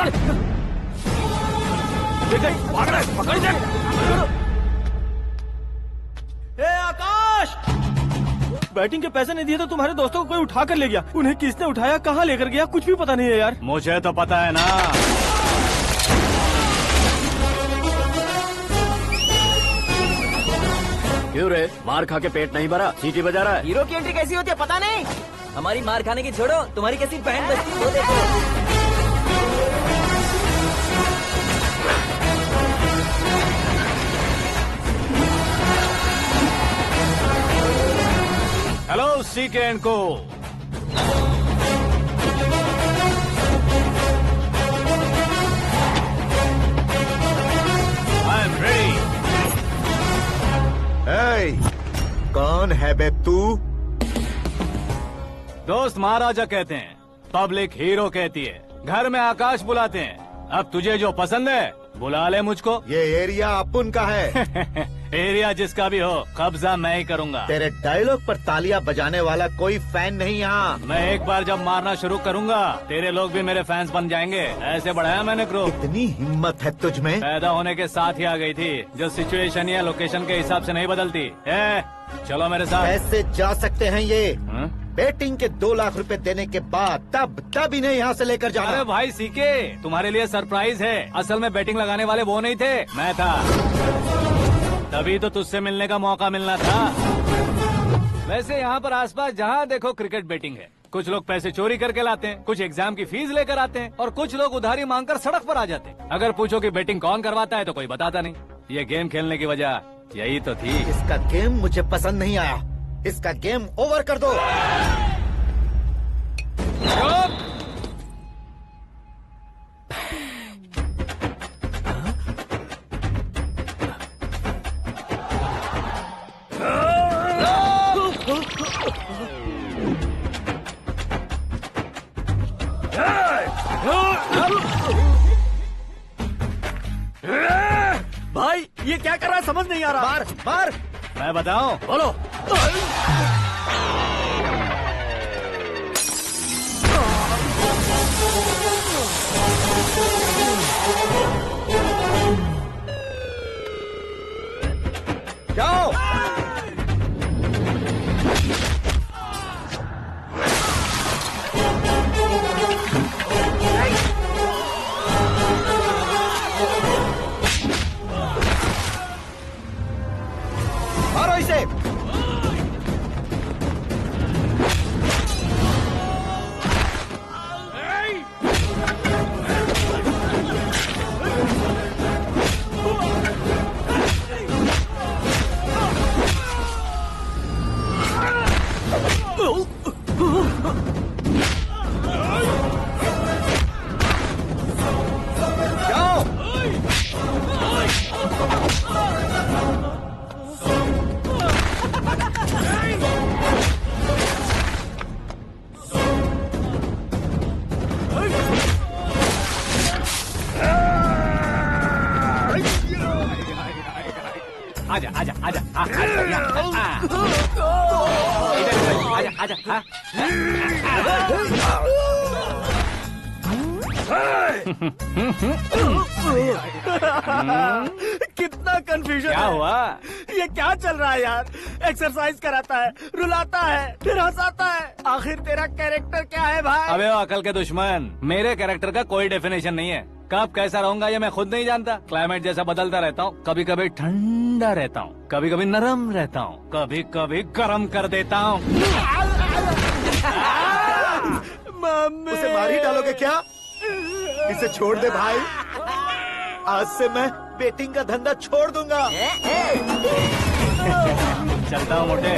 पकड़। भाग रहा है, पकड़ जा। ए आकाश, बैटिंग के पैसे नहीं दिए तो तुम्हारे दोस्तों को कोई उठा कर ले गया। उन्हें किसने उठाया, कहाँ लेकर गया, कुछ भी पता नहीं है यार। मुझे तो पता है ना। क्यों रे, मार खा के पेट नहीं भरा, सीटी बजा रहा है? हीरो की एंट्री कैसी होती है पता नहीं। हमारी मार खाने की छोड़ो, तुम्हारी कैसी बहन बचती है वो देखो। हेलो सीके एंड को। I am ready. कौन है बे तू? दोस्त महाराजा कहते हैं, पब्लिक हीरो कहती है, घर में आकाश बुलाते हैं। अब तुझे जो पसंद है बुला ले मुझको। ये एरिया अपुन का है। एरिया जिसका भी हो, कब्जा मैं ही करूंगा। तेरे डायलॉग पर तालियां बजाने वाला कोई फैन नहीं यहाँ। मैं एक बार जब मारना शुरू करूंगा, तेरे लोग भी मेरे फैंस बन जाएंगे। ऐसे बढ़ाया मैंने ग्रुप। इतनी हिम्मत है तुझ में? पैदा होने के साथ ही आ गई थी, जो सिचुएशन या लोकेशन के हिसाब से नहीं बदलती। चलो मेरे साथ। कैसे जा सकते हैं ये? हाँ? बेटिंग के 2 लाख रुपए देने के बाद तब इन्हें यहाँ से लेकर जाना। अरे भाई सीके, तुम्हारे लिए सरप्राइज है। असल में बैटिंग लगाने वाले वो नहीं थे, मैं था। तभी तो तुझसे मिलने का मौका मिलना था। वैसे यहाँ पर आसपास जहाँ देखो क्रिकेट बैटिंग है। कुछ लोग पैसे चोरी करके लाते हैं, कुछ एग्जाम की फीस लेकर आते हैं, और कुछ लोग उधारी मांगकर सड़क पर आ जाते हैं। अगर पूछो कि बैटिंग कौन करवाता है तो कोई बताता नहीं। ये गेम खेलने की वजह यही तो थी। इसका गेम मुझे पसंद नहीं आया। इसका गेम ओवर कर दो। भाई ये क्या कर रहा है, समझ नहीं आ रहा। मार मार। मैं बताऊं? बोलो। जाओ। मारो इसे। आजा आजा आजा आजा आजा। कितना कंफ्यूजन क्या हुआ? ये क्या चल रहा है यार? एक्सरसाइज कराता है, रुलाता है, फिर हंसाता है। आखिर तेरा कैरेक्टर क्या है भाई? अबे ओ अकल के दुश्मन, मेरे कैरेक्टर का कोई डेफिनेशन नहीं है। कब कैसा रहूंगा ये मैं खुद नहीं जानता। क्लाइमेट जैसा बदलता रहता हूँ। कभी कभी ठंडा रहता हूँ, कभी कभी नरम रहता हूँ, कभी कभी गर्म कर देता हूँ। उसे मार ही डालोगे क्या? इसे छोड़ दे भाई। आज से मैं बेटिंग का धंधा छोड़ दूंगा। चलता हूँ मोटे।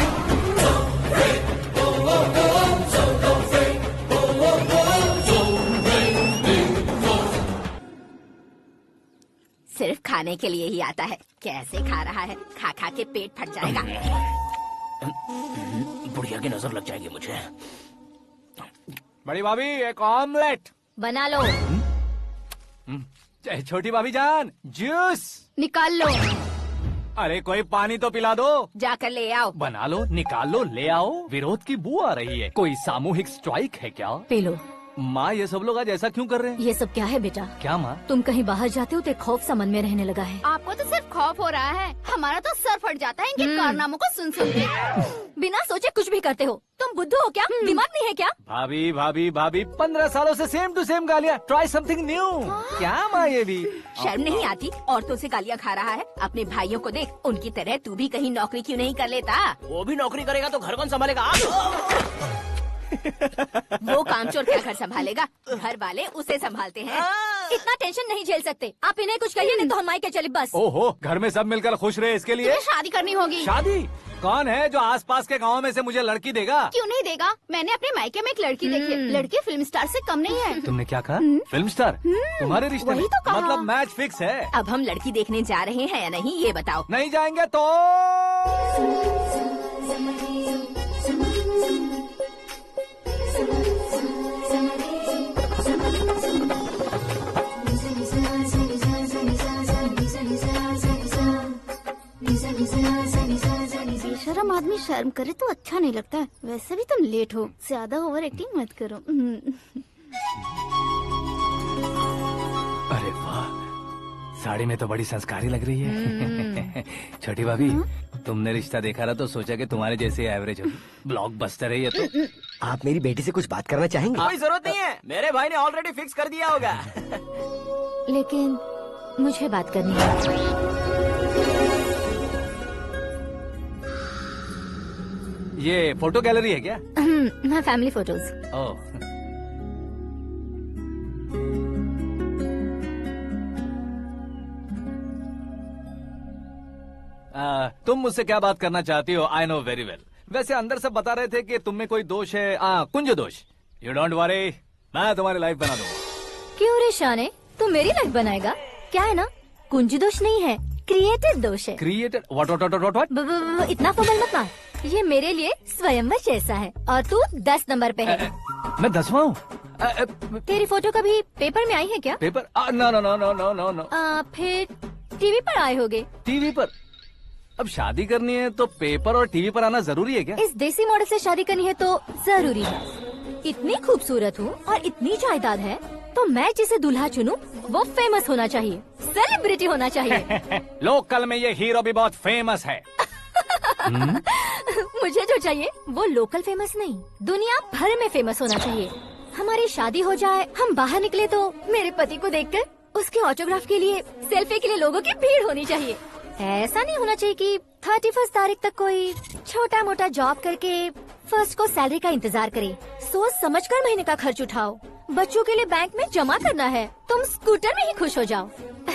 सिर्फ खाने के लिए ही आता है। कैसे खा रहा है, खा खा के पेट फट जाएगा। बुढ़िया की नजर लग जाएगी मुझे। बड़ी भाभी एक ऑमलेट बना लो। छोटी भाभी जान जूस निकाल लो। अरे कोई पानी तो पिला दो। जाकर ले आओ। बना लो, निकाल लो, ले आओ। विरोध की बू आ रही है। कोई सामूहिक स्ट्राइक है क्या? P low. माँ ये सब लोग आज ऐसा क्यों कर रहे हैं? ये सब क्या है बेटा? क्या माँ? तुम कहीं बाहर जाते हो तो एक खौफ सा मन में रहने लगा है। आपको तो सिर्फ खौफ हो रहा है, हमारा तो सर फट जाता है इनके कारनामों को सुन सुन के। बिना सोचे कुछ भी करते हो। तुम बुद्धू हो क्या? दिमाग नहीं है क्या? भाभी भाभी भाभी 15 सालों से सेम टू सेम गालियाँ। Try something new. क्या माँ ये भी? शर्म नहीं आती? औरतों से गालियाँ खा रहा है। अपने भाइयों को देख, उनकी तरह तू भी कहीं नौकरी क्यों नहीं कर लेता? वो भी नौकरी करेगा तो घर कौन संभालेगा? वो कामचोर क्या घर संभालेगा? घर वाले उसे संभालते हैं। इतना टेंशन नहीं झेल सकते। आप इन्हें कुछ कहिए नहीं तो हम मायके चले बस। ओहो, घर में सब मिलकर खुश रहे इसके लिए। तुम्हें शादी करनी होगी। शादी? कौन है जो आसपास के गाँव में से मुझे लड़की देगा? क्यों नहीं देगा? मैंने अपने मायके में एक लड़की देखी है। लड़की फिल्म स्टार से कम नहीं है। तुमने क्या कहा? Film star? तुम्हारे रिश्ते में? वही तो कहा। मतलब मैच फिक्स है। अब हम लड़की देखने जा रहे हैं या नहीं, ये बताओ। नहीं जाएंगे तो? बेशरम आदमी शर्म करे तो अच्छा नहीं लगता है। वैसे भी तुम लेट हो, ज्यादा ओवर एक्टिंग मत करो। अरे वाह, साड़ी में तो बड़ी संस्कारी लग रही है। छोटी भाभी, तुमने रिश्ता देखा रहा तो सोचा कि तुम्हारे जैसे एवरेज हो। ब्लॉकबस्टर है ये तो। आप मेरी बेटी से कुछ बात करना चाहेंगे? कोई जरूरत नहीं है, मेरे भाई ने ऑलरेडी फिक्स कर दिया होगा। लेकिन मुझे बात करनी है। ये फोटो गैलरी है क्या? हाँ, फैमिली फोटोज। ओह, तुम मुझसे क्या बात करना चाहती हो? I know very well. वैसे अंदर सब बता रहे थे कि तुम में कोई दोष है, कुंज दोष। यू डोंट वरी, मैं तुम्हारी लाइफ बना दूंगा। क्यों रे शाने, तू मेरी लाइफ बनाएगा? क्या है ना, कुंज दोष नहीं है, क्रिएटेड दोष है। क्रिएटेड? व्हाट? इतना फबल मत मार। ये मेरे लिए स्वयंवर जैसा है और तू 10 नंबर पे है। मैं 10वां हूँ? तेरी फोटो कभी पेपर में आई है क्या? Paper? No no no no no no no. फिर टीवी पर आए होगे। टीवी पर? अब शादी करनी है तो पेपर और टीवी पर आना जरूरी है क्या? इस देसी मॉडल से शादी करनी है तो जरूरी है। इतनी खूबसूरत हूँ और इतनी जायदाद है तो मैं जिसे दूल्हा चुनूं वो फेमस होना चाहिए, सेलिब्रिटी होना चाहिए। लोकल में ये हीरो भी बहुत फेमस है। मुझे जो चाहिए वो लोकल फेमस नहीं, दुनिया भर में फेमस होना चाहिए। हमारी शादी हो जाए, हम बाहर निकले तो मेरे पति को देखकर उसके ऑटोग्राफ के लिए, सेल्फी के लिए लोगों की भीड़ होनी चाहिए। ऐसा नहीं होना चाहिए कि 31 तारीख तक कोई छोटा मोटा जॉब करके फर्स्ट को सैलरी का इंतजार करे। सोच समझकर महीने का खर्च उठाओ। बच्चों के लिए बैंक में जमा करना है, तुम स्कूटर में ही खुश हो जाओ।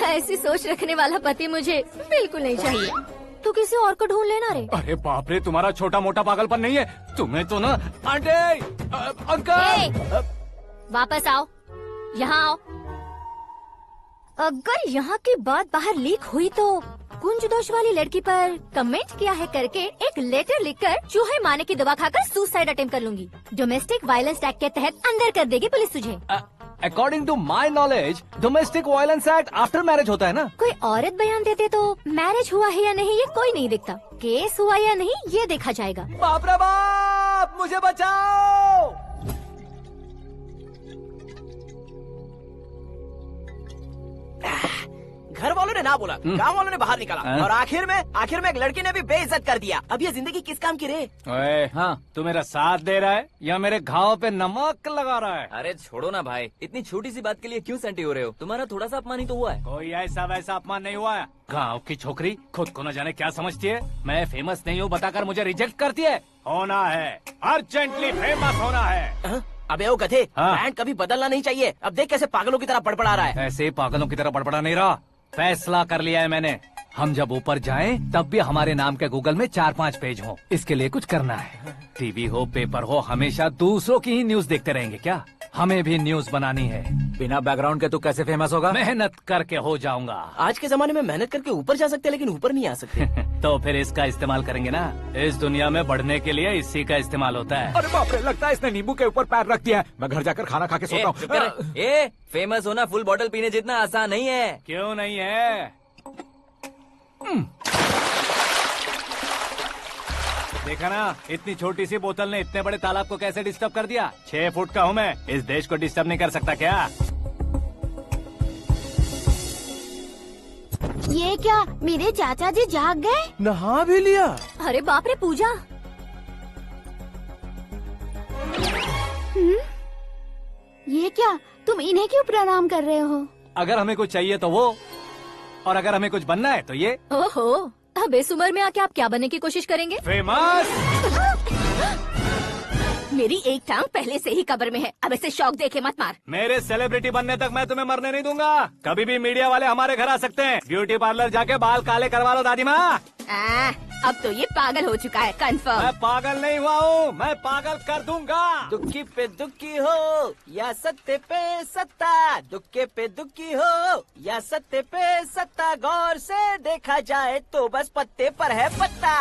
ऐसी सोच रखने वाला पति मुझे बिल्कुल नहीं चाहिए। तू किसी और को ढूंढ लेना रे। अरे बाप रे, तुम्हारा छोटा मोटा पागलपन नहीं है? तुम्हें तो ना आंटी, अंकल। वापस आओ, यहाँ आओ। अगर यहाँ की बात बाहर लीक हुई तो कुंज दोष वाली लड़की पर कमेंट किया है करके एक लेटर लिखकर चूहे मारने की दवा खाकर सुसाइड अटेम्प्ट कर लूंगी। डोमेस्टिक वायलेंस एक्ट के तहत अंदर कर देगी पुलिस तुझे। According to my knowledge domestic violence act after marriage होता है ना? कोई औरत बयान देते तो मैरिज हुआ है या नहीं ये कोई नहीं देखता, केस हुआ या नहीं ये देखा जाएगा। बाप रे बाप, मुझे बचाओ। घर वालों ने ना बोला, गांव वालों ने बाहर निकाला और आखिर में एक लड़की ने भी बेइज्जत कर दिया। अब ये जिंदगी किस काम की रे? ओए, हाँ, तू मेरा साथ दे रहा है या मेरे घाव पे नमक लगा रहा है? अरे छोड़ो ना भाई, इतनी छोटी सी बात के लिए क्यों सेंटी हो रहे हो? तुम्हारा थोड़ा सा अपमान ही तो हुआ है। कोई ऐसा वैसा अपमान नहीं हुआ है। गाँव की छोकरी खुद को न जाने क्या समझती है। मैं फेमस नहीं हूँ बताकर मुझे रिजेक्ट करती है। होना है, अर्जेंटली फेमस होना है। अबे ओ गधे, हाँ। ब्रांड कभी बदलना नहीं चाहिए। अब देख कैसे पागलों की तरह बड़बड़ा रहा है। ऐसे पागलों की तरह बड़बड़ा नहीं रहा। फैसला कर लिया है मैंने। हम जब ऊपर जाएं तब भी हमारे नाम के गूगल में 4-5 पेज हो। इसके लिए कुछ करना है। टीवी हो, पेपर हो, हमेशा दूसरों की ही न्यूज देखते रहेंगे क्या? हमें भी न्यूज बनानी है। बिना बैकग्राउंड के तू कैसे फेमस होगा? मेहनत करके हो जाऊंगा। आज के जमाने में मेहनत करके ऊपर जा सकते हैं लेकिन ऊपर नहीं आ सकते। तो फिर इसका इस्तेमाल करेंगे ना। इस दुनिया में बढ़ने के लिए इसी का इस्तेमाल होता है। अरे बाप रे, लगता है इसने नींबू के ऊपर पैर रख दिया है। मैं घर जाकर खाना खा के सोता हूँ। ए, फेमस होना फुल बॉटल पीने जितना आसान नहीं है। क्यों नहीं है? देखा ना, इतनी छोटी सी बोतल ने इतने बड़े तालाब को कैसे डिस्टर्ब कर दिया। 6 फुट का हूँ मैं, इस देश को डिस्टर्ब नहीं कर सकता क्या? ये क्या मेरे चाचा जी जाग गए? नहा भी लिया। अरे बाप रे पूजा। ये क्या तुम इन्हें क्यों प्रणाम कर रहे हो? अगर हमें कुछ चाहिए तो वो, और अगर हमें कुछ बनना है तो ये। ओहो, अब इस उम्र में आके आप क्या बनने की कोशिश करेंगे? फेमस। मेरी एक टांग पहले से ही कब्र में है, अब इसे शौक देके मत मार। मेरे सेलिब्रिटी बनने तक मैं तुम्हें मरने नहीं दूंगा। कभी भी मीडिया वाले हमारे घर आ सकते हैं। ब्यूटी पार्लर जाके बाल काले करवा लो दादी माँ। अब तो ये पागल हो चुका है, कंफर्म। मैं पागल नहीं हुआ हूँ, मैं पागल कर दूंगा। दुखी पे दुखी हो या सत्य पे सत्ता, दुखे पे दुखी हो या सत्य पे सत्ता, गौर से देखा जाए तो बस पत्ते पर है पत्ता।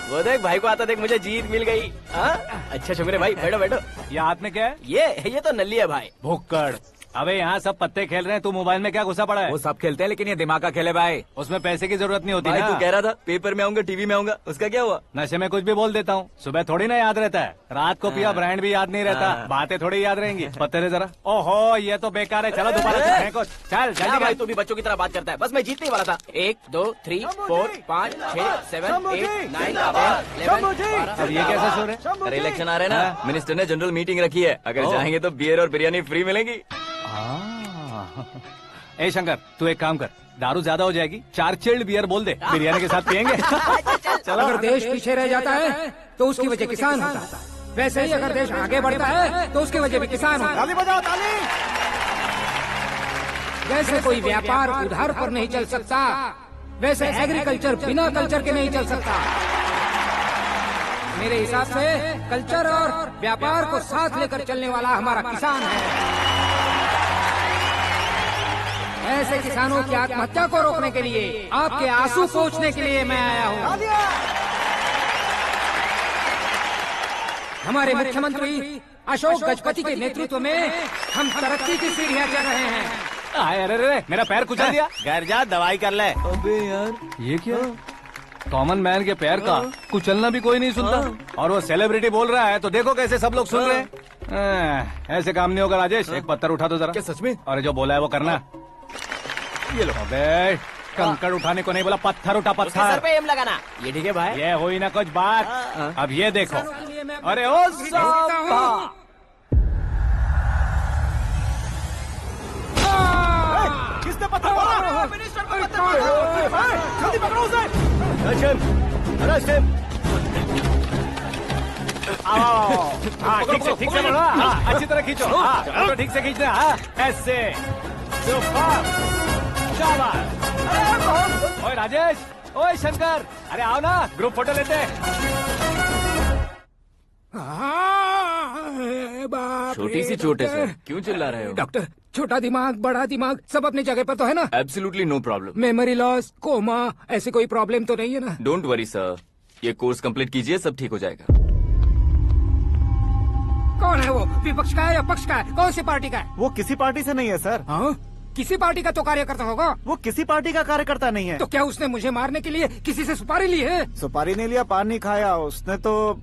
वो देख भाई को आता देख, मुझे जीत मिल गई। अच्छा शुक्र है भाई, बैठो बैठो। ये हाथ में क्या है? ये तो नल्ली है भाई। भुक्कड़। अबे यहाँ सब पत्ते खेल रहे हैं, तू मोबाइल में क्या घुसा पड़ा है? वो सब खेलते हैं लेकिन ये दिमाग का खेल है भाई। उसमें पैसे की जरूरत नहीं होती भाई ना। तू कह रहा था पेपर में आऊंगा, टीवी में आऊंगा, उसका क्या हुआ? नशे में कुछ भी बोल देता हूँ, सुबह थोड़ी ना याद रहता है। रात को पिया ब्रांड भी याद नहीं रहता, बातें थोड़ी याद रहेंगी। पत्ते दे जरा। ओहो ये तो बेकार है, चलो दोबारा से फेंको। चल क्या जल्दी भाई कर। तू भी बच्चों की तरह बात करता है। बस मैं जीतने ही वाला था। 1 2 3 4 5 6 7 8 9 10 अब ये कैसे सो रहे? अरे इलेक्शन आ रहे हैं ना, मिनिस्टर ने जनरल मीटिंग रखी है। अगर जाएंगे तो बियर और बिरयानी फ्री मिलेगी। ए शंकर, तू एक काम कर, दारू ज्यादा हो जाएगी, 4 चिल्ड बियर बोल दे, बिरयानी के साथ पियेंगे। चलो। अगर देश पीछे रह जाता है तो उसकी वजह किसान होता है, वैसे ही अगर देश आगे बढ़ता है तो उसकी वजह भी किसान होता है। ताली बजाओ ताली। जैसे कोई व्यापार उधार पर नहीं चल सकता, वैसे एग्रीकल्चर बिना कल्चर के नहीं चल सकता। मेरे हिसाब से कल्चर और व्यापार को साथ लेकर चलने वाला हमारा किसान है। ऐसे किसानों की आत्महत्या को रोकने के लिए, आपके आंसू पोंछने के लिए मैं आया हूँ। हमारे मुख्यमंत्री अशोक गजपति के नेतृत्व में हम तरक्की की सीढ़ियाँ चढ़ रहे हैं। अरे अरे मेरा पैर कुचल दिया। घर जा दवाई कर ले। अबे यार ये क्या? कॉमन मैन के पैर का कुचलना भी कोई नहीं सुनता, और वो सेलिब्रिटी बोल रहा है तो देखो कैसे सब लोग सुन रहे हैं। ऐसे काम नहीं होगा राजेश, एक पत्थर उठा दो जरा। क्या सच में? और जो बोला है वो करना। ये लो। अबे कंकड़ उठाने को नहीं बोला, पत्थर उठा, उसके सर पत्थर। पे एम लगाना। ये ठीक है भाई। ये हुई ना कुछ बात। अब ये देखो। अरे ओ साहब, किसने पत्थर मारा? मिनिस्टर को पत्थर मारा। जल्दी पकड़ो उसे। हाँ ठीक से पकड़ो। हाँ अच्छी तरह खींचो। हाँ तो ठीक से खींचना। हाँ ऐसे। ओए राजेश, ओए शंकर, अरे आओ ना, ग्रुप फोटो लेते हैं। छोटी सी चोट है सर, क्यों चिल्ला रहे हो? डॉक्टर, छोटा दिमाग बड़ा दिमाग सब अपनी जगह पर तो है ना? Absolutely no problem. Memory loss, coma, ऐसी कोई प्रॉब्लम तो नहीं है ना? डोंट वरी सर, ये कोर्स कंप्लीट कीजिए, सब ठीक हो जाएगा। कौन है वो? विपक्ष का है या पक्ष का है? कौन सी पार्टी का है? वो किसी पार्टी से नहीं है सर। हाँ? किसी पार्टी का तो कार्यकर्ता होगा। वो किसी पार्टी का कार्यकर्ता नहीं है। तो क्या उसने मुझे मारने के लिए किसी से सुपारी ली है? सुपारी नहीं लिया, पान नहीं खाया। उसने तो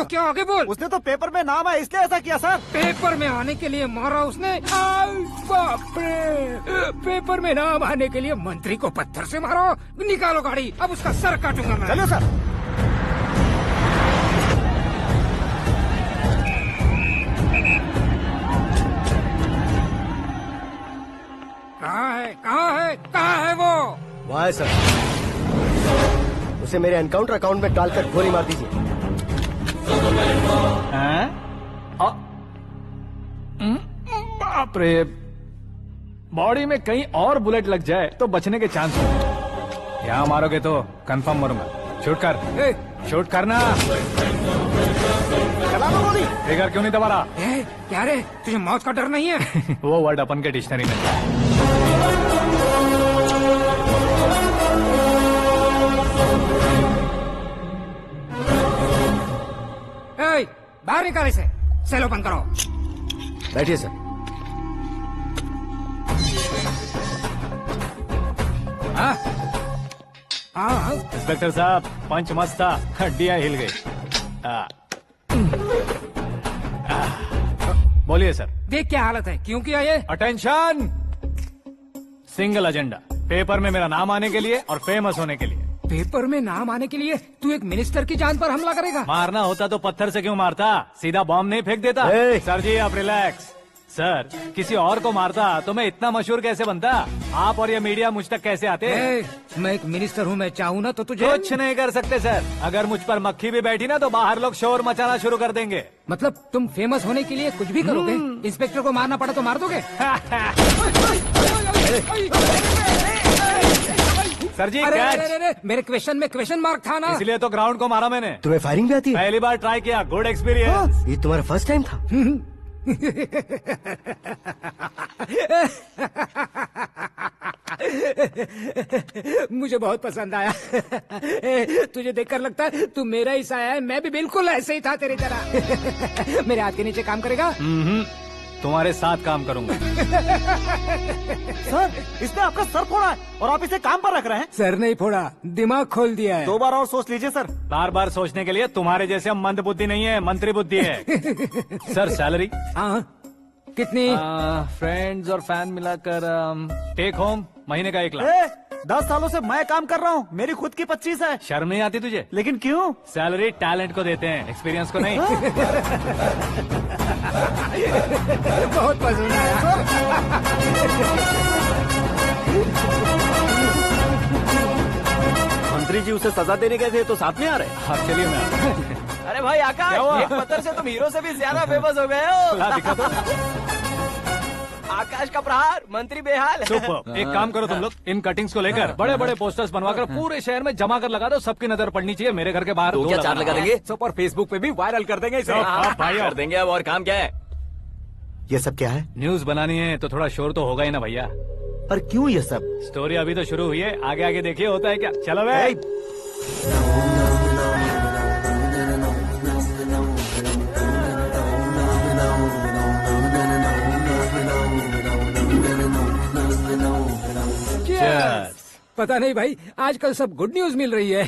क्या आगे बोल? उसने तो पेपर में नाम है इसलिए ऐसा किया सर। पेपर में आने के लिए मारा उसने? आई बाप रे! पेपर में नाम आने के लिए मंत्री को पत्थर से मारो? निकालो गाड़ी, अब उसका सर काटूंगा मैं। चलो सर। कहाँ है वो? वहाँ है सर, उसे मेरे एनकाउंटर अकाउंट में डालकर गोली मार दीजिए। बाप रे, बॉडी में कहीं और बुलेट लग जाए तो बचने के चांस हो। यहाँ मारोगे तो कंफर्म मरूंगा। शूट कर, शूट करना। फिगर क्यों नहीं दबा रहा? क्या रे, तुझे मौत का डर नहीं है? वो वर्ड अपन के डिक्शनरी में। बाहर निकाल इसे, सेल ओपन करो। बैठिए सर। हाँ हाँ इंस्पेक्टर साहब पंच मस्त था, हड्डियां हिल गई। बोलिए सर। देख क्या हालत है, क्यों किया ये? अटेंशन, सिंगल एजेंडा, पेपर में मेरा नाम आने के लिए और फेमस होने के लिए। पेपर में नाम आने के लिए तू एक मिनिस्टर की जान पर हमला करेगा? मारना होता तो पत्थर से क्यों मारता, सीधा बॉम्ब नहीं फेंक देता। सर जी आप रिलैक्स। सर किसी और को मारता तो मैं इतना मशहूर कैसे बनता, आप और ये मीडिया मुझ तक कैसे आते? मैं एक मिनिस्टर हूँ, मैं चाहूँ ना तो तुझे कुछ नहीं कर सकते सर। अगर मुझ पर मक्खी भी बैठी ना तो बाहर लोग शोर मचाना शुरू कर देंगे। मतलब तुम फेमस होने के लिए कुछ भी करोगे? इंस्पेक्टर को मारना पड़ा तो मार दोगे? सर जी अरे, कैच। अरे, अरे, मेरे क्वेश्चन में क्वेश्चन मार्क था ना, इसलिए तो ग्राउंड को मारा मैंने। तुम्हें फायरिंग भी आती है? पहली बार ट्राई किया, गुड एक्सपीरियंस। ये तुम्हारा फर्स्ट टाइम था? मुझे बहुत पसंद आया। तुझे देखकर लगता है तू मेरा ही साया है, मैं भी बिल्कुल ऐसे ही था तेरी तरह। मेरे हाथ के नीचे काम करेगा? तुम्हारे साथ काम करूंगा। सर इसने आपका सर फोड़ा है और आप इसे काम पर रख रहे हैं। सर नहीं फोड़ा, दिमाग खोल दिया है। 2 बार और सोच लीजिए सर। बार बार सोचने के लिए तुम्हारे जैसे मंद बुद्धि नहीं है, मंत्री बुद्धि है। Sir salary? हाँ कितनी? फ्रेंड्स और फैन मिलाकर टेक होम महीने का 1 लाख। 10 सालों से मैं काम कर रहा हूँ, मेरी खुद की 25 है। शर्म नहीं आती तुझे? लेकिन क्यों? सैलरी टैलेंट को देते हैं, एक्सपीरियंस को नहीं। बहुत पसंद आया। मंत्री जी उसे सजा देने गए थे तो साथ में आ रहे। हाँ चलिए मैं। अरे भाई आकाश, क्या हुआ? एक पत्थर से तुम हीरो से भी ज्यादा फेमस हो गए हो। ला दिखा दो। आकाश का प्रहार, मंत्री बेहाल। सुपर। एक काम करो तुम लोग, इन कटिंग्स को लेकर बड़े बड़े पोस्टर्स बनवाकर पूरे शहर में जमा कर लगा दो, सबकी नजर पड़नी चाहिए। मेरे घर के बाहर तो क्या 4 लगा देंगे? सुपर, फेसबुक पे भी वायरल कर देंगे इसे। भाई कर देंगे। अब और काम क्या है? ये सब क्या है? न्यूज बनानी है तो थोड़ा शोर तो होगा ही ना भैया। पर क्यों ये सब? स्टोरी अभी तो शुरू हुई है, आगे आगे देखिए होता है क्या। चलो भाई। पता नहीं भाई, आजकल सब गुड न्यूज मिल रही है।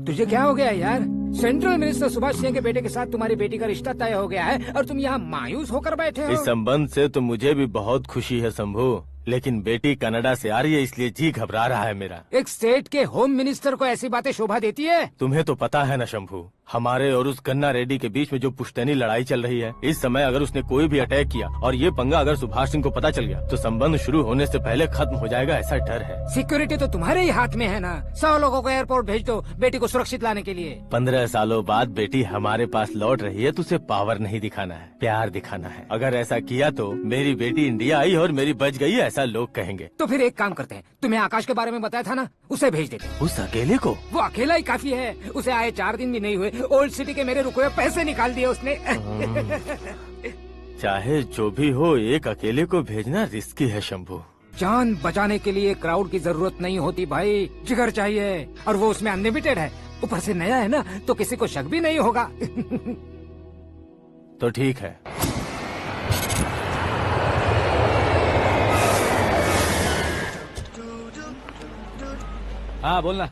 तुझे क्या हो गया यार? सेंट्रल मिनिस्टर सुभाष सिंह के बेटे के साथ तुम्हारी बेटी का रिश्ता तय हो गया है और तुम यहाँ मायूस होकर बैठे हो। इस संबंध से तो मुझे भी बहुत खुशी है शंभू, लेकिन बेटी कनाडा से आ रही है इसलिए जी घबरा रहा है मेरा। एक स्टेट के होम मिनिस्टर को ऐसी बातें शोभा देती है? तुम्हें तो पता है ना शंभू, हमारे और उस गन्ना रेड्डी के बीच में जो पुश्तैनी लड़ाई चल रही है, इस समय अगर उसने कोई भी अटैक किया और ये पंगा अगर सुभाष सिंह को पता चल गया तो संबंध शुरू होने से पहले खत्म हो जाएगा, ऐसा डर है। सिक्योरिटी तो तुम्हारे ही हाथ में है ना। 100 लोगों को एयरपोर्ट भेज दो बेटी को सुरक्षित लाने के लिए। 15 सालों बाद बेटी हमारे पास लौट रही है तो उसे पावर नहीं दिखाना है, प्यार दिखाना है। अगर ऐसा किया तो मेरी बेटी इंडिया आई और मेरी बच गई, ऐसा लोग कहेंगे। तो फिर एक काम करते हैं, तुम्हें आकाश के बारे में बताया था ना, उसे भेज देते। उस अकेले को? वो अकेला ही काफी है, उसे आए 4 दिन भी नहीं हुए, ओल्ड सिटी के मेरे रुके हुए पैसे निकाल दिए उसने। चाहे जो भी हो, एक अकेले को भेजना रिस्की है शंभू। जान बचाने के लिए क्राउड की जरूरत नहीं होती भाई, जिगर चाहिए, और वो उसमें अनलिमिटेड है। ऊपर से नया है ना तो किसी को शक भी नहीं होगा। तो ठीक है। हाँ बोलना।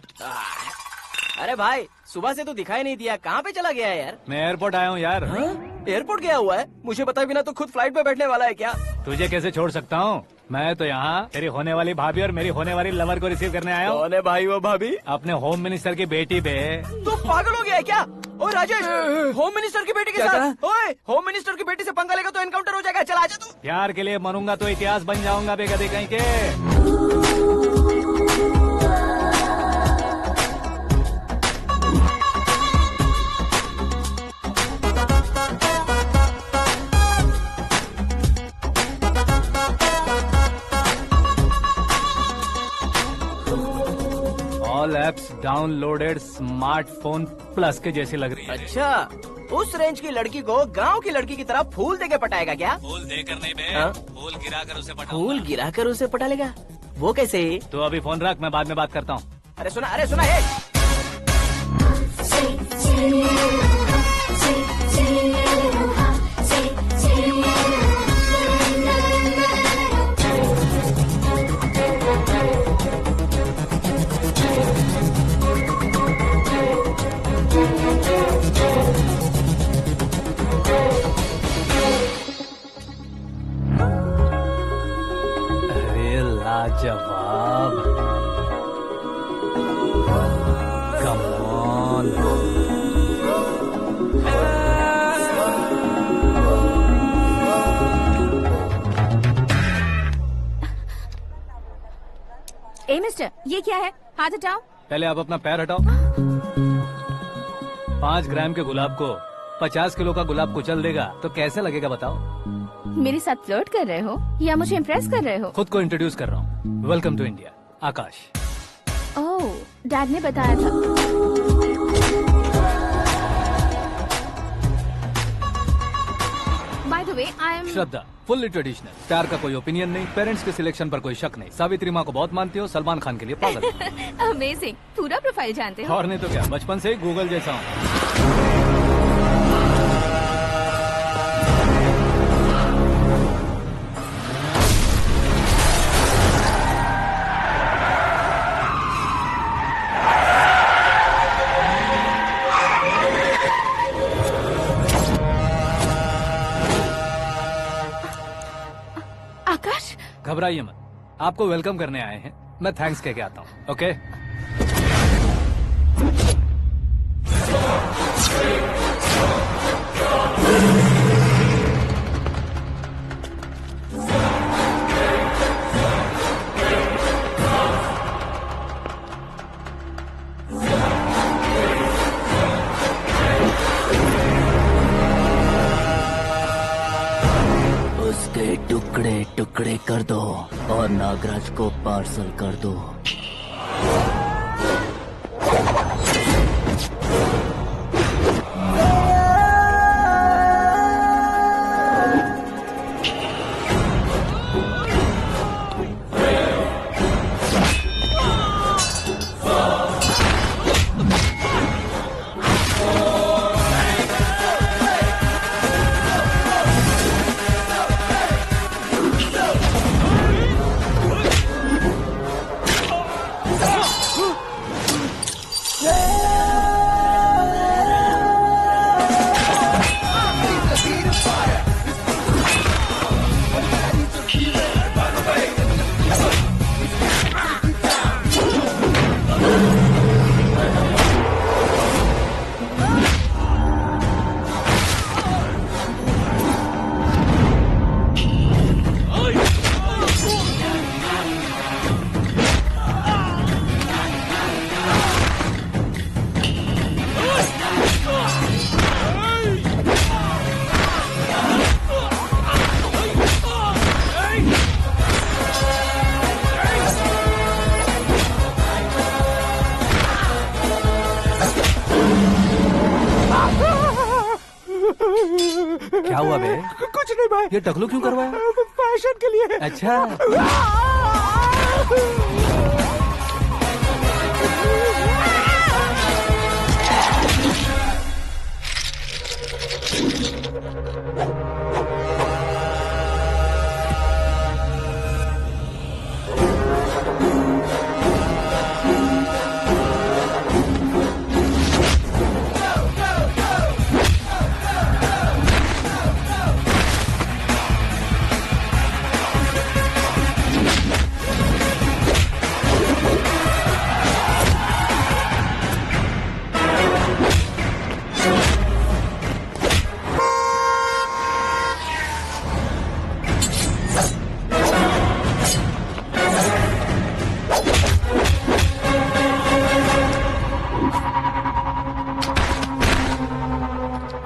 अरे भाई सुबह से तो दिखाई नहीं दिया, कहाँ पे चला गया है यार? मैं एयरपोर्ट आया हूँ यार। एयरपोर्ट गया हुआ है? मुझे बताए बिना तो खुद फ्लाइट पे बैठने वाला है क्या? तुझे कैसे छोड़ सकता हूँ? मैं तो यहाँ तेरी होने वाली भाभी और मेरी होने वाली लवर को रिसीव करने आया हूँ। कौन है भाई वो भाभी? अपने होम मिनिस्टर की बेटी पे। तू पागल हो गया है क्या? ओए राजेश, होम मिनिस्टर की बेटी के साथ? ओए होम मिनिस्टर की बेटी से पंगा लेगा तो एनकाउंटर हो जाएगा, चल आजा तू। प्यार के लिए मरूंगा तो इतिहास बन जाऊंगा बेगदे कहीं के। All apps downloaded smartphone plus के जैसी लग रही है। अच्छा, उस रेंज की लड़की को गांव की लड़की की तरह फूल देके पटाएगा क्या? फूल देकर नहीं बे, हाँ? फूल गिराकर उसे पटा। फूल गिराकर उसे पटा लेगा? वो कैसे? तो अभी फोन रख, मैं बाद में बात करता हूँ। अरे सुना है। ये क्या है? हाथ हटाओ। पहले आप अपना पैर हटाओ। 5 ग्राम के गुलाब को 50 किलो का गुलाब कुचल देगा तो कैसे लगेगा बताओ? मेरे साथ फ्लर्ट कर रहे हो या मुझे इम्प्रेस कर रहे हो? खुद को इंट्रोड्यूस कर रहा हूँ। Welcome to India, Aakash. Oh, dad ने बताया था। By the way, I am Shraddha, fully traditional. प्यार का कोई ओपिनियन नहीं, पेरेंट्स के सिलेक्शन पर कोई शक नहीं। सावित्री माँ को बहुत मानती हो, सलमान खान के लिए पागल। अमेजिंग, पूरा प्रोफाइल जानते हो। और नहीं तो क्या, बचपन से ही गूगल जैसा हूँ। आकाश, घबराइए मत, आपको वेलकम करने आए हैं। मैं थैंक्स कह के आता हूँ। ओके? उसके टुकड़े टुकड़े कर दो और नागराज को पार्सल कर दो। क्या हुआ बे? कुछ नहीं भाई। ये टकलू क्यों करवाया? फैशन के लिए। अच्छा।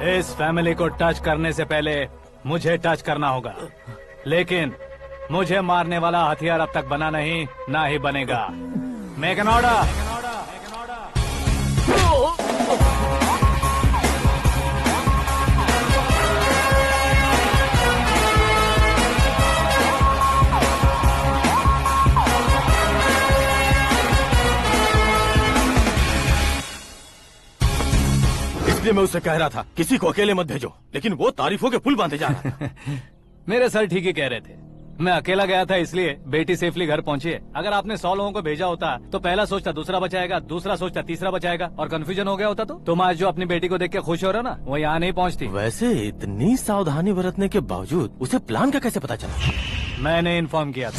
इस फैमिली को टच करने से पहले मुझे टच करना होगा, लेकिन मुझे मारने वाला हथियार अब तक बना नहीं, ना ही बनेगा। Make an order. इसलिए मैं उससे कह रहा था किसी को अकेले मत भेजो, लेकिन वो तारीफों के पुल बांधे जा रहा था। मेरे सर ठीक ही कह रहे थे। मैं अकेला गया था इसलिए बेटी सेफली घर पहुंची है। अगर आपने 100 लोगों को भेजा होता तो पहला सोचता दूसरा बचाएगा, दूसरा सोचता तीसरा बचाएगा, और कंफ्यूजन हो गया होता तो तुम आज जो अपनी बेटी को देख के खुश हो रहे हो ना, वो यहाँ नहीं पहुँचती। वैसे इतनी सावधानी बरतने के बावजूद उसे प्लान का कैसे पता चला? मैंने इन्फॉर्म किया था।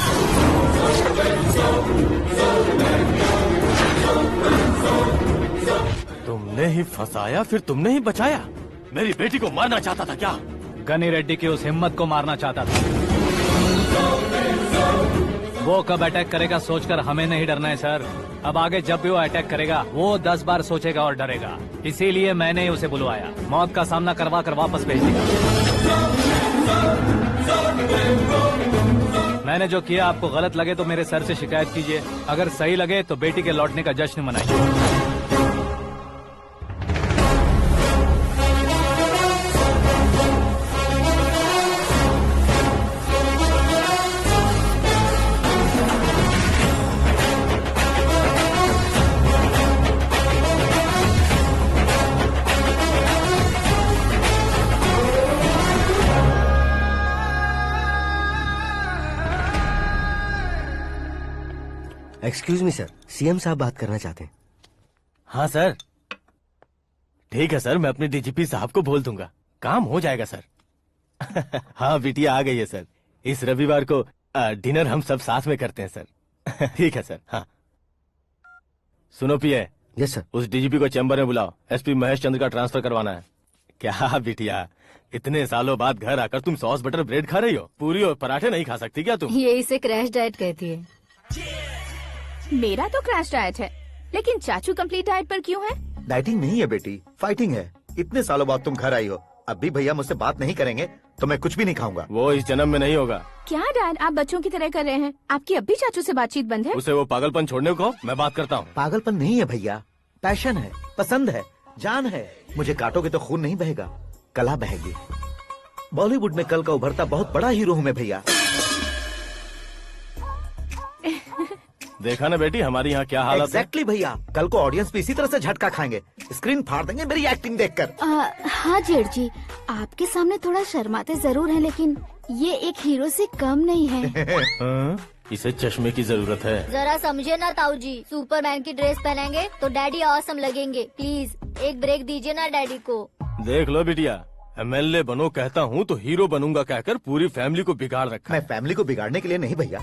तुमने ही फंसाया, फिर तुमने ही बचाया। मेरी बेटी को मारना चाहता था क्या? गनी रेड्डी की उस हिम्मत को मारना चाहता था। वो कब अटैक करेगा सोचकर हमें नहीं डरना है सर। अब आगे जब भी वो अटैक करेगा वो 10 बार सोचेगा और डरेगा। इसीलिए मैंने ही उसे बुलवाया। मौत का सामना करवा कर वापस भेज देगा। मैंने जो किया आपको गलत लगे तो मेरे सर से शिकायत कीजिए, अगर सही लगे तो बेटी के लौटने का जश्न मनाइए। एक्सक्यूज मी सर, सीएम साहब बात करना चाहते हैं। हाँ सर, ठीक है सर, मैं अपने डीजीपी साहब को बोल दूंगा, काम हो जाएगा सर। हाँ बिटिया आ गई है सर। इस रविवार को डिनर हम सब साथ में करते हैं सर। ठीक है सर। हाँ सुनो पिए। Yes sir. उस डीजीपी को चैम्बर में बुलाओ, एसपी महेश चंद्र का ट्रांसफर करवाना है। क्या बिटिया, इतने सालों बाद घर आकर तुम सॉस बटर ब्रेड खा रही हो? पूरी और पराठे नहीं खा सकती क्या तुम? ये इसे क्रैश डाइट कहती है। मेरा तो क्रैश डाइट है, लेकिन चाचू कंप्लीट डाइट पर क्यों है? डाइटिंग नहीं है बेटी, फाइटिंग है। इतने सालों बाद तुम घर आई हो, अब भी भैया मुझसे बात नहीं करेंगे तो मैं कुछ भी नहीं खाऊंगा। वो इस जन्म में नहीं होगा। क्या डैड, आप बच्चों की तरह कर रहे हैं? आपकी अब भी चाचू से बातचीत बंद है? उसे वो पागलपन छोड़ने को मैं बात करता हूँ। पागलपन नहीं है भैया, पैशन है, पसंद है, जान है। मुझे काटोगे तो खून नहीं बहेगा, कला बहेगी। बॉलीवुड में कल का उभरता बहुत बड़ा हीरो हूँ मैं भैया। देखा ना बेटी हमारी यहाँ क्या हालत है। एग्जैक्टली भैया, कल को ऑडियंस भी इसी तरह से झटका खाएंगे, स्क्रीन फाड़ देंगे मेरी एक्टिंग देखकर। हाँ जेठ जी, आपके सामने थोड़ा शर्माते जरूर हैं, लेकिन ये एक हीरो से कम नहीं है। इसे चश्मे की जरूरत है। जरा समझे ना ताऊ जी, सुपरमैन की ड्रेस पहनेंगे तो डैडी ऑसम लगेंगे। प्लीज एक ब्रेक दीजिए ना डैडी को। देख लो बिटिया, एमएलए बनो कहता हूँ तो हीरो बनूंगा कहकर पूरी फैमिली को बिगाड़ रखा। मैं फैमिली को बिगाड़ने के लिए नहीं भैया,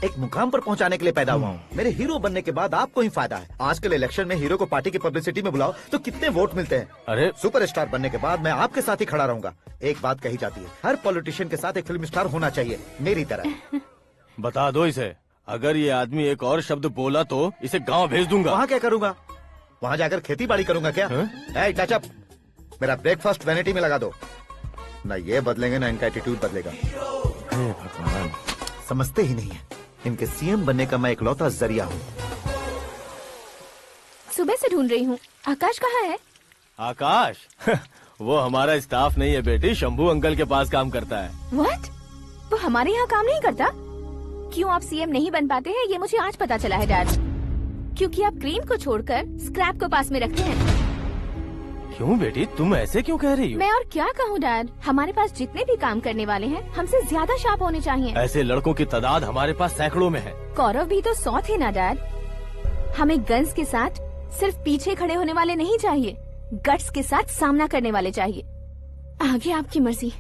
एक मुकाम पर पहुंचाने के लिए पैदा हुआ हूँ। मेरे हीरो बनने के बाद आपको ही फायदा है। आजकल इलेक्शन में हीरो को पार्टी की पब्लिसिटी में बुलाओ तो कितने वोट मिलते हैं। अरे सुपरस्टार बनने के बाद मैं आपके साथ ही खड़ा रहूंगा। एक बात कही जाती है, हर पॉलिटिशियन के साथ एक फिल्म स्टार होना चाहिए, मेरी तरह। बता दो इसे, अगर ये आदमी एक और शब्द बोला तो इसे गाँव भेज दूंगा। वहाँ क्या करूँगा? वहाँ जाकर खेती बाड़ी करूँगा क्या? टच अप, मेरा ब्रेकफास्ट वैनिटी में लगा दो। न ये बदलेंगे न इनका एटीट्यूड बदलेगा। भगवान, समझते ही नहीं है, इनके सीएम बनने का मैं इकलौता जरिया हूँ। सुबह से ढूंढ रही हूँ, आकाश कहाँ है? आकाश? वो हमारा स्टाफ नहीं है बेटी, शंभू अंकल के पास काम करता है। व्हाट? वो हमारे यहाँ काम नहीं करता? क्यों आप सीएम नहीं बन पाते हैं ये मुझे आज पता चला है डैड। क्योंकि आप क्रीम को छोड़कर स्क्रैप को पास में रखते हैं। क्यों बेटी, तुम ऐसे क्यों कह रही हो? मैं और क्या कहूँ डैड, हमारे पास जितने भी काम करने वाले हैं हमसे ज्यादा शार्प होने चाहिए। ऐसे लड़कों की तादाद हमारे पास सैकड़ों में है। कौरव भी तो 100 थे ना डैड। हमें गन्स के साथ सिर्फ पीछे खड़े होने वाले नहीं चाहिए, गट्स के साथ सामना करने वाले चाहिए। आगे आपकी मर्जी।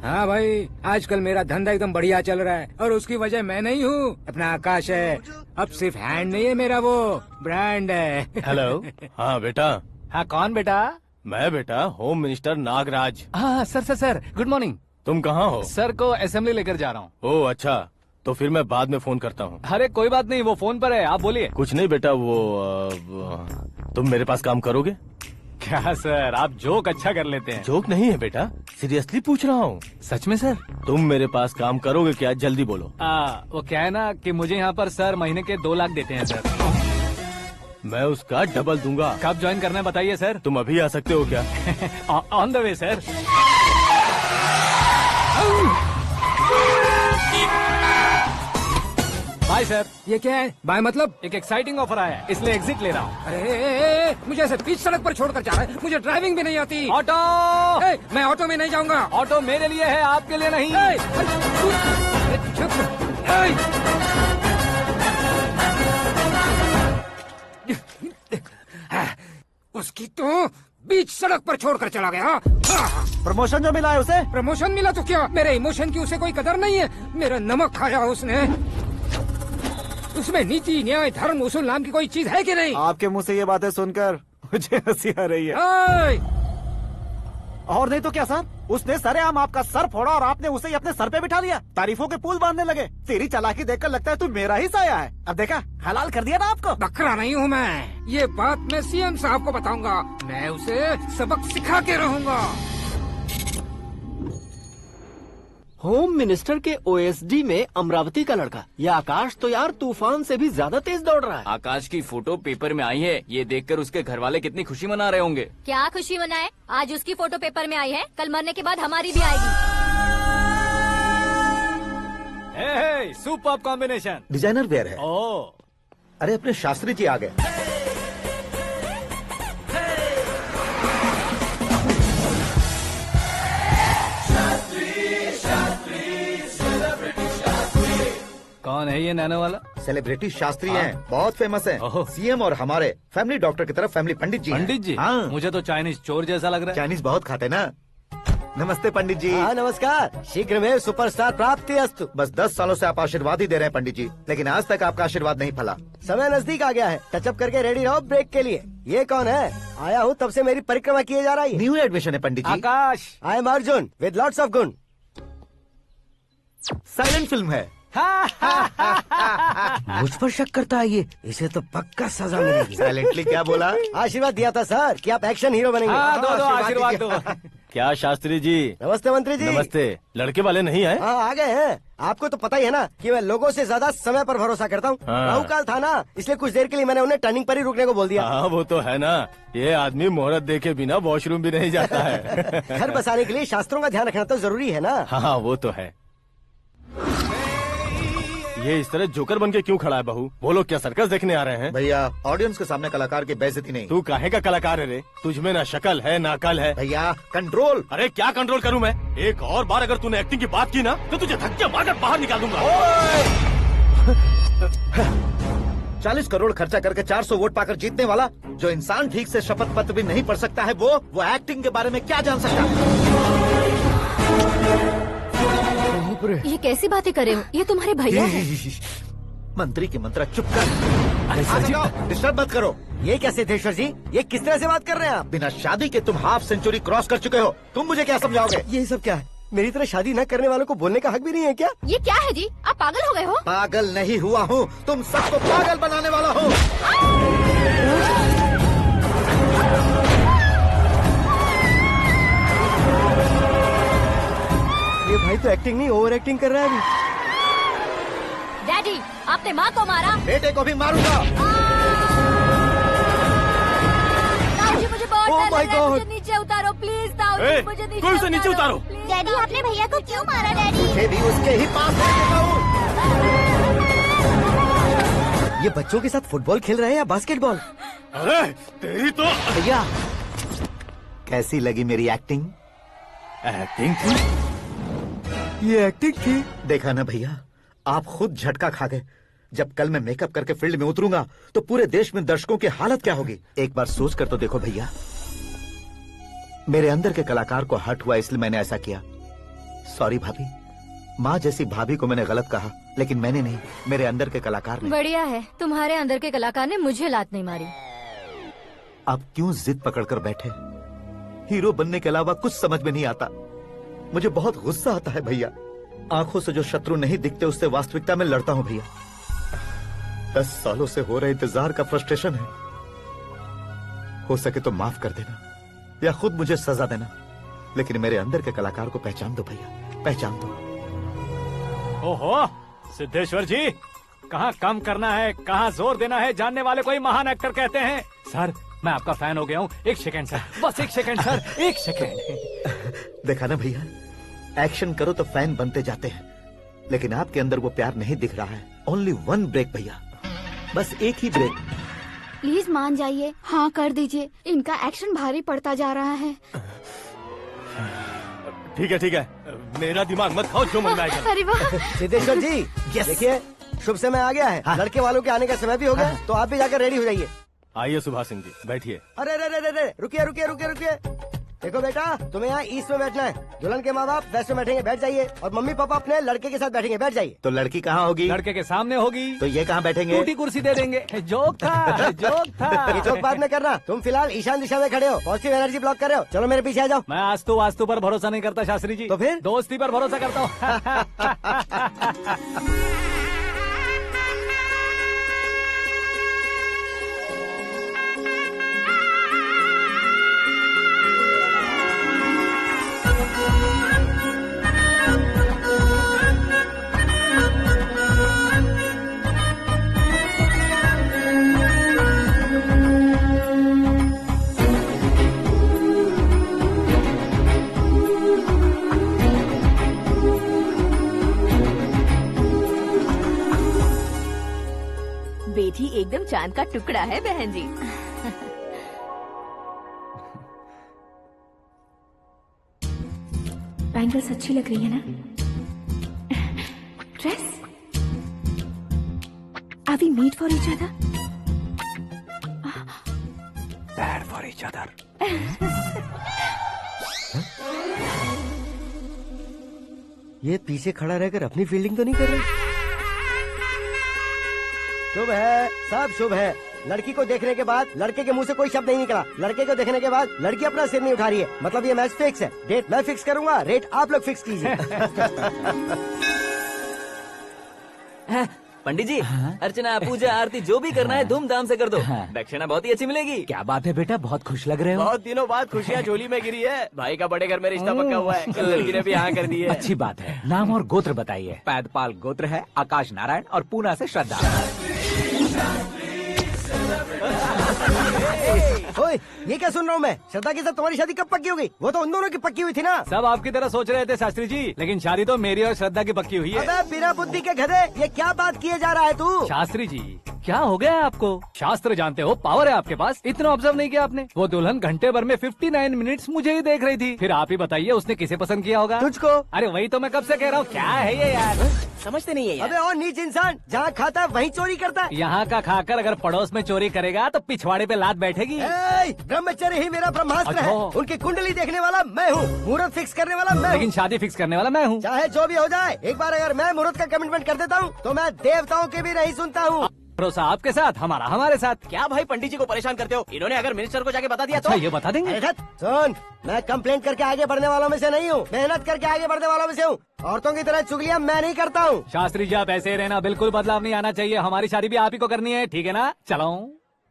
हाँ भाई, आजकल मेरा धंधा एकदम बढ़िया चल रहा है और उसकी वजह मैं नहीं हूँ, अपना आकाश है। अब सिर्फ हैंड नहीं है मेरा, वो ब्रांड है। हेलो। हाँ बेटा। हाँ कौन बेटा? मैं बेटा होम मिनिस्टर नागराज। हाँ सर गुड मॉर्निंग। तुम कहाँ हो? सर को असेंबली लेकर जा रहा हूँ। ओह अच्छा, तो फिर मैं बाद में फोन करता हूँ। अरे कोई बात नहीं, वो फोन पर है, आप बोलिए। कुछ नहीं बेटा, तुम मेरे पास काम करोगे? क्या सर, आप जोक अच्छा कर लेते हैं। जोक नहीं है बेटा, सीरियसली पूछ रहा हूँ। सच में सर? तुम मेरे पास काम करोगे क्या? जल्दी बोलो। वो क्या है ना कि मुझे यहाँ पर सर महीने के 2 लाख देते हैं सर। मैं उसका डबल दूंगा। कब ज्वाइन करना है बताइए सर। तुम अभी आ सकते हो क्या? On the way sir. Bye sir. ये क्या है? बाय मतलब? एक एक्साइटिंग ऑफर आया है, इसलिए एग्जिट ले रहा हूँ। अरे मुझे ऐसे बीच सड़क पर छोड़कर जा रहा है, मुझे ड्राइविंग भी नहीं आती। ऑटो! मैं ऑटो में नहीं जाऊंगा। ऑटो मेरे लिए है, आपके लिए नहीं। उसकी तो बीच सड़क पर छोड़कर चला गया। प्रमोशन जो मिला है उसे? प्रमोशन मिला तो क्या, मेरे इमोशन की उसे कोई कदर नहीं है। मेरा नमक खाया उसने। उसमें नीति, न्याय, धर्म, उसूल नाम की कोई चीज है कि नहीं? आपके मुंह से ये बातें सुनकर मुझे हंसी आ रही है। और नहीं तो क्या सर, उसने सरेआम आपका सर फोड़ा और आपने उसे ही अपने सर पे बिठा लिया। तारीफों के पुल बांधने लगे। तेरी चालाकी देखकर लगता है तू मेरा ही साया है। अब देखा, हलाल कर दिया ना आपको। बकरा नहीं हूँ मैं, ये बात मैं सीएम साहब को बताऊंगा। मैं उसे सबक सिखा के रहूंगा। होम मिनिस्टर के ओएसडी में अमरावती का लड़का, ये आकाश तो यार तूफान से भी ज्यादा तेज दौड़ रहा है। आकाश की फोटो पेपर में आई है, ये देखकर उसके घर वाले कितनी खुशी मना रहे होंगे। क्या खुशी मनाए? आज उसकी फोटो पेपर में आई है, कल मरने के बाद हमारी भी आएगी। Super combination. डिजाइनर वेयर है। ओह, अरे अपने शास्त्री जी आ गए। कौन है ये नैनो वाला? सेलिब्रिटी शास्त्री हैं, बहुत फेमस हैं। सीएम और हमारे फैमिली डॉक्टर की तरफ फैमिली पंडित जी हैं। पंडित जी? हाँ। मुझे तो चाइनीज चोर जैसा लग रहा है। चाइनीज बहुत खाते ना। नमस्ते पंडित जी। हाँ नमस्कार, शीघ्र में सुपरस्टार प्राप्ति अस्तु। बस 10 सालों से आप आशीर्वाद ही दे रहे हैं पंडित जी, लेकिन आज तक आपका आशीर्वाद नहीं फला। समय नजदीक आ गया है, टचअप करके रेडी रहो ब्रेक के लिए। ये कौन है? आया हूँ तब से मेरी परिक्रमा किए जा रही है। न्यू एडमिशन है Pandit ji. Akash. I am Arjun with lots of गुण। साइलेंट फिल्म है। मुझ पर शक करता है ये, इसे तो पक्का सजा मिलेगी। साइलेंटली क्या बोला? आशीर्वाद दिया था सर कि आप एक्शन हीरो बनेंगे। दो आशीर्वाद दो। क्या शास्त्री जी? नमस्ते मंत्री जी। नमस्ते। लड़के वाले नहीं आए? हाँ आ गए हैं। आपको तो पता ही है ना कि मैं लोगों से ज्यादा समय पर भरोसा करता हूँ। हाँ। राहु काल था ना, इसलिए कुछ देर के लिए मैंने उन्हें टर्निंग पर ही रुकने को बोल दिया। हाँ वो तो है ना, ये आदमी मुहूर्त देखे बिना वॉशरूम भी नहीं जाता है। घर बसाने के लिए शास्त्रों का ध्यान रखना तो जरूरी है ना। हाँ वो तो है। ये इस तरह जोकर बन के क्यों खड़ा है बहू? वो लोग क्या सर्कस देखने आ रहे हैं? भैया ऑडियंस के सामने कलाकार की बेइज्जती नहीं। तू काहे का कलाकार है रे? तुझमें ना शक्ल है ना अकल है। भैया कंट्रोल। अरे क्या कंट्रोल करूं मैं? एक और बार अगर तूने एक्टिंग की बात की ना तो तुझे धक्के मारकर बाहर निकाल दूंगा। 40 करोड़ खर्चा करके 400 वोट पाकर जीतने वाला, जो इंसान ठीक से शपथ पत्र भी नहीं पढ़ सकता है, वो एक्टिंग के बारे में क्या जान सकता है? ये कैसी बातें कर रहे हो? ये तुम्हारे भैया हैं। मंत्री की मंत्रा चुप कर। डिस्टर्ब मत करो। ये क्या सिद्धेश्वर जी, ये किस तरह से बात कर रहे हैं आप? बिना शादी के तुम हाफ सेंचुरी क्रॉस कर चुके हो, तुम मुझे क्या समझाओगे? ये सब क्या है? मेरी तरह शादी न करने वालों को बोलने का हक भी नहीं है क्या? ये क्या है जी? आप पागल हो गए हो? पागल नहीं हुआ हूँ, तुम सबको पागल बनाने वाला हूँ। ये भाई तो एक्टिंग नहीं ओवर एक्टिंग कर रहा है अभी। डैडी, आपने माँ को मारा। बेटे को भी मारूंगा। ताऊजी मुझे बहुत Oh डर my लग रहा है, God! मुझे नीचे उतारो प्लीज। ताऊजी मुझे नीचे कोई उसे नीचे उतारो। डैडी आपने भैया को क्यों मारा? डैडी मुझे भी उसके ही पास लेके जाऊं। ये बच्चों के साथ फुटबॉल खेल रहे हैं या बास्केटबॉल? अरे तेरी तो भैया कैसी लगी मेरी एक्टिंग? एक्टिंग थी? ये एक्टिंग थी? देखा ना भैया, आप खुद झटका खा गए। जब कल मैं मेकअप करके फील्ड में उतरूंगा तो पूरे देश में दर्शकों की हालत क्या होगी? एक बार सोच कर तो देखो भैया। मेरे अंदर के कलाकार को हर्ट हुआ इसलिए मैंने ऐसा किया। सॉरी भाभी। माँ जैसी भाभी को मैंने गलत कहा, लेकिन मैंने नहीं, मेरे अंदर के कलाकार ने। बढ़िया है, तुम्हारे अंदर के कलाकार ने मुझे लात नहीं मारी। आप क्यों जिद पकड़कर बैठे? हीरो बनने के अलावा कुछ समझ में नहीं आता। मुझे बहुत गुस्सा आता है भैया। आंखों से जो शत्रु नहीं दिखते उससे वास्तविकता में लड़ता हूँ भैया। 10 सालों से हो रहे इंतजार का फ्रस्ट्रेशन है। हो सके तो माफ कर देना या खुद मुझे सजा देना, लेकिन मेरे अंदर के कलाकार को पहचान दो भैया, पहचान दो। ओहो सिद्धेश्वर जी, कहाँ कम करना है कहाँ जोर देना है, जानने वाले को ही महान एक्टर कहते हैं। सर मैं आपका फैन हो गया हूँ। एक सेकंड सर, बस एक सेकंड सर, एक सेकंड। देखा ना भैया, एक्शन करो तो फैन बनते जाते हैं, लेकिन आपके अंदर वो प्यार नहीं दिख रहा है। ओनली 1 ब्रेक भैया, बस एक ही ब्रेक। प्लीज मान जाइए, हाँ कर दीजिए। इनका एक्शन भारी पड़ता जा रहा है। ठीक है, मेरा दिमाग मत खाओ, जो मन में आएगा। अरे वाह सिद्धेश्वर जी, देखिए शुभ समय आ गया है। लड़के वालों के आने का समय भी हो गया, तो आप भी जाकर रेडी हो जाइए। आइए सुभाष सिंह जी, बैठिए। अरे रुकिए। देखो बेटा, तुम्हें यहाँ ईस्ट में बैठना है। दुल्हन के माँ बाप वेस्ट में बैठेंगे, बैठ जाइए। और मम्मी पापा अपने लड़के के साथ बैठेंगे, बैठ जाइए। तो लड़की कहाँ होगी? लड़के के सामने होगी। तो ये कहाँ बैठेंगे? टूटी कुर्सी दे देंगे। जोक था, जोक था। ये जोक बाद में करना। तुम फिलहाल ईशान दिशा में खड़े हो, पॉजिटिव एनर्जी ब्लॉक कर रहे हो। चलो मेरे पीछे आ जाओ। मैं आस्तु वास्तु पर भरोसा नहीं करता शास्त्री जी। तो फिर? दोस्ती पर भरोसा करता हूँ। बेटी एकदम चांद का टुकड़ा है बहन जी। बैंगल्स अच्छी लग रही है ना? Dress? Are we made for each other? Bad for each other. ये पीछे खड़ा रहकर अपनी फील्डिंग तो नहीं कर रहा? शुभ है, सब शुभ है। लड़की को देखने के बाद लड़के के मुंह से कोई शब्द नहीं निकला। लड़के को देखने के बाद लड़की अपना सिर नहीं उठा रही है। मतलब ये मैच फिक्स है। डेट मैं फिक्स करूंगा, रेट आप लोग फिक्स कीजिए। पंडित जी, अर्चना पूजा आरती जो भी करना है धूमधाम से कर दो। दक्षिणा बहुत ही अच्छी मिलेगी। क्या बात है बेटा, बहुत खुश लग रहे हो। बहुत दिनों बाद खुशियाँ झोली में गिरी है। भाई का बड़े घर में रिश्ता पक्का हुआ है। कल लड़की ने भी हाँ कर दी है। अच्छी बात है। नाम और गोत्र बताइए। पैदपाल गोत्र है, आकाश नारायण और पूना से श्रद्धा। ओए, ये क्या सुन रहा हूँ मैं? श्रद्धा के साथ तुम्हारी शादी कब पक्की हो गई? वो तो उन दोनों की पक्की हुई थी ना। सब आपकी तरह सोच रहे थे शास्त्री जी, लेकिन शादी तो मेरी और श्रद्धा की पक्की हुई है। अबे बिना बुद्धि के गधे, ये क्या बात किए जा रहा है तू? शास्त्री जी, क्या हो गया है आपको? शास्त्र जानते हो, पावर है आपके पास। इतना ऑब्जर्व नहीं किया आपने? वो दुल्हन घंटे भर में 59 मिनट्स मुझे ही देख रही थी। फिर आप ही बताइए उसने किसे पसंद किया होगा? तुझको। अरे वही तो मैं कब से कह रहा हूँ, क्या है ये यार? समझते नहीं है यार। अबे और नीच इंसान, जहाँ खाता है वहीं चोरी करता है। यहाँ का खाकर अगर पड़ोस में चोरी करेगा तो पिछवाड़े पे लात बैठेगी। ब्रह्मचर्य ही मेरा ब्रह्मास्त्र है। अच्छा। उनकी कुंडली देखने वाला मैं हूँ, मुहूर्त फिक्स करने वाला मैं हूँ। लेकिन शादी फिक्स करने वाला मैं हूँ। चाहे जो भी हो जाए, एक बार अगर मैं मुहूर्त का कमिटमेंट कर देता हूँ तो मैं देवताओं के भी नहीं सुनता हूँ। भरोसा आपके साथ, हमारा हमारे साथ। क्या भाई पंडित जी को परेशान करते हो? इन्होंने अगर मिनिस्टर को जाके बता दिया अच्छा, तो ये बता देंगे? अरे सुन, मैं कंप्लेंट करके आगे बढ़ने वालों में से नहीं हूँ, मेहनत करके आगे बढ़ने वालों में से हूँ। औरतों की तरह चुगलियाँ मैं नहीं करता हूँ। शास्त्री जी आप ऐसे ही रहना, बिल्कुल बदलाव नहीं आना चाहिए। हमारी शादी भी आप ही को करनी है, ठीक है ना? चलो।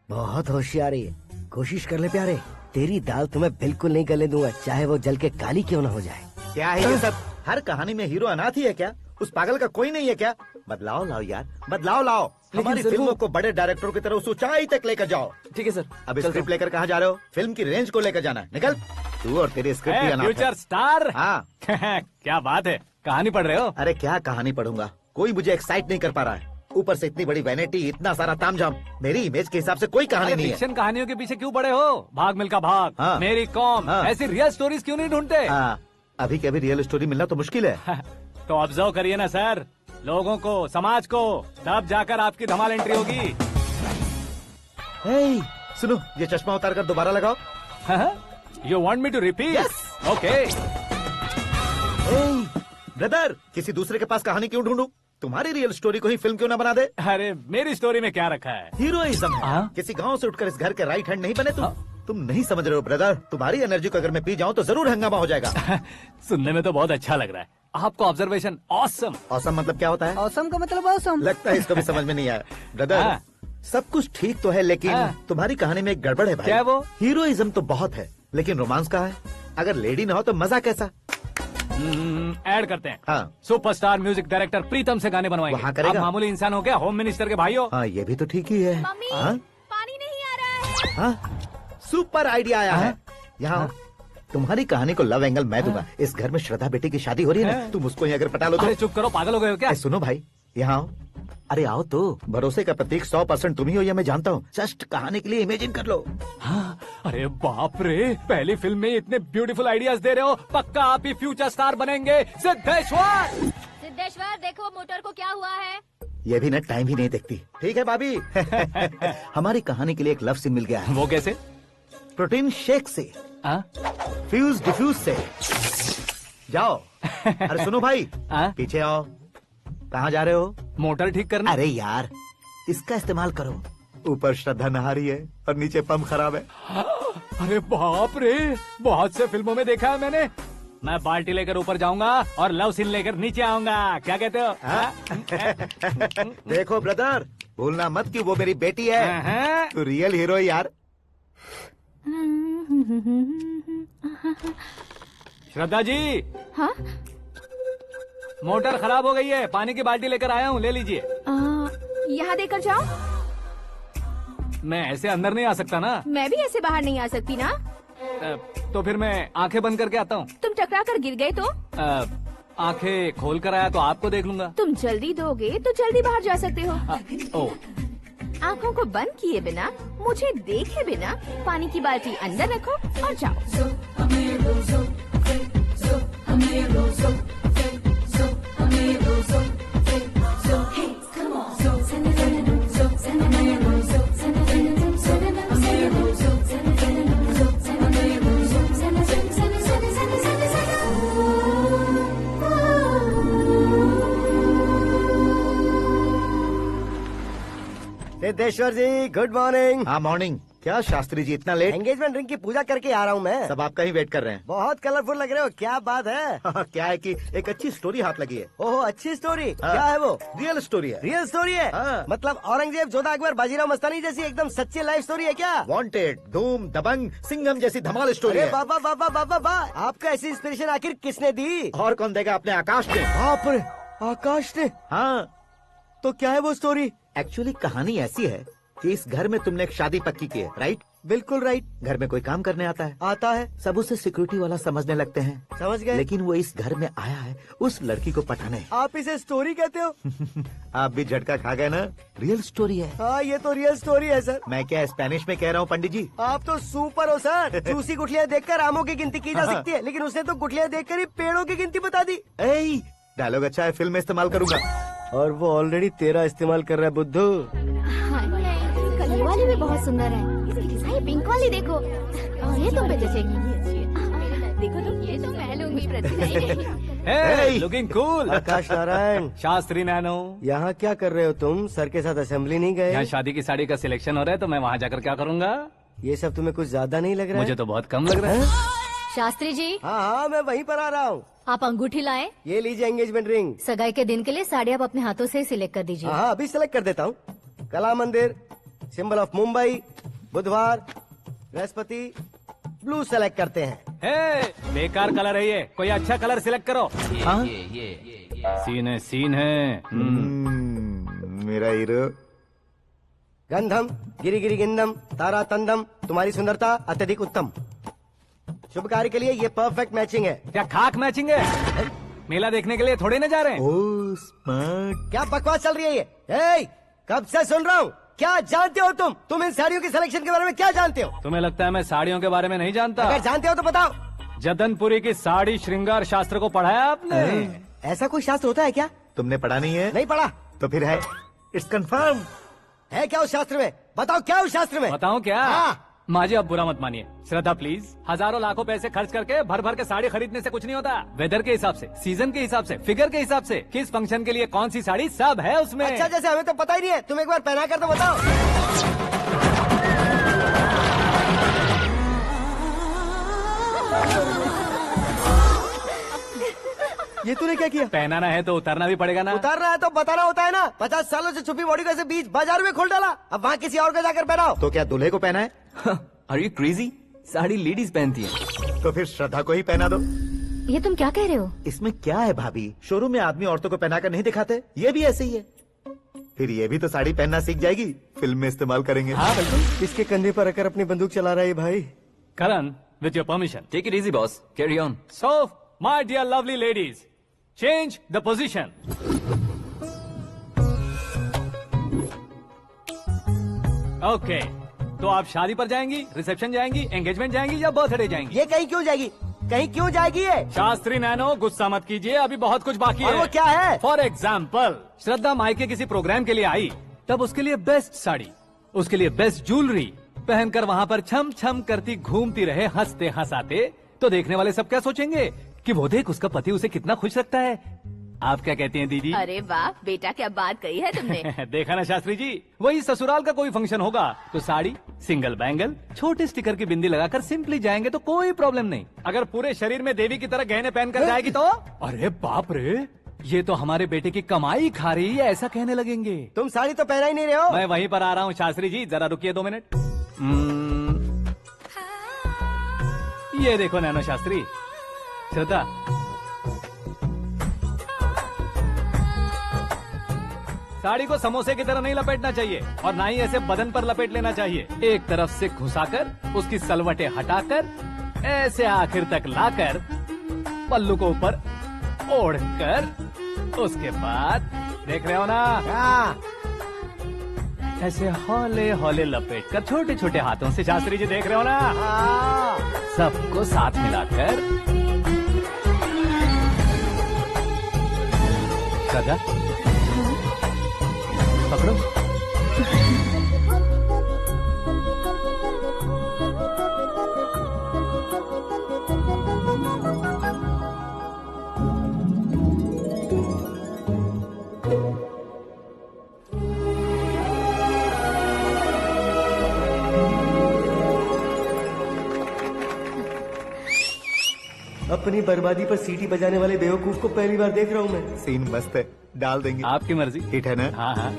बहुत होशियारी है, कोशिश कर ले प्यारे। तेरी दाल तुम्हें बिल्कुल नहीं गलने दूंगा, चाहे वो जल के काली क्यों न हो जाए। क्या है ये सब? हर कहानी में हीरो अनाथ ही है क्या? उस पागल का कोई नहीं है क्या? बदलाव लाओ यार, बदलाव लाओ। हमारी फिल्मों को बड़े डायरेक्टरों की तरह उस ऊंचाई तक लेकर जाओ। ठीक है सर। अब स्क्रिप्ट लेकर कहाँ जा रहे हो? फिल्म की रेंज को लेकर जाना है। निकल तू और तेरी स्क्रिप्ट भी अनाथ है। Future star. हाँ। क्या बात है, कहानी पढ़ रहे हो? अरे क्या कहानी पढ़ूंगा, कोई मुझे एक्साइट नहीं कर पा रहा है। ऊपर से इतनी बड़ी वैनिटी, इतना सारा तामझाम। मेरी इमेज के हिसाब से कोई कहानी नहीं है। फिक्शन कहानियों के पीछे क्यों पड़े हो? भाग मिल्खा भाग, हाँ। मेरी कॉम, हाँ। ऐसी रियल स्टोरीज क्यों नहीं ढूंढते? अभी के अभी रियल स्टोरी मिलना तो मुश्किल है। तो ऑब्जर्व करिए ना सर, लोगों को, समाज को, तब जाकर आपकी धमाल एंट्री होगी। सुनो, ये चश्मा उतार कर दोबारा लगाओ। You want me to repeat? Okay. Brother, किसी दूसरे के पास कहानी क्यों ढूंढूं? तुम्हारी रियल स्टोरी को ही फिल्म क्यों ना बना दे? अरे मेरी स्टोरी में क्या रखा है? हीरोइज्म है। किसी गांव से उठकर इस घर के राइट हैंड नहीं बने तुम नहीं समझ रहे हो ब्रदर। तुम्हारी एनर्जी को अगर मैं पी जाऊं तो जरूर हंगामा हो जाएगा। सुनने में तो बहुत अच्छा लग रहा है। आपको ऑब्जर्वेशन ऑसम। ऑसम मतलब क्या होता है? ऑसम का मतलब ऑसम। लगता है इसको भी समझ में नहीं आया। ब्रदर, सब कुछ ठीक तो है, लेकिन तुम्हारी कहानी में एक गड़बड़ है भाई। क्या वो? हीरोइज्म तो बहुत है, लेकिन रोमांस कहाँ है? अगर लेडी ना हो तो मजा कैसा? ऐड करते हैं। हाँ। सुपरस्टार म्यूजिक डायरेक्टर प्रीतम से गाने बनवाएंगे। वहाँ करेगा? आप मामूली इंसान हो क्या? होम मिनिस्टर के भाई हो। हाँ, ये भी तो ठीक ही है। मम्मी, हाँ? पानी नहीं आ रहा है। हाँ? सुपर आइडिया आया है। यहाँ तुम्हारी कहानी को लव एंगल मैं दूंगा। इस घर में श्रद्धा बेटी की शादी हो रही है ना, तुम उसको ही अगर पटा लो तो। अरे चुप करो, पागल हो गए हो क्या? सुनो भाई, यहाँ आओ। अरे आओ तो। भरोसे का प्रतीक 100% तुम ही हो, ये मैं जानता हूँ। जस्ट कहानी के लिए इमेजिन कर लो। हाँ, अरे बाप रे, पहली फिल्म में इतने ब्यूटीफुल आइडियाज दे रहे हो। पक्का आप ही फ्यूचर स्टार बनेंगे। सिद्धेश्वर, सिद्धेश्वर देखो मोटर को क्या हुआ है। ये भी ना टाइम ही नहीं देखती। ठीक है भाभी। हमारी कहानी के लिए एक लव सीन मिल गया है। वो कैसे? प्रोटीन शेक से फ्यूज डिफ्यूज से जाओ। अरे सुनो भाई, पीछे आओ। कहाँ जा रहे हो? मोटर ठीक करना। अरे यार, इसका इस्तेमाल करो। ऊपर श्रद्धा नहा रही है और नीचे पंप खराब है। अरे बाप रे, बहुत से फिल्मों में देखा है मैंने। मैं बाल्टी लेकर ऊपर जाऊंगा और लव सीन लेकर नीचे आऊंगा। क्या कहते हो? देखो ब्रदर, भूलना मत कि वो मेरी बेटी है। तू रियल हीरो है यार। श्रद्धा जी। हाँ? मोटर खराब हो गई है, पानी की बाल्टी लेकर आया हूँ, ले लीजिए। यहाँ देकर जाओ। मैं ऐसे अंदर नहीं आ सकता ना। मैं भी ऐसे बाहर नहीं आ सकती ना। तो फिर मैं आंखें बंद करके आता हूँ। तुम टकरा कर गिर गए तो? आंखें खोल कर आया तो आपको देख लूंगा। तुम जल्दी दोगे तो जल्दी बाहर जा सकते हो। आंखों को बंद किए बिना, मुझे देखे बिना पानी की बाल्टी अंदर रखो और जाओ। सिद्धेश्वर जी, गुड मॉर्निंग। हाँ मॉर्निंग। क्या शास्त्री जी इतना लेट? एंगेजमेंट रिंग की पूजा करके आ रहा हूँ मैं। सब आपका ही वेट कर रहे हैं। बहुत कलरफुल लग रहे हो, क्या बात है? क्या है कि एक अच्छी स्टोरी हाथ लगी है। ओह, अच्छी स्टोरी। क्या है वो? रियल स्टोरी है। रियल स्टोरी है? मतलब औरंगजेब, जोधा अकबर, बाजीराव मस्तानी जैसी एकदम सच्ची लाइफ स्टोरी है क्या? वांटेड, धूम, दबंग, सिंघम जैसी धमाल स्टोरी है। बाबा बाबा बाबा बा, आपको ऐसी इंस्पिरेशन आखिर किसने दी? और कौन देगा? अपने आकाश ने। बाप रे, आकाश ने? हाँ। तो क्या है वो स्टोरी? एक्चुअली कहानी ऐसी है कि इस घर में तुमने एक शादी पक्की की है, राइट? बिल्कुल राइट। घर में कोई काम करने आता है? आता है। सब उसे सिक्योरिटी वाला समझने लगते हैं। समझ गए। लेकिन वो इस घर में आया है उस लड़की को पटाने। आप इसे स्टोरी कहते हो? आप भी झटका खा गए ना। रियल स्टोरी है। हाँ, ये तो रियल स्टोरी है सर। मैं क्या स्पेनिश में कह रहा हूँ पंडित जी? आप तो सुपर हो सर। चूसी गुठलियाँ देखकर आमों की गिनती की जा सकती है, लेकिन उसने तो गुठलियाँ देखकर ही पेड़ों की गिनती बता दी। डायलॉग अच्छा है, फिल्म में इस्तेमाल करूंगा। और वो ऑलरेडी तेरा इस्तेमाल कर रहा है बुद्धू। ये वाली भी बहुत सुंदर है। इसकी डिजाइन पिंक वाली देखो। ये तुम पे जचेगी। देखो तुम, ये तो मैं लूंगी। Looking cool. Akash Narayan. Shastri nano. यहाँ क्या कर रहे हो तुम? सर के साथ असेंबली नहीं गए? यहाँ शादी की साड़ी का सिलेक्शन हो रहा है, तो मैं वहाँ जाकर क्या करूँगा? ये सब तुम्हें कुछ ज्यादा नहीं लग रहा है? मुझे तो बहुत कम लग रहा है। शास्त्री जी। हाँ, मैं वहीं पर आ रहा हूँ। आप अंगूठी लाए। ये लीजिए एंगेजमेंट रिंग। सगाई के दिन के लिए साड़ी आप अपने हाथों से सिलेक्ट कर दीजिए। हाँ, अभी सिलेक्ट कर देता हूँ। कला मंदिर, सिंबल ऑफ मुंबई, बुधवार, बृहस्पति, ब्लू सेलेक्ट करते हैं। बेकार कलर है ये, कोई अच्छा कलर सिलेक्ट करो। सीन है। मेरा हीरो। गंधम, गिरी गिरी गिंदम, तारा तंदम, तुम्हारी सुंदरता अत्यधिक उत्तम। शुभ कार्य के लिए ये परफेक्ट मैचिंग है। क्या खाक मैचिंग है? मेला देखने के लिए थोड़े न जा रहे हैं। Oh smart. क्या बकवास चल रही है ये? कब से सुन रहा हूँ। क्या जानते हो तुम इन साड़ियों की सिलेक्शन के बारे में क्या जानते हो? तुम्हें लगता है मैं साड़ियों के बारे में नहीं जानता? अगर जानते हो तो बताओ। जदनपुरी की साड़ी श्रृंगार शास्त्र को पढ़ा है आपने? ऐसा कोई शास्त्र होता है क्या? तुमने पढ़ा नहीं है? नहीं पढ़ा। तो फिर है, इट्स कंफर्म। है क्या उस शास्त्र में? बताओ क्या उस शास्त्र में? बताऊं क्या? हाँ। माजी, अब बुरा मत मानिए। श्रद्धा प्लीज, हजारों लाखों पैसे खर्च करके भर भर के साड़ी खरीदने से कुछ नहीं होता। वेदर के हिसाब से, सीजन के हिसाब से, फिगर के हिसाब से, किस फंक्शन के लिए कौन सी साड़ी, सब है उसमें। अच्छा, जैसे हमें तो पता ही नहीं है। तुम एक बार पहना कर तो बताओ। ये तूने क्या किया? पहनाना है तो उतारना भी पड़ेगा ना। उतारना है तो बताना होता है ना। 50 सालों से छुपी बॉडी को ऐसे बीच बाजार में खोल डाला, अब वहाँ किसी और को जाकर पहनाओ। तो क्या दूल्हे को पहना है? Are you crazy? Sari ladies पहनती है। तो फिर श्रद्धा को ही पहना दो। ये तुम क्या कह रहे हो? इसमें क्या है भाभी? शोरूम में आदमी औरतों को पहनाकर नहीं दिखाते? ये भी ऐसे ही है। फिर ये भी तो साड़ी पहनना सीख जाएगी, फिल्म में इस्तेमाल करेंगे। हाँ बिल्कुल। इसके कंधे पर रखकर अपनी बंदूक चला रहा है भाई। Karan, with your permission. Take it easy boss, carry on. So my dear lovely ladies, change the position. Okay, तो आप शादी पर जाएंगी, रिसेप्शन जाएंगी, एंगेजमेंट जाएंगी या बर्थडे जाएंगी? ये कहीं क्यों जाएगी? कहीं क्यों जाएगी ये? शास्त्री नैनो, गुस्सा मत कीजिए, अभी बहुत कुछ बाकी है। और वो क्या है? फॉर एग्जाम्पल, श्रद्धा मायके किसी प्रोग्राम के लिए आई, तब उसके लिए बेस्ट साड़ी, उसके लिए बेस्ट ज्वेलरी, पहनकर वहाँ पर छम छम करती घूमती रहे हंसते हंसाते, तो देखने वाले सब क्या सोचेंगे कि वो देख उसका पति उसे कितना खुश रखता है। आप क्या कहती हैं दीदी? अरे वाह बेटा, क्या बात कही है तुमने। देखा ना शास्त्री जी, वही ससुराल का कोई फंक्शन होगा तो साड़ी, सिंगल बैंगल, छोटे स्टिकर की बिंदी लगाकर सिंपली जाएंगे तो कोई प्रॉब्लम नहीं। अगर पूरे शरीर में देवी की तरह गहने पहनकर जाएगी तो अरे बाप रे, ये तो हमारे बेटे की कमाई खा रही है, ऐसा कहने लगेंगे। तुम साड़ी तो पहना ही नहीं रहे हो। मैं वहीं पर आ रहा हूँ शास्त्री जी, जरा रुकिए 2 मिनट। ये देखो नैनो शास्त्री, श्रद्धा, साड़ी को समोसे की तरह नहीं लपेटना चाहिए और ना ही ऐसे बदन पर लपेट लेना चाहिए। एक तरफ से घुसाकर उसकी सलवटें हटाकर ऐसे आखिर तक लाकर पल्लू को ऊपर ओढ़कर उसके बाद देख रहे हो ना, ऐसे हौले हौले लपेटकर छोटे छोटे हाथों से, शास्त्री जी देख रहे हो ना, सबको साथ मिलाकर श्रद्धा पकड़ो। अपनी बर्बादी पर सीटी बजाने वाले बेवकूफ को पहली बार देख रहा हूँ मैं। सीन मस्त है, डाल देंगे। आपकी मर्जी। हिट है ना? हाँ हाँ।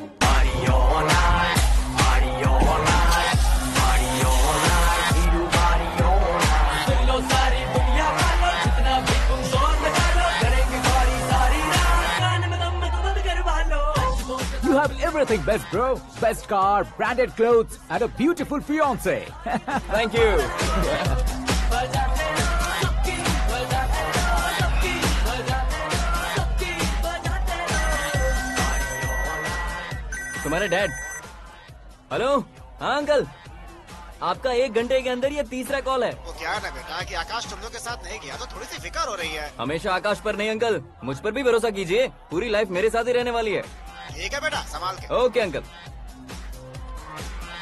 You have everything best, bro. Best car, branded clothes, and a beautiful fiance. Thank you. तुम्हारे डैड। हेलो, हाँ अंकल, आपका 1 घंटे के अंदर ये 3रा कॉल है। वो क्या है ना बेटा कि आकाश तुम लोग के साथ नहीं गया तो थोड़ी सी फिक्र हो रही है। हमेशा आकाश पर नहीं अंकल, मुझ पर भी भरोसा कीजिए, पूरी लाइफ मेरे साथ ही रहने वाली है। ठीक है बेटा, संभाल के। Okay uncle.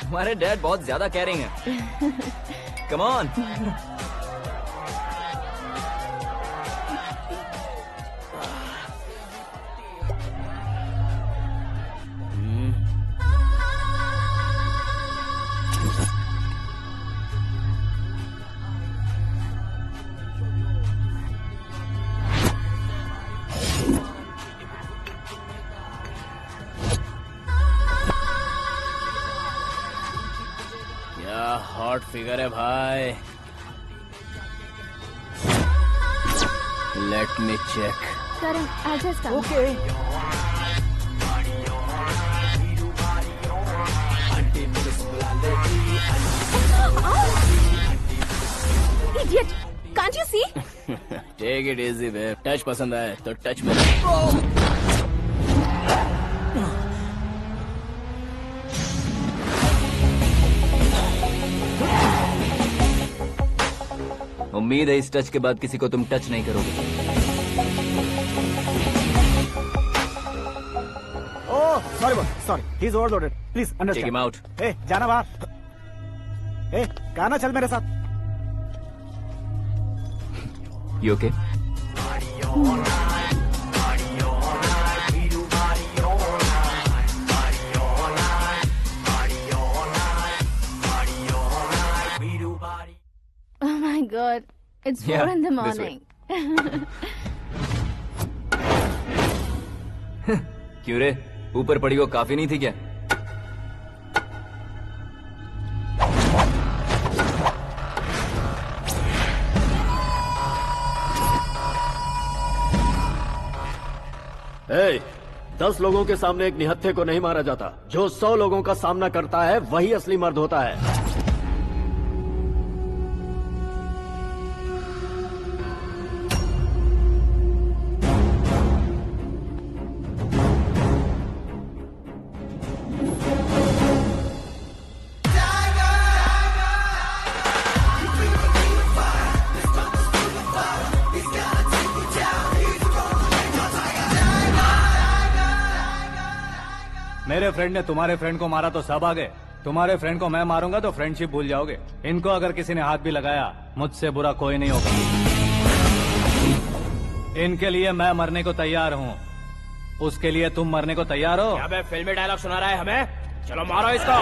हमारे डैड बहुत ज्यादा केयरिंग है। Come on. हॉट फिगर है भाई। Let me check. Karan, I just come. Okay. Idiot! Can't you see? Take it easy, babe. Touch पसंद आए तो टच में। उम्मीद है इस टच के बाद किसी को तुम टच नहीं करोगे। Oh sorry sorry, he is overloaded, please understand. Take him out. ए जाना बाहर। ए गाना चल मेरे साथ। You okay? Oh my God, it's 4 in the morning. क्यों रे, ऊपर पड़ी वो काफी नहीं थी क्या? ए, 10 लोगों के सामने एक निहत्थे को नहीं मारा जाता। जो 100 लोगों का सामना करता है वही असली मर्द होता है। मेरे फ्रेंड ने तुम्हारे फ्रेंड को मारा तो सब आ गए, तुम्हारे फ्रेंड को मैं मारूंगा तो फ्रेंडशिप भूल जाओगे। इनको अगर किसी ने हाथ भी लगाया, मुझसे बुरा कोई नहीं होगा। इनके लिए मैं मरने को तैयार हूँ, उसके लिए तुम मरने को तैयार हो? अबे फिल्मी डायलॉग सुना रहा है हमें? चलो मारो इसको।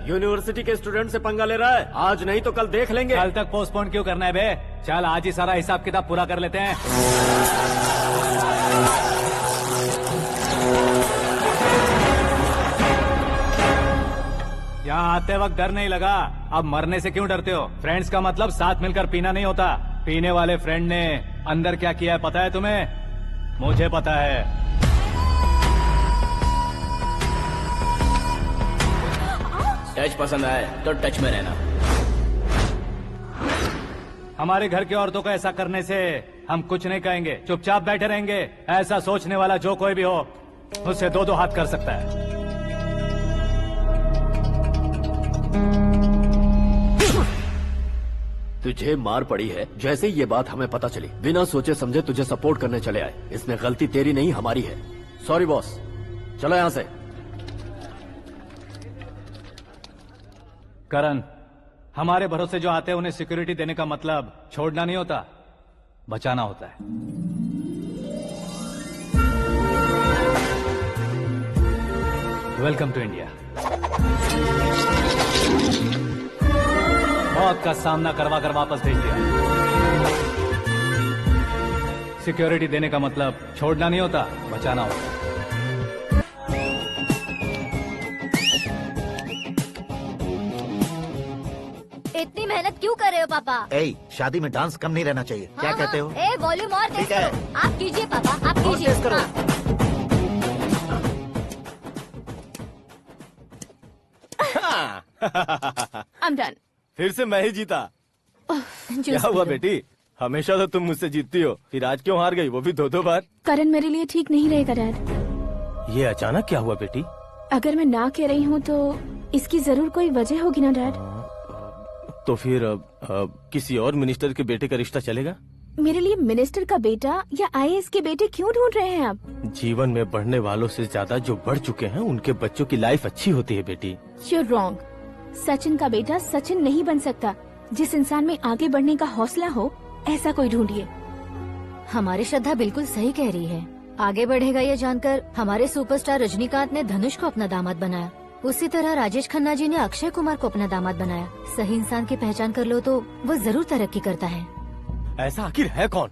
यूनिवर्सिटी के स्टूडेंट से पंगा ले रहा है, आज नहीं तो कल देख लेंगे। कल तक पोस्टपोन क्यों करना है बे? चल आज ही सारा हिसाब किताब पूरा कर लेते हैं। यहाँ आते वक्त डर नहीं लगा, अब मरने से क्यों डरते हो? फ्रेंड्स का मतलब साथ मिलकर पीना नहीं होता। पीने वाले फ्रेंड ने अंदर क्या किया है पता है तुम्हें? मुझे पता है। टच पसंद आए तो टच में रहना। हमारे घर की औरतों को ऐसा करने से हम कुछ नहीं कहेंगे, चुपचाप बैठे रहेंगे। ऐसा सोचने वाला जो कोई भी हो, उससे दो दो हाथ कर सकता है। तुझे मार पड़ी है जैसे ही ये बात हमें पता चली, बिना सोचे समझे तुझे सपोर्ट करने चले आए। इसमें गलती तेरी नहीं हमारी है। सॉरी बॉस, चलो यहाँ से। करण, हमारे भरोसे जो आते हैं उन्हें सिक्योरिटी देने का मतलब छोड़ना नहीं होता, बचाना होता है। Welcome to India. मौत का सामना करवा कर वापस भेज दिया। सिक्योरिटी देने का मतलब छोड़ना नहीं होता, बचाना होता है। इतनी मेहनत क्यों कर रहे हो पापा? ए, शादी में डांस कम नहीं रहना चाहिए। क्या कहते हो? ए वॉल्यूम और तेज ठीक है। करो। आप कीजिए पापा, आप कीजिए। तेज करो। I'm done. फिर से मैं ही जीता। क्या हुआ बेटी? हमेशा तो तुम मुझसे जीतती हो, फिर आज क्यों हार गई, वो भी दो दो बार? करण मेरे लिए ठीक नहीं रहेगा डैड। ये अचानक क्या हुआ बेटी? अगर मैं ना कह रही हूँ तो इसकी जरूर कोई वजह होगी ना डैड। तो फिर किसी और मिनिस्टर के बेटे का रिश्ता चलेगा? मेरे लिए मिनिस्टर का बेटा या आईएएस के बेटे क्यों ढूंढ रहे हैं आप? जीवन में बढ़ने वालों से ज्यादा जो बढ़ चुके हैं उनके बच्चों की लाइफ अच्छी होती है बेटी। You're wrong. सचिन का बेटा सचिन नहीं बन सकता। जिस इंसान में आगे बढ़ने का हौसला हो, ऐसा कोई ढूंढिए। हमारी श्रद्धा बिल्कुल सही कह रही है। आगे बढ़ेगा ये जानकर हमारे सुपरस्टार रजनीकांत ने धनुष को अपना दामाद बनाया। उसी तरह राजेश खन्ना जी ने अक्षय कुमार को अपना दामाद बनाया। सही इंसान की पहचान कर लो तो वो जरूर तरक्की करता है। ऐसा आखिर है कौन?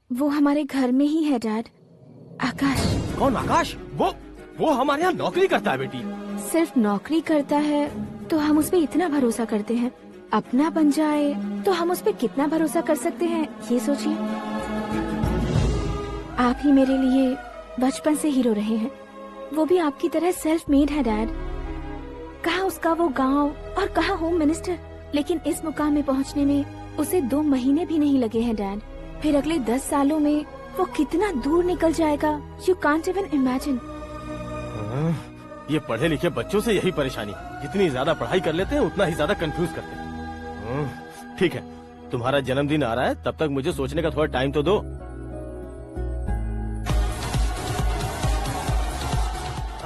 वो हमारे घर में ही है डैड, आकाश। कौन आकाश? वो हमारे यहाँ नौकरी करता है बेटी। सिर्फ नौकरी करता है तो हम उस पे इतना भरोसा करते हैं, अपना बन जाए तो हम उस पे कितना भरोसा कर सकते हैं, ये सोचिए। आप ही मेरे लिए बचपन से हीरो रहे हैं, वो भी आपकी तरह सेल्फ मेड है डैड। कहाँ उसका वो गांव और कहाँ होम मिनिस्टर, लेकिन इस मुकाम में पहुँचने में उसे 2 महीने भी नहीं लगे हैं डैड। फिर अगले 10 सालों में वो कितना दूर निकल जाएगा, यू कांट इवन इमेजिन। ये पढ़े लिखे बच्चों से यही परेशानी है, जितनी ज्यादा पढ़ाई कर लेते हैं उतना ही ज्यादा कंफ्यूज करते हैं। ठीक है, तुम्हारा जन्मदिन आ रहा है, तब तक मुझे सोचने का थोड़ा टाइम तो दो।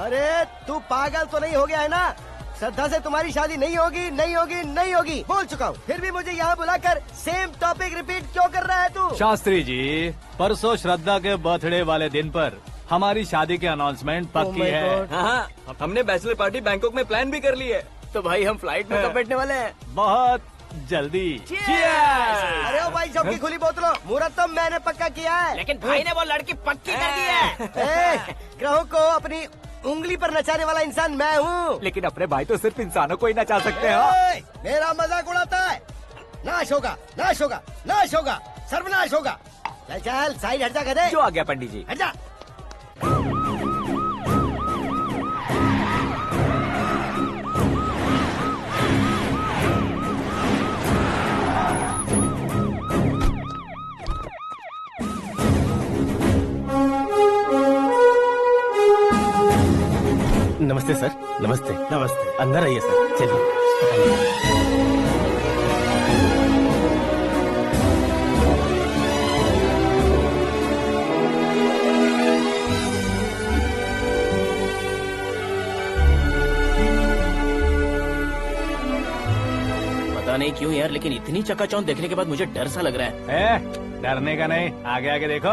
अरे तू पागल तो नहीं हो गया है ना? श्रद्धा से तुम्हारी शादी नहीं होगी, नहीं होगी, नहीं होगी, बोल चुका हूँ। फिर भी मुझे यहाँ बुलाकर सेम टॉपिक रिपीट क्यों कर रहा है तू? शास्त्री जी, परसों श्रद्धा के बर्थडे वाले दिन पर हमारी शादी की अनाउंसमेंट पक्की है। हाँ, हमने बैचलर पार्टी बैंकॉक में प्लान भी कर ली है। तो भाई हम फ्लाइट में कब बैठने वाले हैं? बहुत जल्दी। अरे ओ भाई, सबकी खुली बोतलों, मुहूर्त तो मैंने पक्का किया है। लेकिन भाई ने वो लड़की पक्की कर दी है। ग्रहों को अपनी उंगली पर नचाने वाला इंसान मैं हूँ। लेकिन अपने भाई तो सिर्फ इंसानों को ही नचा सकते हैं। मेरा मजाक उड़ाता है? नाश होगा, नाश होगा, नाश होगा, सर्वनाश होगा। चल चल साइड हट जा गधे। जो आ गया पंडित जी। हट जा। नमस्ते सर। नमस्ते। नमस्ते। अंदर आइए सर, चलिए। पता नहीं क्यों यार, लेकिन इतनी चकाचौंध देखने के बाद मुझे डर सा लग रहा है। डरने का नहीं, आगे आगे देखो।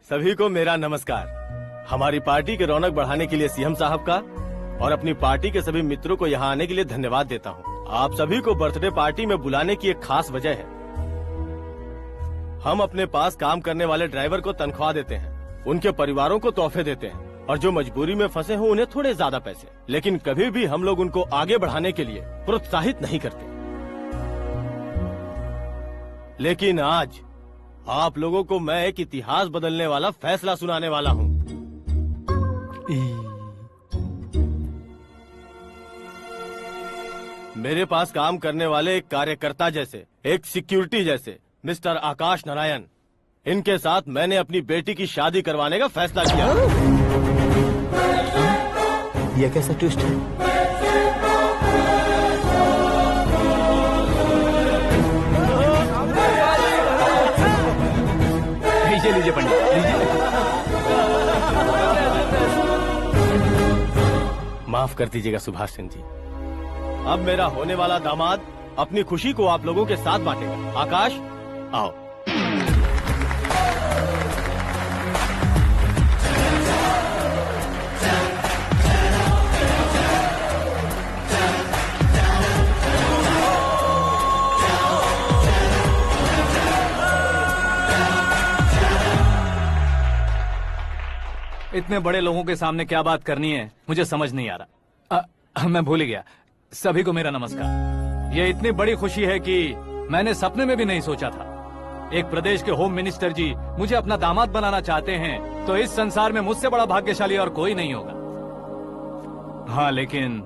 सभी को मेरा नमस्कार। हमारी पार्टी की रौनक बढ़ाने के लिए सीएम साहब का और अपनी पार्टी के सभी मित्रों को यहाँ आने के लिए धन्यवाद देता हूँ। आप सभी को बर्थडे पार्टी में बुलाने की एक खास वजह है। हम अपने पास काम करने वाले ड्राइवर को तनख्वाह देते हैं, उनके परिवारों को तोहफे देते हैं और जो मजबूरी में फंसे हो उन्हें थोड़े ज्यादा पैसे। लेकिन कभी भी हम लोग उनको आगे बढ़ाने के लिए प्रोत्साहित नहीं करते। लेकिन आज आप लोगों को मैं एक इतिहास बदलने वाला फैसला सुनाने वाला हूँ। मेरे पास काम करने वाले एक कार्यकर्ता जैसे, एक सिक्योरिटी जैसे मिस्टर आकाश नारायण, इनके साथ मैंने अपनी बेटी की शादी करवाने का फैसला किया। यह कैसा ट्विस्ट है? लीजिए पंडित, लीजिए। माफ कर दीजिएगा सुभाष सिंह जी। अब मेरा होने वाला दामाद अपनी खुशी को आप लोगों के साथ बांटेगा। आकाश, आओ। इतने बड़े लोगों के सामने क्या बात करनी है मुझे समझ नहीं आ रहा। मैं भूल ही गया। सभी को मेरा नमस्कार। ये इतनी बड़ी खुशी है कि मैंने सपने में भी नहीं सोचा था। एक प्रदेश के होम मिनिस्टर जी मुझे अपना दामाद बनाना चाहते हैं तो इस संसार में मुझसे बड़ा भाग्यशाली और कोई नहीं होगा। हाँ, लेकिन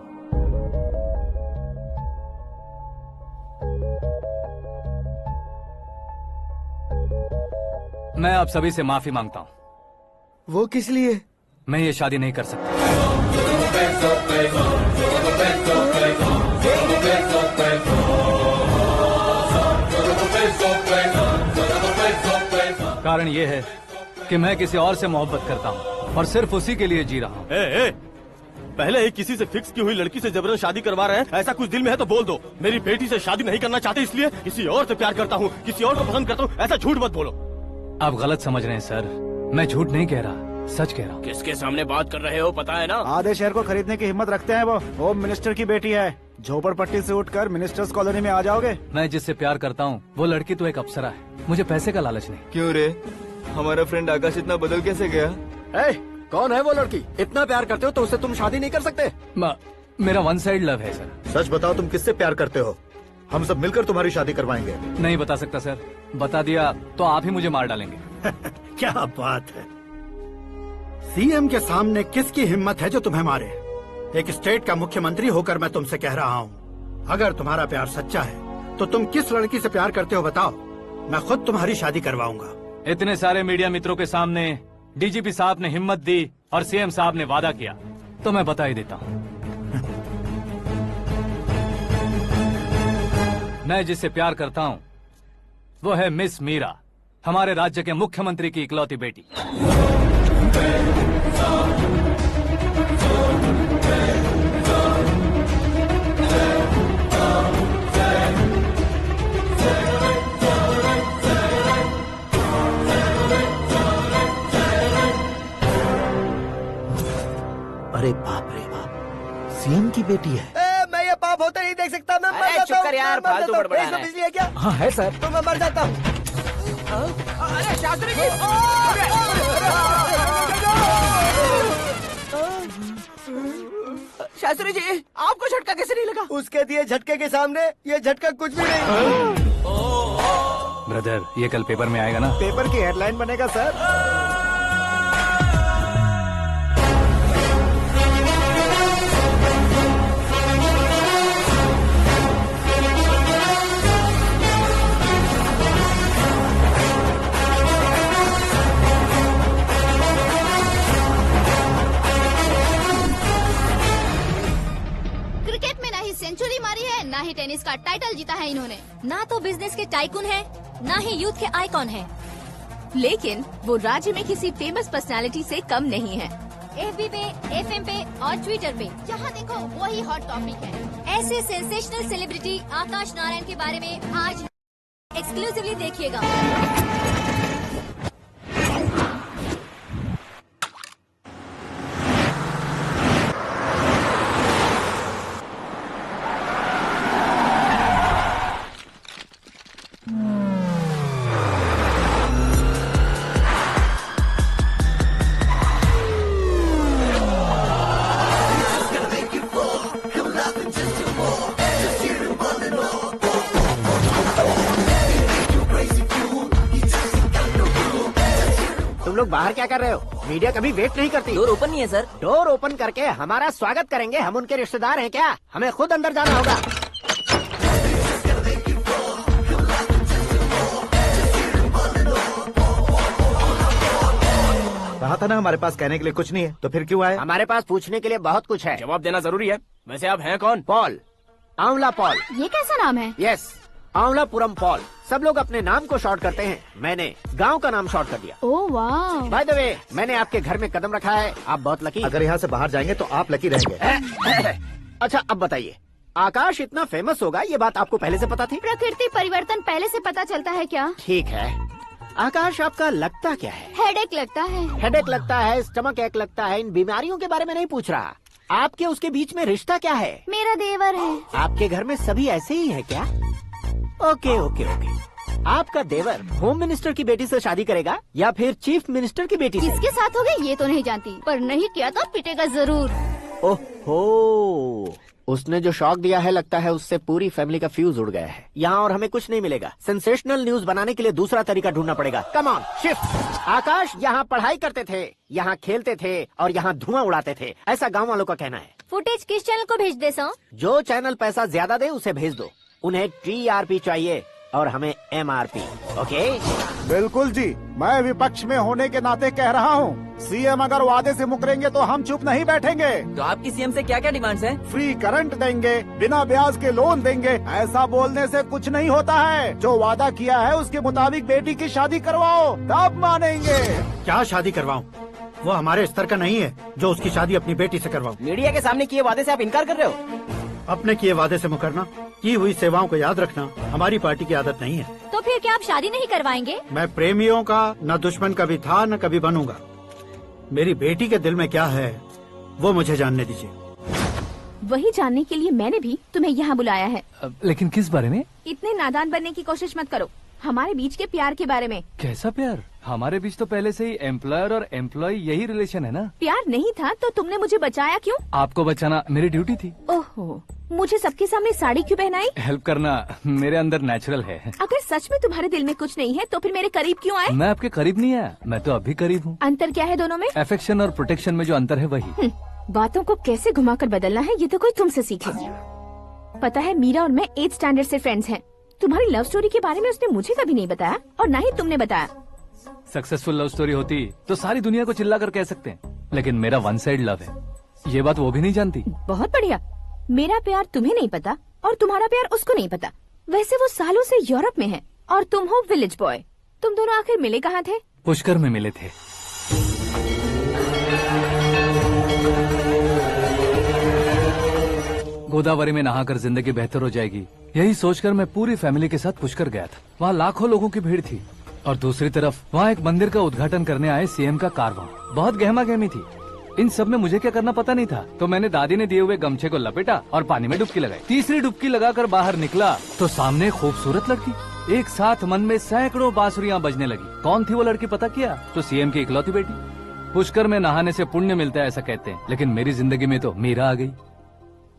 मैं आप सभी से माफी मांगता हूँ। वो किस लिए? मैं ये शादी नहीं कर सकता। कारण ये है कि मैं किसी और से मोहब्बत करता हूँ और सिर्फ उसी के लिए जी रहा हूँ। पहले ही किसी से फिक्स की हुई लड़की से जबरन शादी करवा रहे हैं। ऐसा कुछ दिल में है तो बोल दो। मेरी बेटी से शादी नहीं करना चाहते इसलिए किसी और से प्यार करता हूँ, किसी और को पसंद करता हूँ, ऐसा झूठ मत बोलो। आप गलत समझ रहे हैं सर। मैं झूठ नहीं कह रहा, सच कह रहा हूँ। किसके सामने बात कर रहे हो पता है ना? आधे शहर को खरीदने की हिम्मत रखते हैं वो। होम मिनिस्टर की बेटी है। झोपड़पट्टी से उठकर मिनिस्टर्स कॉलोनी में आ जाओगे। मैं जिससे प्यार करता हूँ वो लड़की तो एक अप्सरा है। मुझे पैसे का लालच नहीं। क्यों रे, हमारा फ्रेंड आकाश इतना बदल कैसे गया? कौन है वो लड़की? इतना प्यार करते हो तो उससे तुम शादी नहीं कर सकते? मेरा वन साइड लव है सर। सच बताओ, तुम किससे प्यार करते हो? हम सब मिलकर तुम्हारी शादी करवाएंगे। नहीं बता सकता सर। बता दिया तो आप ही मुझे मार डालेंगे। क्या बात है। सीएम के सामने किसकी हिम्मत है जो तुम्हें मारे? एक स्टेट का मुख्यमंत्री होकर मैं तुमसे कह रहा हूँ, अगर तुम्हारा प्यार सच्चा है तो तुम किस लड़की से प्यार करते हो बताओ। मैं खुद तुम्हारी शादी करवाऊंगा। इतने सारे मीडिया मित्रों के सामने डीजीपी साहब ने हिम्मत दी और सीएम साहब ने वादा किया तो मैं बता ही देता हूँ। मैं जिससे प्यार करता हूँ वो है मिस मीरा, हमारे राज्य के मुख्यमंत्री की इकलौती बेटी। अरे बाप रे बाप, सीएम की बेटी है। मैं ये पाप होते नहीं देख सकता। मैं मर जाता हूँ। यार, फालतू बड़बड़ा इसमें बिजली है क्या? हाँ है सर। तो मैं मर जाता हूँ। अरे शास्त्री जी! शास्त्री जी, आपको झटका कैसे नहीं लगा? उसके दिए झटके के सामने ये झटका कुछ भी नहीं। ब्रदर, ये कल पेपर में आएगा ना? पेपर की हेडलाइन बनेगा सर। सेंचुरी मारी है, ना ही टेनिस का टाइटल जीता है इन्होंने। ना तो बिजनेस के टाइकून है, ना ही यूथ के आइकॉन है। लेकिन वो राज्य में किसी फेमस पर्सनालिटी से कम नहीं है। FB पे, FM पे और ट्विटर पे जहाँ देखो वही हॉट टॉपिक है। ऐसे सेंसेशनल सेलिब्रिटी आकाश नारायण के बारे में आज एक्सक्लूसिवली देखिएगा। तुम लोग बाहर क्या कर रहे हो? मीडिया कभी वेट नहीं करती। डोर ओपन नहीं है सर। डोर ओपन करके हमारा स्वागत करेंगे? हम उनके रिश्तेदार हैं क्या? हमें खुद अंदर जाना होगा। कहा था ना हमारे पास कहने के लिए कुछ नहीं है, तो फिर क्यों आए? हमारे पास पूछने के लिए बहुत कुछ है। जवाब देना जरूरी है। वैसे आप हैं कौन? पॉल, आंवला पॉल। ये कैसा नाम है? Yes, Aanwalapuram Paul. सब लोग अपने नाम को शॉर्ट करते हैं, मैंने गांव का नाम शॉर्ट कर दिया। ओह वाह। बाय द वे, मैंने आपके घर में कदम रखा है, आप बहुत लकी। अगर यहाँ से बाहर जाएंगे तो आप लकी रहेंगे। अच्छा अब बताइए, आकाश इतना फेमस होगा ये बात आपको पहले से पता थी? प्रकृति परिवर्तन पहले से पता चलता है क्या? ठीक है, आकाश आपका लगता क्या है? हेडेक लगता है। हेडेक लगता है, स्टमक एक लगता है, इन बीमारियों के बारे में नहीं पूछ रहा। आपके उसके बीच में रिश्ता क्या है? मेरा देवर है। आपके घर में सभी ऐसे ही है क्या? Okay okay okay. आपका देवर होम मिनिस्टर की बेटी से शादी करेगा या फिर चीफ मिनिस्टर की बेटी से? किसके साथ होगा ये तो नहीं जानती, पर नहीं किया तो पिटेगा जरूर। ओहो, उसने जो शॉक दिया है लगता है उससे पूरी फैमिली का फ्यूज उड़ गया है। यहाँ और हमें कुछ नहीं मिलेगा। सेंसेशनल न्यूज बनाने के लिए दूसरा तरीका ढूंढना पड़ेगा। Come on, shift. आकाश यहाँ पढ़ाई करते थे, यहाँ खेलते थे और यहाँ धुआं उड़ाते थे, ऐसा गाँव वालों का कहना है। फुटेज किस चैनल को भेज दे सो? जो चैनल पैसा ज्यादा दे उसे भेज दो। उन्हें TRP चाहिए और हमें MRP। ओके? बिल्कुल जी, मैं विपक्ष में होने के नाते कह रहा हूँ, सीएम अगर वादे से मुकरेंगे तो हम चुप नहीं बैठेंगे। तो आपकी सीएम से क्या क्या डिमांड्स हैं? फ्री करंट देंगे, बिना ब्याज के लोन देंगे। ऐसा बोलने से कुछ नहीं होता है। जो वादा किया है उसके मुताबिक बेटी की शादी करवाओ, तब मानेंगे। क्या शादी करवाऊं? वो हमारे स्तर का नहीं है जो उसकी शादी अपनी बेटी से करवाऊं। मीडिया के सामने किए वादे से आप इनकार कर रहे हो? अपने किए वादे से मुकरना, की हुई सेवाओं को याद रखना हमारी पार्टी की आदत नहीं है। तो फिर क्या आप शादी नहीं करवाएंगे? मैं प्रेमियों का न दुश्मन कभी था न कभी बनूंगा। मेरी बेटी के दिल में क्या है वो मुझे जानने दीजिए। वही जानने के लिए मैंने भी तुम्हें यहाँ बुलाया है। लेकिन किस बारे में? इतने नादान बनने की कोशिश मत करो। हमारे बीच के प्यार के बारे में। कैसा प्यार? हमारे बीच तो पहले से ही एम्प्लॉयर और एम्प्लॉय यही रिलेशन है ना। प्यार नहीं था तो तुमने मुझे बचाया क्यों? आपको बचाना मेरी ड्यूटी थी। ओहो, मुझे सबके सामने साड़ी क्यों पहनाई? हेल्प करना मेरे अंदर नेचुरल है। अगर सच में तुम्हारे दिल में कुछ नहीं है तो फिर मेरे करीब क्यों आए? मैं आपके करीब नहीं आया, मैं तो अभी करीब हूँ। अंतर क्या है दोनों में? अफेक्शन और प्रोटेक्शन में जो अंतर है वही। बातों को कैसे घुमाकर बदलना है ये तो कोई तुमसे सीखे। पता है, मीरा और मैं 8th स्टैंडर्ड से फ्रेंड्स हैं। तुम्हारी लव स्टोरी के बारे में उसने मुझे कभी नहीं बताया और न ही तुमने बताया। सक्सेसफुल लव स्टोरी होती तो सारी दुनिया को चिल्ला कर कह सकते हैं, लेकिन मेरा वन साइड लव है, ये बात वो भी नहीं जानती। बहुत बढ़िया। मेरा प्यार तुम्हें नहीं पता और तुम्हारा प्यार उसको नहीं पता। वैसे वो सालों से यूरोप में है और तुम हो विलेज बॉय। तुम दोनों आखिर मिले कहाँ थे? पुष्कर में मिले थे। गोदावरी में नहाकर जिंदगी बेहतर हो जाएगी, यही सोचकर मैं पूरी फैमिली के साथ पुष्कर गया था। वहाँ लाखों लोगों की भीड़ थी और दूसरी तरफ वहाँ एक मंदिर का उद्घाटन करने आए सीएम का कारवां। बहुत गहमा गहमी थी। इन सब में मुझे क्या करना पता नहीं था, तो मैंने दादी ने दिए हुए गमछे को लपेटा और पानी में डुबकी लगाई। तीसरी डुबकी लगाकर बाहर निकला तो सामने एक खूबसूरत लड़की। एक साथ मन में सैकड़ों बांसुरियां बजने लगी। कौन थी वो लड़की पता किया? तो सीएम की इकलौती बेटी। पुष्कर में नहाने से पुण्य मिलता है ऐसा कहते हैं, लेकिन मेरी जिंदगी में तो मीरा आ गई।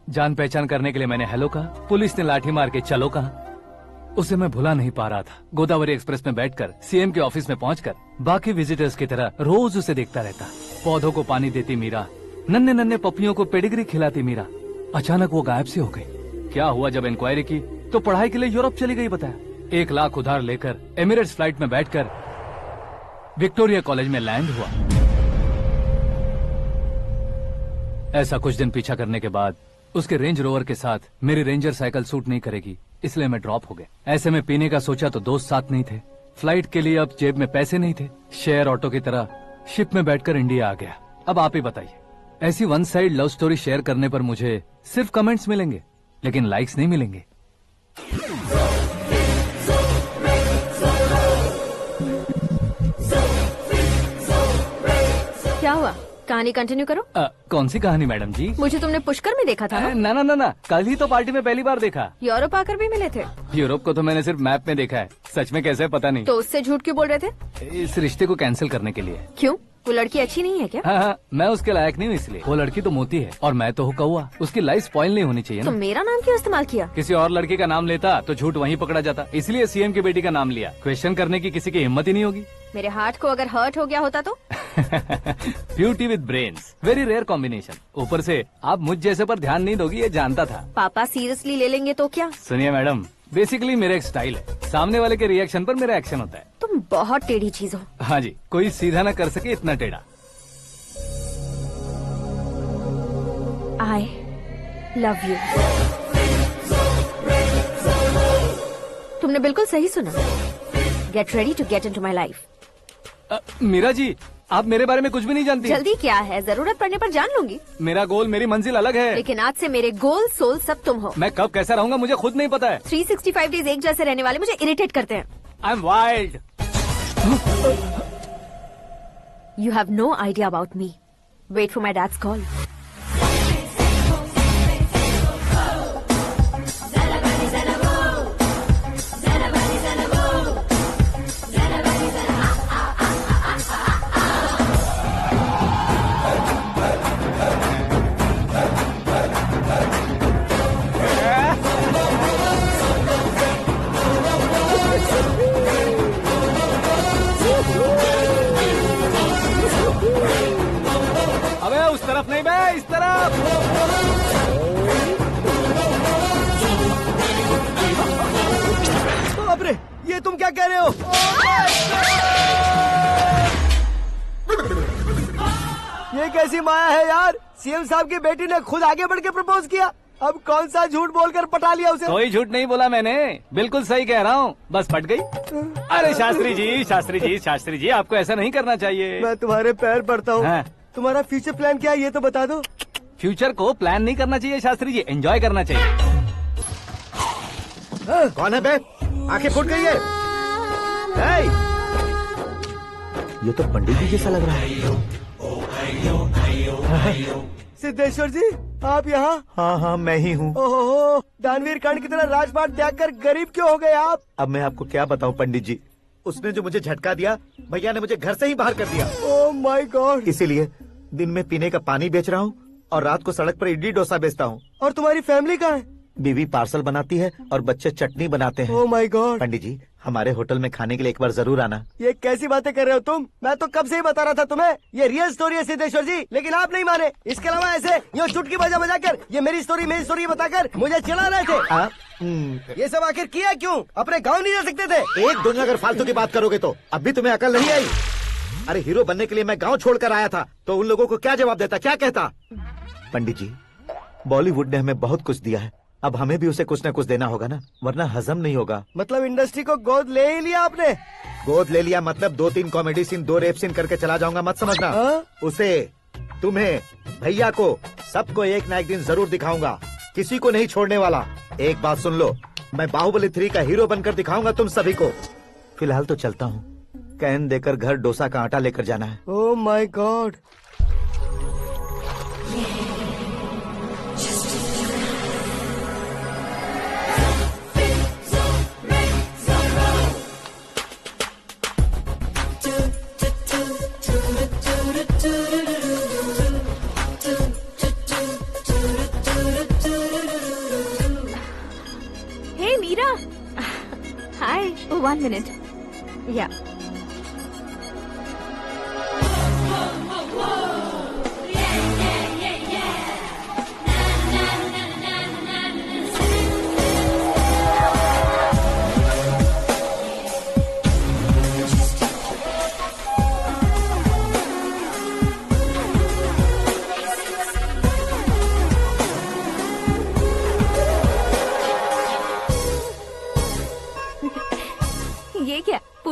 जान पहचान करने के लिए मैंने हेलो कहा, पुलिस ने लाठी मार के चलो कहा। उसे मैं भुला नहीं पा रहा था। गोदावरी एक्सप्रेस में बैठकर सीएम के ऑफिस में पहुंचकर बाकी विजिटर्स की तरह रोज उसे देखता रहता। पौधों को पानी देती मीरा, नन्हे नन्हे पपियों को पेडिग्री खिलाती मीरा। अचानक वो गायब सी हो गई। क्या हुआ? जब इंक्वायरी की तो पढ़ाई के लिए यूरोप चली गई बताया। 1 लाख उधार लेकर एमिरेट्स फ्लाइट में बैठकर विक्टोरिया कॉलेज में लैंड हुआ। ऐसा कुछ दिन पीछा करने के बाद उसके रेंज रोवर के साथ मेरी रेंजर साइकिल सूट नहीं करेगी, इसलिए मैं ड्रॉप हो गया। ऐसे में पीने का सोचा तो दोस्त साथ नहीं थे, फ्लाइट के लिए अब जेब में पैसे नहीं थे। शेयर ऑटो की तरह शिप में बैठकर इंडिया आ गया। अब आप ही बताइए, ऐसी one side love story share करने पर मुझे सिर्फ कमेंट्स मिलेंगे, लेकिन लाइक्स नहीं मिलेंगे। क्या हुआ? कहानी कंटिन्यू करो। कौन सी कहानी मैडम जी? मुझे तुमने पुष्कर में देखा था ना? ना, कल ही तो पार्टी में पहली बार देखा। यूरोप आकर भी मिले थे? यूरोप को तो मैंने सिर्फ मैप में देखा है, सच में कैसे है पता नहीं। तो उससे झूठ क्यों बोल रहे थे? इस रिश्ते को कैंसिल करने के लिए। क्यों? वो लड़की अच्छी नहीं है क्या? हाँ, मैं उसके लायक नहीं हूँ इसलिए। वो लड़की तो मोती है और मैं तो हूँ कौवा। उसकी लाइफ स्पॉइल नहीं होनी चाहिए तो ना। मेरा नाम क्यों इस्तेमाल किया? किसी और लड़की का नाम लेता तो झूठ वहीं पकड़ा जाता, इसलिए सीएम की बेटी का नाम लिया। क्वेश्चन करने की किसी की हिम्मत ही नहीं होगी। मेरे हार्ट को अगर हर्ट हो गया होता तो? Beauty with brains, very rare combination. ऊपर से आप मुझ जैसे पर ध्यान नहीं दोगी, ये जानता था। पापा सीरियसली ले लेंगे तो क्या? सुनिए मैडम, बेसिकली मेरा एक स्टाइल है, सामने वाले के रिएक्शन पर मेरा एक्शन होता है। तुम बहुत टेढ़ी चीज हो। हाँ जी, कोई सीधा न कर सके इतना टेढ़ा। I love you। तुमने बिल्कुल सही सुना। Get ready to get into my life। Meera ji, आप मेरे बारे में कुछ भी नहीं जानती। जल्दी क्या है, जरूरत पड़ने पर जान लूंगी। मेरा गोल, मेरी मंजिल अलग है। लेकिन आज से मेरे गोल सोल सब तुम हो। मैं कब कैसा रहूंगा मुझे खुद नहीं पता है। 365 डेज एक जैसे रहने वाले मुझे इरिटेट करते हैं। I am wild. You have no idea about me। Wait for my dad's call। अबे उस तरफ नहीं बे, इस तरफ। बाप रे, ये तुम क्या कह रहे हो? ये कैसी माया है यार? सीएम साहब की बेटी ने खुद आगे बढ़ के प्रपोज किया। अब कौन सा झूठ बोलकर पटा लिया उसे? कोई झूठ नहीं बोला मैंने, बिल्कुल सही कह रहा हूँ, बस फट गई। अरे शास्त्री जी, आपको ऐसा नहीं करना चाहिए। मैं तुम्हारे पैर पड़ता हूँ। हाँ। तुम्हारा फ्यूचर प्लान क्या है ये तो बता दो। फ्यूचर को प्लान नहीं करना चाहिए शास्त्री जी, एंजॉय करना चाहिए। कौन है बे? आंखें फूट गई है। ये तो पंडित जी जैसा लग रहा है। सिद्धेश्वर जी, आप यहाँ? हाँ, मैं ही हूँ। ओहो, दानवीर कर्ण की तरह राजपाट त्याग कर गरीब क्यों हो गए आप? अब मैं आपको क्या बताऊँ पंडित जी, उसने जो मुझे झटका दिया, भैया ने मुझे घर से ही बाहर कर दिया। Oh my God. इसीलिए दिन में पीने का पानी बेच रहा हूँ और रात को सड़क पर इडली डोसा बेचता हूँ। और तुम्हारी फैमिली कहाँ है? बीवी पार्सल बनाती है और बच्चे चटनी बनाते हैं। Oh my God. पंडित जी, हमारे होटल में खाने के लिए एक बार जरूर आना। ये कैसी बातें कर रहे हो तुम? मैं तो कब से ही बता रहा था तुम्हें, ये रियल स्टोरी है सिद्धेश्वर जी, लेकिन आप नहीं माने। इसके अलावा ऐसे यूँ चुटकी बजा कर ये मेरी स्टोरी बताकर मुझे चिढ़ा रहे थे। ये सब आखिर किया क्यों? अपने गाँव नहीं जा सकते थे? एक दुनिया अगर फालतू की बात करोगे तो अब भी तुम्हें अकल नहीं आई। अरे हीरो बनने के लिए मैं गाँव छोड़कर आया था, तो उन लोगों को क्या जवाब देता, क्या कहता? पंडित जी, बॉलीवुड ने हमें बहुत कुछ दिया है, अब हमें भी उसे कुछ न कुछ देना होगा ना, वरना हजम नहीं होगा। मतलब इंडस्ट्री को गोद ले ही लिया आपने? गोद ले लिया मतलब 2-3 कॉमेडी सीन, 2 रेप सीन करके चला जाऊंगा मत समझना। उसे, तुम्हें, भैया को, सबको एक ना एक दिन जरूर दिखाऊंगा, किसी को नहीं छोड़ने वाला। एक बात सुन लो, मैं बाहुबली 3 का हीरो बनकर दिखाऊंगा तुम सभी को। फिलहाल तो चलता हूँ, कैन देकर घर डोसा का आटा लेकर जाना है। Oh my God. Hey Meera. Hi. Oh, 1 minute. Yeah.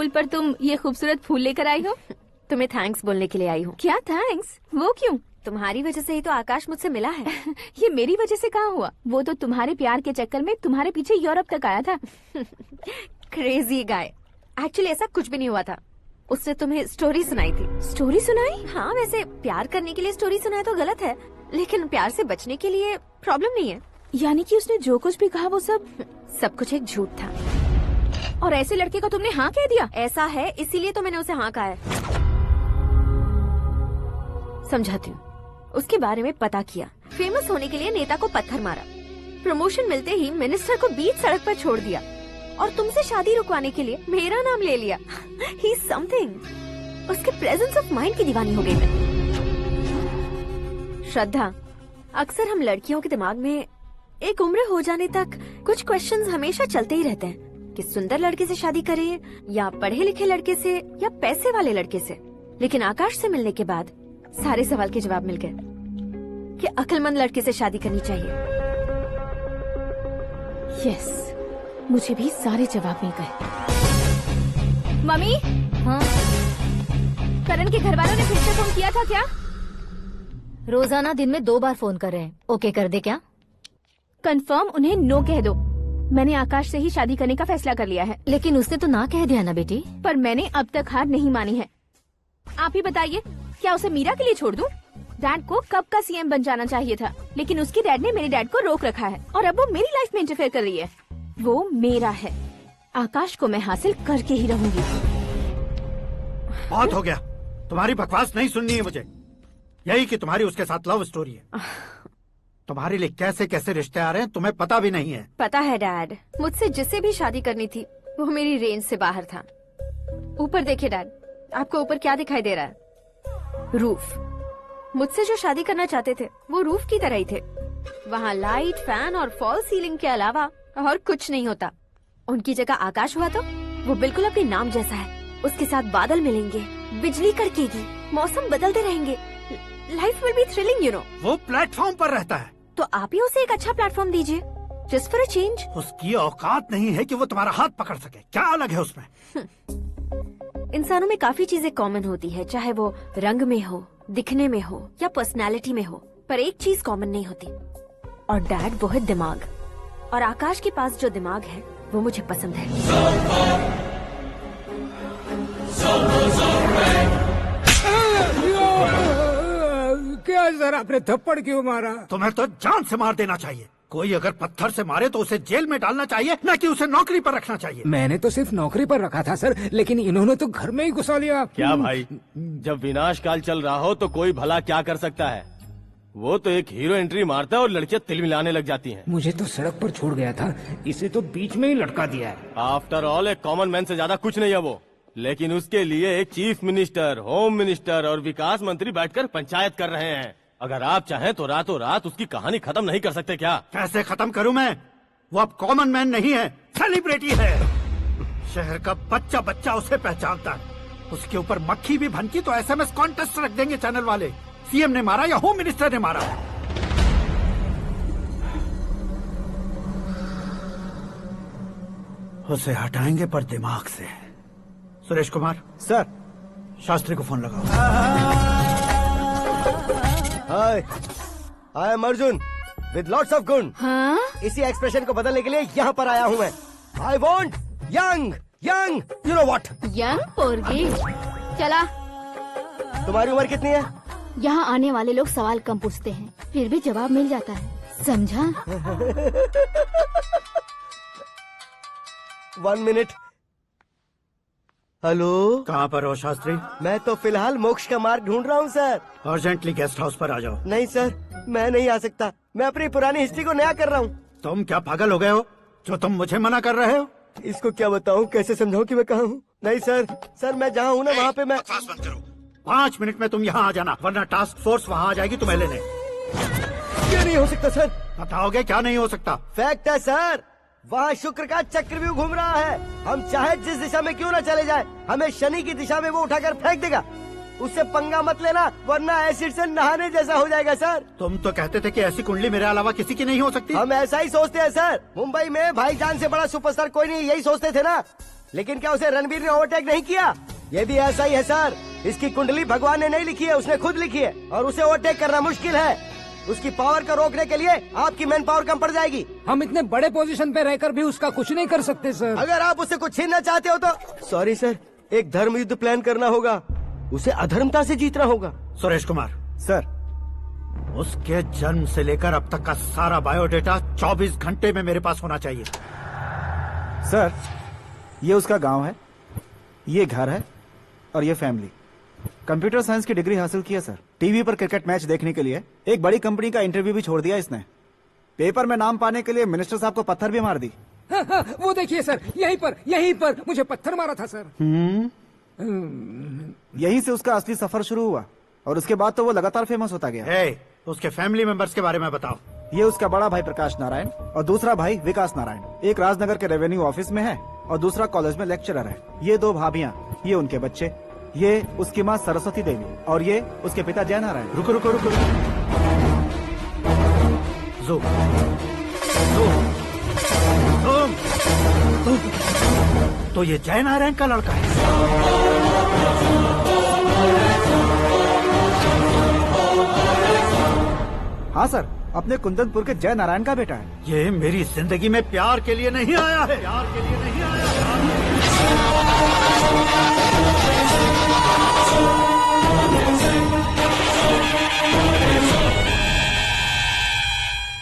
पुल पर तुम ये खूबसूरत फूल लेकर आई हो? तुम्हें थैंक्स बोलने के लिए आई हूँ। क्या थैंक्स? वो क्यों? तुम्हारी वजह से ही तो आकाश मुझसे मिला है। ये मेरी वजह से कहाँ हुआ? वो तो तुम्हारे प्यार के चक्कर में तुम्हारे पीछे यूरोप तक आया था। Crazy guy. एक्चुअली ऐसा कुछ भी नहीं हुआ था। उसने तुम्हें स्टोरी सुनाई थी। स्टोरी सुनाई? हाँ, वैसे प्यार करने के लिए स्टोरी सुनाए तो गलत है, लेकिन प्यार से बचने के लिए प्रॉब्लम नहीं है। यानी कि उसने जो कुछ भी कहा वो सब कुछ एक झूठ था। और ऐसे लड़के को तुमने हाँ कह दिया? ऐसा है, इसीलिए तो मैंने उसे हाँ कहा है। समझाती हूँ। उसके बारे में पता किया, फेमस होने के लिए नेता को पत्थर मारा, प्रमोशन मिलते ही मिनिस्टर को बीच सड़क पर छोड़ दिया, और तुमसे शादी रुकवाने के लिए मेरा नाम ले लिया। ही समथिंग। उसके प्रेजेंस ऑफ माइंड की दीवानी हो गई मैं। श्रद्धा, अक्सर हम लड़कियों के दिमाग में एक उम्र हो जाने तक कुछ क्वेश्चंस हमेशा चलते ही रहते हैं कि सुंदर लड़के से शादी करें या पढ़े लिखे लड़के से या पैसे वाले लड़के से। लेकिन आकाश से मिलने के बाद सारे सवाल के जवाब मिल गए कि अक्लमंद लड़के से शादी करनी चाहिए। यस, मुझे भी सारे जवाब मिल गए। मम्मी? हाँ? करण के घर वालों ने फिर से फोन किया था क्या? रोजाना दिन में 2 बार फोन कर रहे हैं। ओके कर दे क्या? कंफर्म उन्हें नो कह दो। मैंने आकाश से ही शादी करने का फैसला कर लिया है। लेकिन उसने तो ना कह दिया ना बेटी। पर मैंने अब तक हार नहीं मानी है। आप ही बताइए, क्या उसे मीरा के लिए छोड़ दूं? डैड को कब का सीएम बन जाना चाहिए था, लेकिन उसके डैड ने मेरे डैड को रोक रखा है और अब वो मेरी लाइफ में इंटरफेयर कर रही है। वो मेरा है, आकाश को मैं हासिल करके ही रहूंगी। बहुत हो गया, तुम्हारी बकवास नहीं सुननी है मुझे। यही कि तुम्हारी उसके साथ लव स्टोरी है। तुम्हारे लिए कैसे कैसे रिश्ते आ रहे हैं तुम्हें पता भी नहीं है। पता है डैड, मुझसे जिससे भी शादी करनी थी वो मेरी रेंज से बाहर था। ऊपर देखिए डैड, आपको ऊपर क्या दिखाई दे रहा है? रूफ। मुझसे जो शादी करना चाहते थे वो रूफ की तरह ही थे। वहाँ लाइट, फैन और फॉल सीलिंग के अलावा और कुछ नहीं होता। उनकी जगह आकाश हुआ तो वो बिल्कुल अपने नाम जैसा है। उसके साथ बादल मिलेंगे, बिजली कड़केगी, मौसम बदलते रहेंगे। Life will be thrilling, you know. वो प्लेटफॉर्म पर रहता है तो आप ही उसे एक अच्छा प्लेटफॉर्म दीजिए, जस्ट फॉर अ चेंज। उसकी औकात नहीं है कि वो तुम्हारा हाथ पकड़ सके। क्या अलग है उसमें? इंसानों में काफी चीजें कॉमन होती है, चाहे वो रंग में हो, दिखने में हो या पर्सनालिटी में हो, पर एक चीज कॉमन नहीं होती, और डैड वो है दिमाग। और आकाश के पास जो दिमाग है वो मुझे पसंद है। क्या सर, आपने थप्पड़ क्यों मारा? तुम्हें तो जान से मार देना चाहिए। कोई अगर पत्थर से मारे तो उसे जेल में डालना चाहिए, न कि उसे नौकरी पर रखना चाहिए। मैंने तो सिर्फ नौकरी पर रखा था सर, लेकिन इन्होंने तो घर में ही घुसा लिया। क्या भाई, जब विनाश काल चल रहा हो तो कोई भला क्या कर सकता है? वो तो एक हीरो एंट्री मारता है और लड़कियां तिल मिलाने लग जाती हैं। मुझे तो सड़क पर छोड़ गया था, इसे तो बीच में ही लटका दिया है। आफ्टर ऑल एक कॉमन मैन से ज्यादा कुछ नहीं है वो, लेकिन उसके लिए एक चीफ मिनिस्टर, होम मिनिस्टर और विकास मंत्री बैठकर पंचायत कर रहे हैं। अगर आप चाहें तो रातों रात उसकी कहानी खत्म नहीं कर सकते क्या? कैसे खत्म करूं मैं? वो अब कॉमन मैन नहीं है, सेलिब्रिटी है। शहर का बच्चा बच्चा उसे पहचानता है। उसके ऊपर मक्खी भी भनकी तो एसएमएस कॉन्टेस्ट रख देंगे चैनल वाले। सीएम ने मारा या होम मिनिस्टर ने मारा? उसे हटाएंगे पर दिमाग से। सुरेश कुमार सर, शास्त्री को फोन लगाओ। Hi, I am Arjun with lots of गुण। हाँ? इसी एक्सप्रेशन को बदलने के लिए यहाँ पर आया हूँ मैं। I want young young, you know what? Young पोरगी। चला। तुम्हारी उम्र कितनी है? यहाँ आने वाले लोग सवाल कम पूछते हैं, फिर भी जवाब मिल जाता है, समझा? 1 मिनट। हेलो, कहाँ पर हो शास्त्री? मैं तो फिलहाल मोक्ष का मार्ग ढूंढ रहा हूँ सर। अर्जेंटली गेस्ट हाउस पर आ जाओ। नहीं सर, मैं नहीं आ सकता। मैं अपनी पुरानी हिस्ट्री को नया कर रहा हूँ। तुम क्या पागल हो गए हो जो तुम मुझे मना कर रहे हो? इसको क्या बताऊँ, कैसे समझाऊँ कि मैं कहाँ हूँ? नहीं सर, सर मैं जहाँ हूँ ना वहाँ पे मैं। 5 मिनट में तुम यहाँ आ जाना, वरना टास्क फोर्स वहाँ आ जाएगी तुम्हें लेने। क्यों नहीं हो सकता सर? बताओगे क्या नहीं हो सकता? फैक्ट है सर, वहाँ शुक्र का चक्रव्यूह घूम रहा है। हम चाहे जिस दिशा में क्यों न चले जाए, हमें शनि की दिशा में वो उठाकर फेंक देगा। उससे पंगा मत लेना, वरना एसिड से नहाने जैसा हो जाएगा सर। तुम तो कहते थे कि ऐसी कुंडली मेरे अलावा किसी की नहीं हो सकती। हम ऐसा ही सोचते हैं सर। मुंबई में भाईजान से बड़ा सुपरस्टार कोई नहीं, यही सोचते थे ना। लेकिन क्या उसे रणबीर ने ओवरटेक नहीं किया? ये भी ऐसा ही है सर। इसकी कुंडली भगवान ने नहीं लिखी है, उसने खुद लिखी है, और उसे ओवरटेक करना मुश्किल है। उसकी पावर को रोकने के लिए आपकी मैन पावर कम पड़ जाएगी। हम इतने बड़े पोजीशन पे रहकर भी उसका कुछ नहीं कर सकते सर। अगर आप उससे कुछ छीनना चाहते हो तो सॉरी सर, एक धर्म युद्ध प्लान करना होगा। उसे अधर्मता से जीतना होगा। सुरेश कुमार सर, उसके जन्म से लेकर अब तक का सारा बायोडेटा 24 घंटे में मेरे पास होना चाहिए। सर, ये उसका गांव है, ये घर है और ये फैमिली। कंप्यूटर साइंस की डिग्री हासिल की है सर। टीवी पर क्रिकेट मैच देखने के लिए एक बड़ी कंपनी का इंटरव्यू भी छोड़ दिया इसने। पेपर में नाम पाने के लिए मिनिस्टर साहब को पत्थर भी मार दी। हाँ, वो देखिए सर, यहीं पर मुझे पत्थर मारा था सर। यहीं से उसका असली सफर शुरू हुआ और उसके बाद तो वो लगातार फेमस होता गया। उसके फैमिली मेंबर्स के बारे में बताओ। ये उसका बड़ा भाई प्रकाश नारायण और दूसरा भाई विकास नारायण। एक राजनगर के रेवेन्यू ऑफिस में है और दूसरा कॉलेज में लेक्चरर है। ये 2 भाभियां, ये उनके बच्चे, ये उसकी माँ सरस्वती देवी और ये उसके पिता जय नारायण। रुको रुको रुको, जो तो ये जय नारायण का लड़का है। हाँ सर, अपने कुंदनपुर के जय नारायण का बेटा है। ये मेरी जिंदगी में प्यार के लिए नहीं आया है, प्यार के लिए नहीं आया है।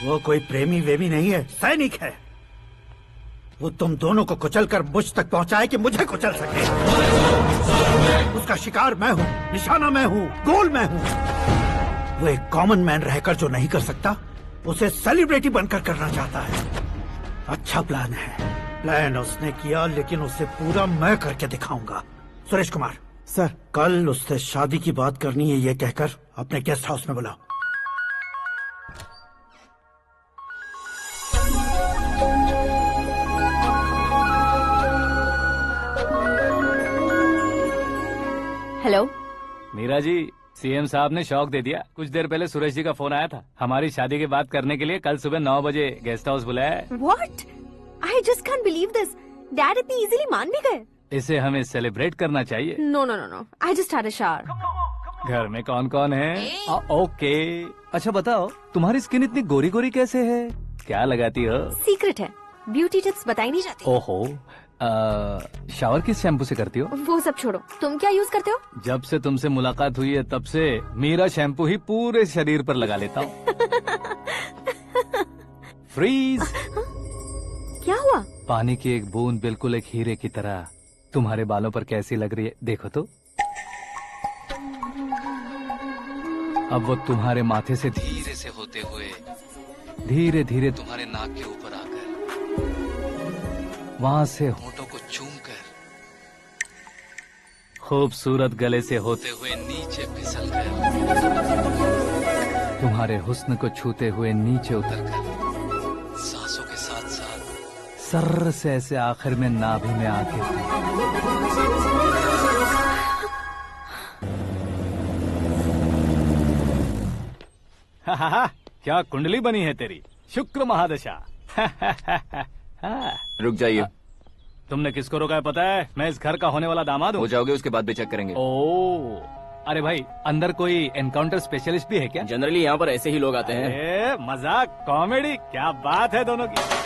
वो कोई प्रेमी वेमी नहीं है, सैनिक है। वो तुम दोनों को कुचलकर मुझ तक पहुंचाए कि मुझे कुचल सके। उसका शिकार मैं हूँ, निशाना मैं हूँ, गोल मैं हूँ। वो एक कॉमन मैन रहकर जो नहीं कर सकता, उसे सेलिब्रिटी बनकर करना चाहता है। अच्छा प्लान है। प्लान उसने किया, लेकिन उसे पूरा मैं करके दिखाऊंगा। सुरेश कुमार सर, कल उससे शादी की बात करनी है, ये कहकर अपने गेस्ट हाउस में बुलाओ। हेलो मीरा जी, सीएम साहब ने शौक दे दिया। कुछ देर पहले सुरेश जी का फोन आया था, हमारी शादी की बात करने के लिए कल सुबह 9 बजे गेस्ट हाउस बुलाया है। What? I just can't believe this. Dad इतनी इजीली मान भी गए। इसे हमें सेलिब्रेट करना चाहिए। No. I just had a shower. घर में कौन कौन है? ओके। अच्छा बताओ, तुम्हारी स्किन इतनी गोरी गोरी कैसे है? क्या लगाती हो? सीक्रेट है, ब्यूटी टिप्स बताई नहीं जाती। ओहो, शावर किस शैम्पू से करती हो? वो सब छोड़ो, तुम क्या यूज करते हो? जब से तुमसे मुलाकात हुई है तब से मीरा शैम्पू ही पूरे शरीर पर लगा लेता हूँ। फ्रीज। क्या हुआ? पानी की एक बूंद बिल्कुल एक हीरे की तरह तुम्हारे बालों पर कैसी लग रही है, देखो तो। अब वो तुम्हारे माथे से धीरे से होते हुए धीरे धीरे तुम्हारे नाक के ऊपर आकर वहां से होठों को चूमकर खूबसूरत गले से होते हुए नीचे फिसल कर तुम्हारे हुस्न को छूते हुए नीचे उतरकर सांसों के साथ साथ सर्र से ऐसे आखिर में नाभि में आके क्या कुंडली बनी है तेरी, शुक्र महादशा। रुक जाइए। तुमने किसको रोका है पता है? मैं इस घर का होने वाला दामाद हूँ। हो जाओगे उसके बाद भी चेक करेंगे। ओ, अरे भाई, अंदर कोई एनकाउंटर स्पेशलिस्ट भी है क्या? जनरली यहाँ पर ऐसे ही लोग आते हैं। मजाक, कॉमेडी, क्या बात है दोनों की।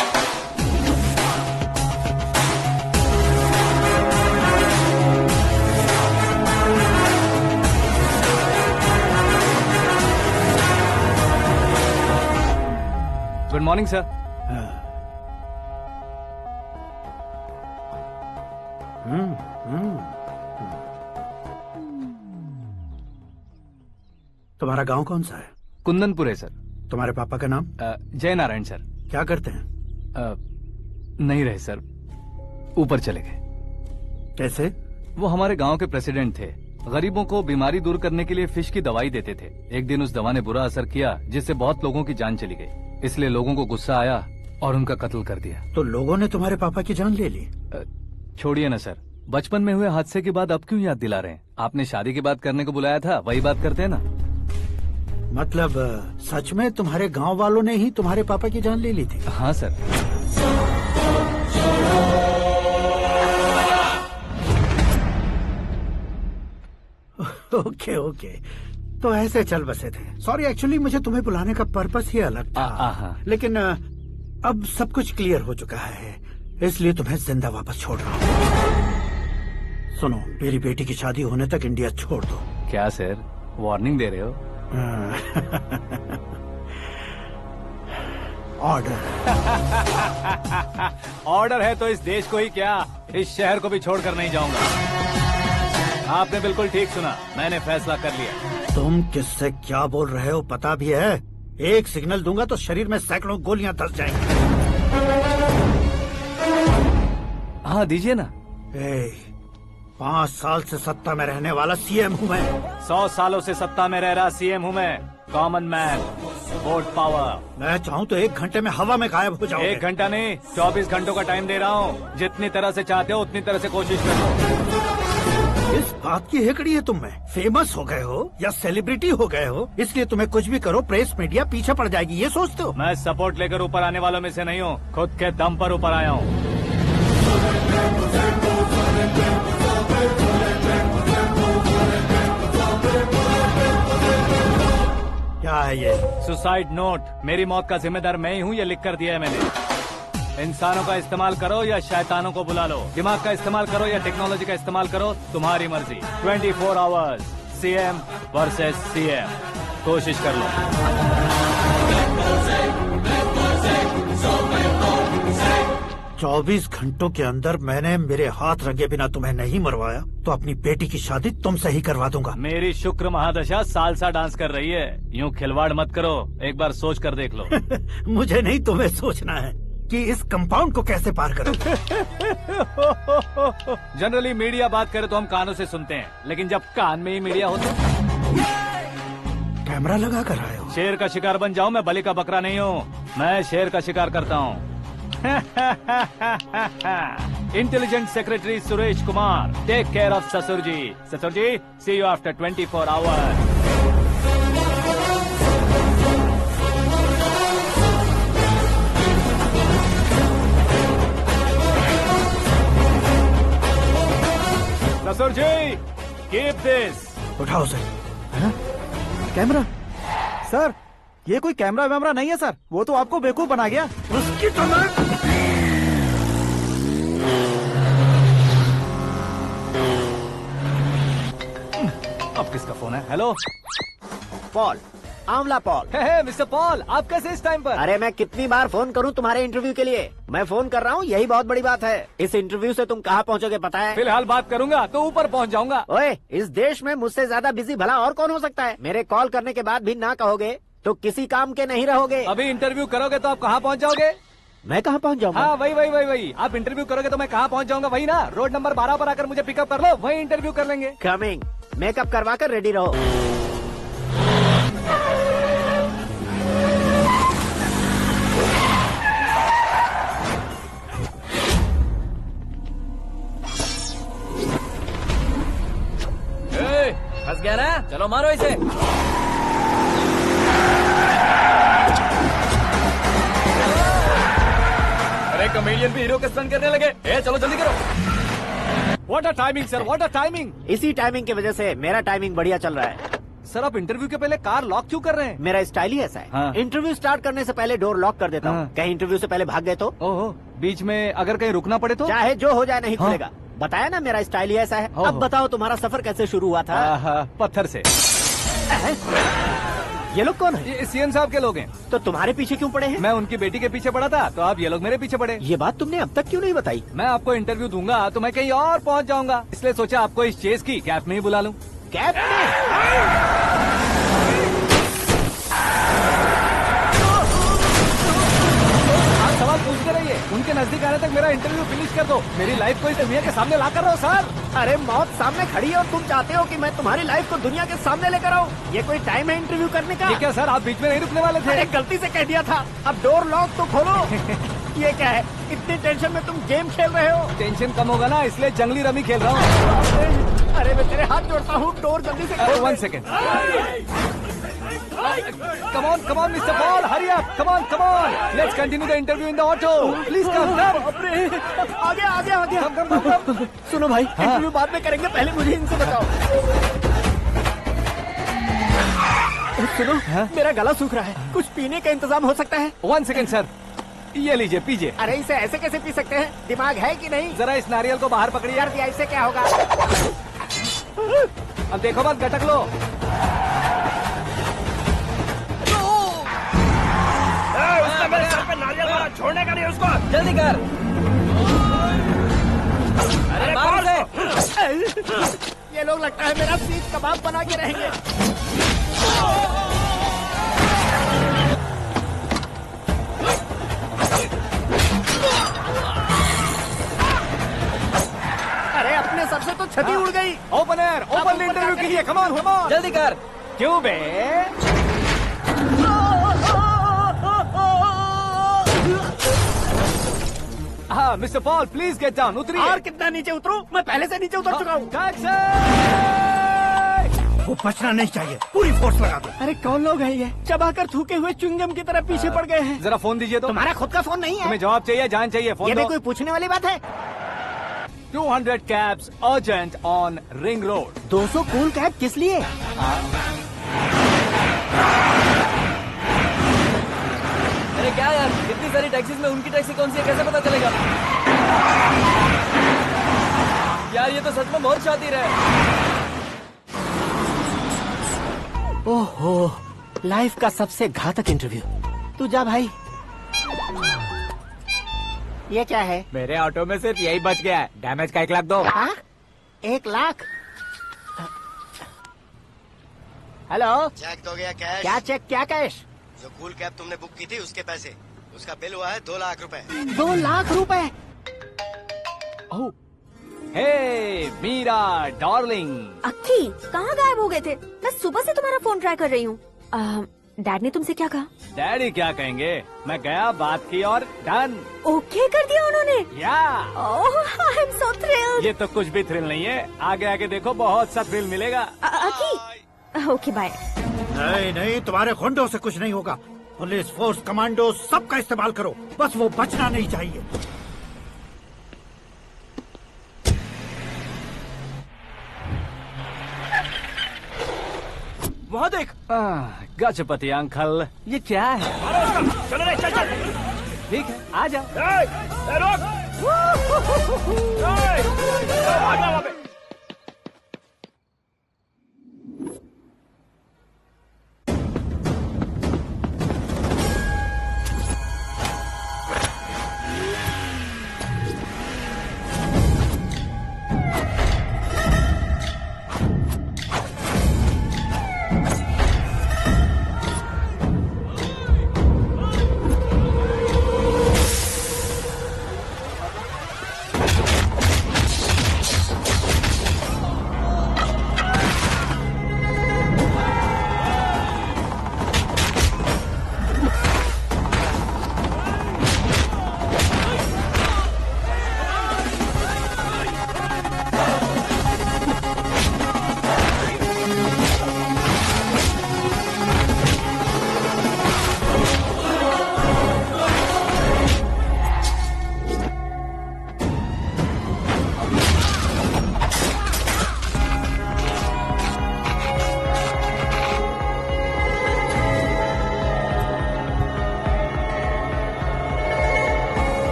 Good morning sir. तुम्हारा गांव कौन सा है? कुंदनपुर है सर। तुम्हारे पापा का नाम? जय नारायण सर। क्या करते हैं? नहीं रहे सर, ऊपर चले गए। कैसे? वो हमारे गांव के प्रेसिडेंट थे। गरीबों को बीमारी दूर करने के लिए फिश की दवाई देते थे। एक दिन उस दवा ने बुरा असर किया, जिससे बहुत लोगों की जान चली गई। इसलिए लोगों को गुस्सा आया और उनका कत्ल कर दिया। तो लोगों ने तुम्हारे पापा की जान ले ली? छोड़िए ना सर, बचपन में हुए हादसे के बाद अब क्यों याद दिला रहे हैं? आपने शादी की बात करने को बुलाया था, वही बात करते हैं ना। मतलब सच में तुम्हारे गांव वालों ने ही तुम्हारे पापा की जान ले ली थी? हाँ सर। ओके ओके, तो ऐसे चल बसे थे। सॉरी, एक्चुअली मुझे तुम्हें बुलाने का पर्पस ही अलग था, लेकिन अब सब कुछ क्लियर हो चुका है, इसलिए तुम्हें जिंदा वापस छोड़ रहा हूँ। सुनो, मेरी बेटी की शादी होने तक इंडिया छोड़ दो। क्या सर, वार्निंग दे रहे हो? ऑर्डर। ऑर्डर है तो इस देश को ही क्या, इस शहर को भी छोड़कर नहीं जाऊंगा। आपने बिल्कुल ठीक सुना, मैंने फैसला कर लिया। तुम किससे क्या बोल रहे हो पता भी है? एक सिग्नल दूंगा तो शरीर में सैकड़ों गोलियां धस जाएंगी। हाँ दीजिए ना। 5 साल से सत्ता में रहने वाला सीएम हूँ मैं। 100 सालों से सत्ता में रह रहा सीएम हूँ मैं। Common man, vote power. मैं चाहूँ तो 1 घंटे में हवा में गायब हो जाऊँ। 1 घंटा नहीं, 24 घंटों का टाइम दे रहा हूँ। जितनी तरह से चाहते हो उतनी तरह से कोशिश करो। इस बात की हेकड़ी है तुम में। फेमस हो गए हो या सेलिब्रिटी हो गए हो, इसलिए तुम्हें कुछ भी करो प्रेस मीडिया पीछे पड़ जाएगी, ये सोचते हो? मैं सपोर्ट लेकर ऊपर आने वालों में से नहीं हूँ, खुद के दम पर ऊपर आया हूँ। क्या है ये? Suicide note. मेरी मौत का जिम्मेदार मैं ही हूँ, ये लिख कर दिया है मैंने। इंसानों का इस्तेमाल करो या शैतानों को बुला लो, दिमाग का इस्तेमाल करो या टेक्नोलॉजी का इस्तेमाल करो, तुम्हारी मर्जी। 24 आवर्स, सीएम वर्सेस सीएम, कोशिश कर लो। 24 घंटों के अंदर मैंने मेरे हाथ रंगे बिना तुम्हें नहीं मरवाया तो अपनी बेटी की शादी तुमसे ही करवा दूंगा। मेरी शुक्र महादशा सालसा डांस कर रही है, यूँ खिलवाड़ मत करो, एक बार सोच कर देख लो। मुझे नहीं, तुम्हें सोचना है कि इस कंपाउंड को कैसे पार करूं। जनरली मीडिया बात करे तो हम कानों से सुनते हैं, लेकिन जब कान में ही मीडिया हो तो कैमरा लगा कर आए हो। शेर का शिकार बन जाऊं, मैं बलि का बकरा नहीं हूँ, मैं शेर का शिकार करता हूँ। Intelligent secretary Suresh Kumar, take care of ससुर जी। ससुर जी, सी यू आफ्टर 24 आवर्स। ससुर जी, कीप दिस। उठाओ सर। कैमरा? सर, ये कोई कैमरा वैमरा नहीं है सर, वो तो आपको बेवकूफ बना गया। उसकी तो मैं... अब किसका फोन है? हेलो पॉल, आंवला पॉल। मिस्टर पॉल, आप कैसे इस टाइम पर? अरे मैं कितनी बार फोन करूं तुम्हारे इंटरव्यू के लिए? मैं फोन कर रहा हूं, यही बहुत बड़ी बात है। इस इंटरव्यू से तुम कहां पहुंचोगे पता है? फिलहाल बात करूंगा तो ऊपर पहुंच जाऊंगा। ओए, इस देश में मुझसे ज्यादा बिजी भला और कौन हो सकता है? मेरे कॉल करने के बाद भी ना कहोगे तो किसी काम के नहीं रहोगे। अभी इंटरव्यू करोगे तो आप कहाँ पहुँच जाओगे? मैं कहाँ पहुँच जाऊंगा? हाँ वही। आप इंटरव्यू करोगे तो मैं कहाँ पहुँच जाऊंगा? वही ना, रोड नंबर 12 पर आकर मुझे पिकअप कर लो, वही इंटरव्यू कर लेंगे। कमिंग। मेकअप करवा कर रेडी रहो। फंस गया ना, चलो मारो इसे। अरे कॉमेडियन भी हीरो के स्टंट करने लगे। चलो जल्दी करो। What a timing sir, what a timing. इसी टाइमिंग की वजह से मेरा टाइमिंग बढ़िया चल रहा है। सर, आप इंटरव्यू के पहले कार लॉक क्यों कर रहे हैं? मेरा स्टाइल ही ऐसा है। हाँ। इंटरव्यू स्टार्ट करने से पहले डोर लॉक कर देता हूँ। कहीं इंटरव्यू से पहले भाग गए तो? ओहो, बीच में अगर कहीं रुकना पड़े तो? चाहे जो हो जाए नहीं खुलेगा। बताया ना मेरा स्टाइल ही ऐसा है। अब बताओ तुम्हारा सफर कैसे शुरू हुआ था? पत्थर से। ये लोग कौन है? ये सीएम साहब के लोग हैं। तो तुम्हारे पीछे क्यों पड़े हैं? मैं उनकी बेटी के पीछे पड़ा था, तो आप ये लोग मेरे पीछे पड़े। ये बात तुमने अब तक क्यों नहीं बताई? मैं आपको इंटरव्यू दूंगा तो मैं कहीं और पहुंच जाऊंगा, इसलिए सोचा आपको इस चेस की कैप में ही बुला लूं। कैप में? सवाल पूछते रहिए, उनके नजदीक आने तक मेरा इंटरव्यू फिनिश कर दो। मेरी लाइफ को इस दुनिया के सामने ला कर रहो सर। अरे मौत सामने खड़ी है और तुम चाहते हो कि मैं तुम्हारी लाइफ को दुनिया के सामने लेकर आऊं? ये कोई टाइम है इंटरव्यू करने का? ये क्या सर, आप बीच में नहीं रुकने वाले थे? अरे गलती से कह दिया था, अब डोर लॉक तो खोलो। ये क्या है, इतनी टेंशन में तुम गेम खेल रहे हो? टेंशन कम होगा ना, इसलिए जंगली रमी खेल रहा हूँ। अरे मैं तेरे हाथ जोड़ता हूँ, डोर जल्दी से खोल। 1 second. Come on, Mr. Paul, hurry up! Come on! Let's continue the interview in the auto. Please come. आगे। सुनो भाई, इंटरव्यू बाद में करेंगे, पहले मुझे इनसे बताओ। सुनो, मेरा गला सूख रहा है, कुछ पीने का इंतजाम हो सकता है? 1 सेकेंड सर, ये लीजिए पीजिए। अरे इसे ऐसे कैसे पी सकते हैं? दिमाग है कि नहीं? जरा इस नारियल को बाहर पकड़िए। कर दिया, इससे क्या होगा? अब देखो मत, गटक लो। उसने मेरे सर पे नारियल मारा, छोड़ने का नहीं उसको। जल्दी कर। अरे मार उसे। ये लोग लगता है मेरा सीख कबाब बना के रहेंगे। अरे अपने सर से तो छती उड़ गई। ओपनर, ओपन इंटरव्यू कीजिए। Come on, come on. जल्दी कर। क्यों बे? हाँ mister Paul, please get down. उतरिए। और कितना नीचे उतरूं? मैं पहले से नीचे उतर चुका हूँ। वो बचना नहीं चाहिए, पूरी फोर्स लगा दो। अरे कौन लोग हैं ये? चबाकर थूके हुए च्युइंगम की तरह पीछे पड़ गए हैं। जरा फोन दीजिए तो। तुम्हारा खुद का फोन नहीं है? तुम्हें जवाब चाहिए, जान चाहिए, फोन ये भी दो। कोई पूछने वाली बात है? 200 cabs urgent on Ring Road. 200 cool cab किस लिए? अरे क्या यार, इतनी सारी टैक्सीज में उनकी टैक्सी कौन सी है, कैसे पता चलेगा? यार ये तो सच में बहुत शातिर है। ओहो, लाइफ का सबसे घातक इंटरव्यू। तू जा भाई। ये क्या है? मेरे ऑटो में सिर्फ यही बच गया है। डैमेज का 1 लाख दो। 1 लाख? हेलो, चेक दोगे या कैश? क्या चेक, क्या कैश? जो कूल कैब तुमने बुक की थी उसके पैसे, उसका बिल हुआ है 2 लाख रुपए। 2 लाख रुपए? हे मीरा डार्लिंग। अक्की, कहाँ गायब हो गए थे? मैं सुबह से तुम्हारा फोन ट्राई कर रही हूँ। डैड ने तुमसे क्या कहा? डैडी क्या कहेंगे, मैं गया, बात की और डन। ओके कर दिया उन्होंने? या। ओह, आई एम सो थ्रिल्ड। ये तो कुछ भी थ्रिल नहीं है, आगे आगे देखो बहुत सा थ्रिल मिलेगा। अक्की, ओके बाय। नहीं नहीं, तुम्हारे गुंडों से कुछ नहीं होगा। पुलिस फोर्स, कमांडो, सबका इस्तेमाल करो, बस वो बचना नहीं चाहिए। वहाँ देख। गजपति अंकल, ये क्या है? चलो रे, चल चल। ठीक है, आ जाओ। रोक। वहाँ पे।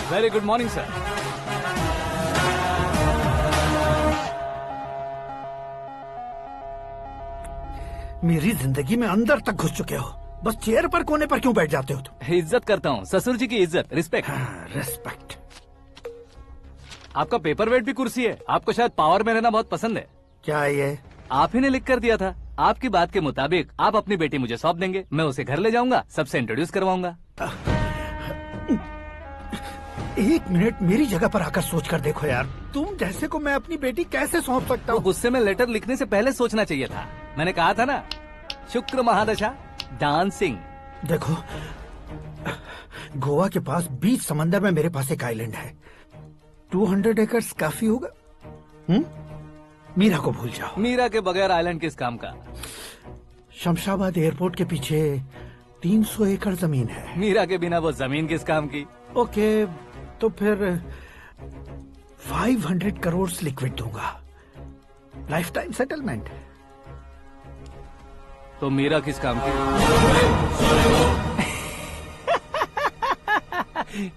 Very good morning, sir. मेरी जिंदगी में अंदर तक घुस चुके हो, बस चेयर पर कोने पर क्यों बैठ जाते हो तुम? इज्जत करता हूँ, ससुर जी की इज्जत, रिस्पेक्ट। रिस्पेक्ट। आपका पेपर वेट भी कुर्सी है। आपको शायद पावर में रहना बहुत पसंद है। क्या ये? आप ही ने लिख कर दिया था। आपकी बात के मुताबिक आप अपनी बेटी मुझे सौंप देंगे, मैं उसे घर ले जाऊंगा, सबसे इंट्रोड्यूस करवाऊंगा। एक मिनट मेरी जगह पर आकर सोच कर देखो यार, तुम जैसे को मैं अपनी बेटी कैसे सौंप सकता हूँ? गुस्से में लेटर लिखने से पहले सोचना चाहिए था। मैंने कहा था ना, शुक्र महादशा डांसिंग। देखो, गोवा के पास बीच समंदर में मेरे पास एक आइलैंड है, 200 एकर्स काफी होगा। मीरा को भूल जाओ। मीरा के बगैर आइलैंड किस काम का? शमशाबाद एयरपोर्ट के पीछे 300 एकड़ जमीन है। मीरा के बिना वो जमीन किस काम की? ओके, तो फिर 500 करोड़ लिक्विड दूंगा, लाइफ टाइम सेटलमेंट। तो मीरा किस काम की?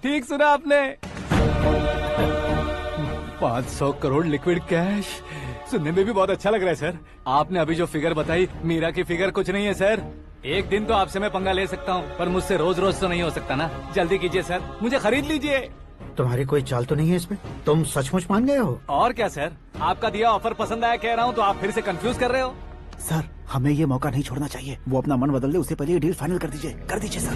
ठीक सुना आपने, 500 करोड़ लिक्विड कैश। सुनने में भी बहुत अच्छा लग रहा है सर। आपने अभी जो फिगर बताई, मीरा की फिगर कुछ नहीं है सर। एक दिन तो आपसे मैं पंगा ले सकता हूँ, पर मुझसे रोज रोज तो नहीं हो सकता ना। जल्दी कीजिए सर, मुझे खरीद लीजिए। तुम्हारी कोई चाल तो नहीं है इसमें? तुम सचमुच मान गए हो? और क्या सर, आपका दिया ऑफर पसंद आया कह रहा हूँ, तो आप फिर से कंफ्यूज कर रहे हो। सर, हमें ये मौका नहीं छोड़ना चाहिए। वो अपना मन बदल दे, उससे पहले ये डील फाइनल कर दीजिए। कर दीजिए सर।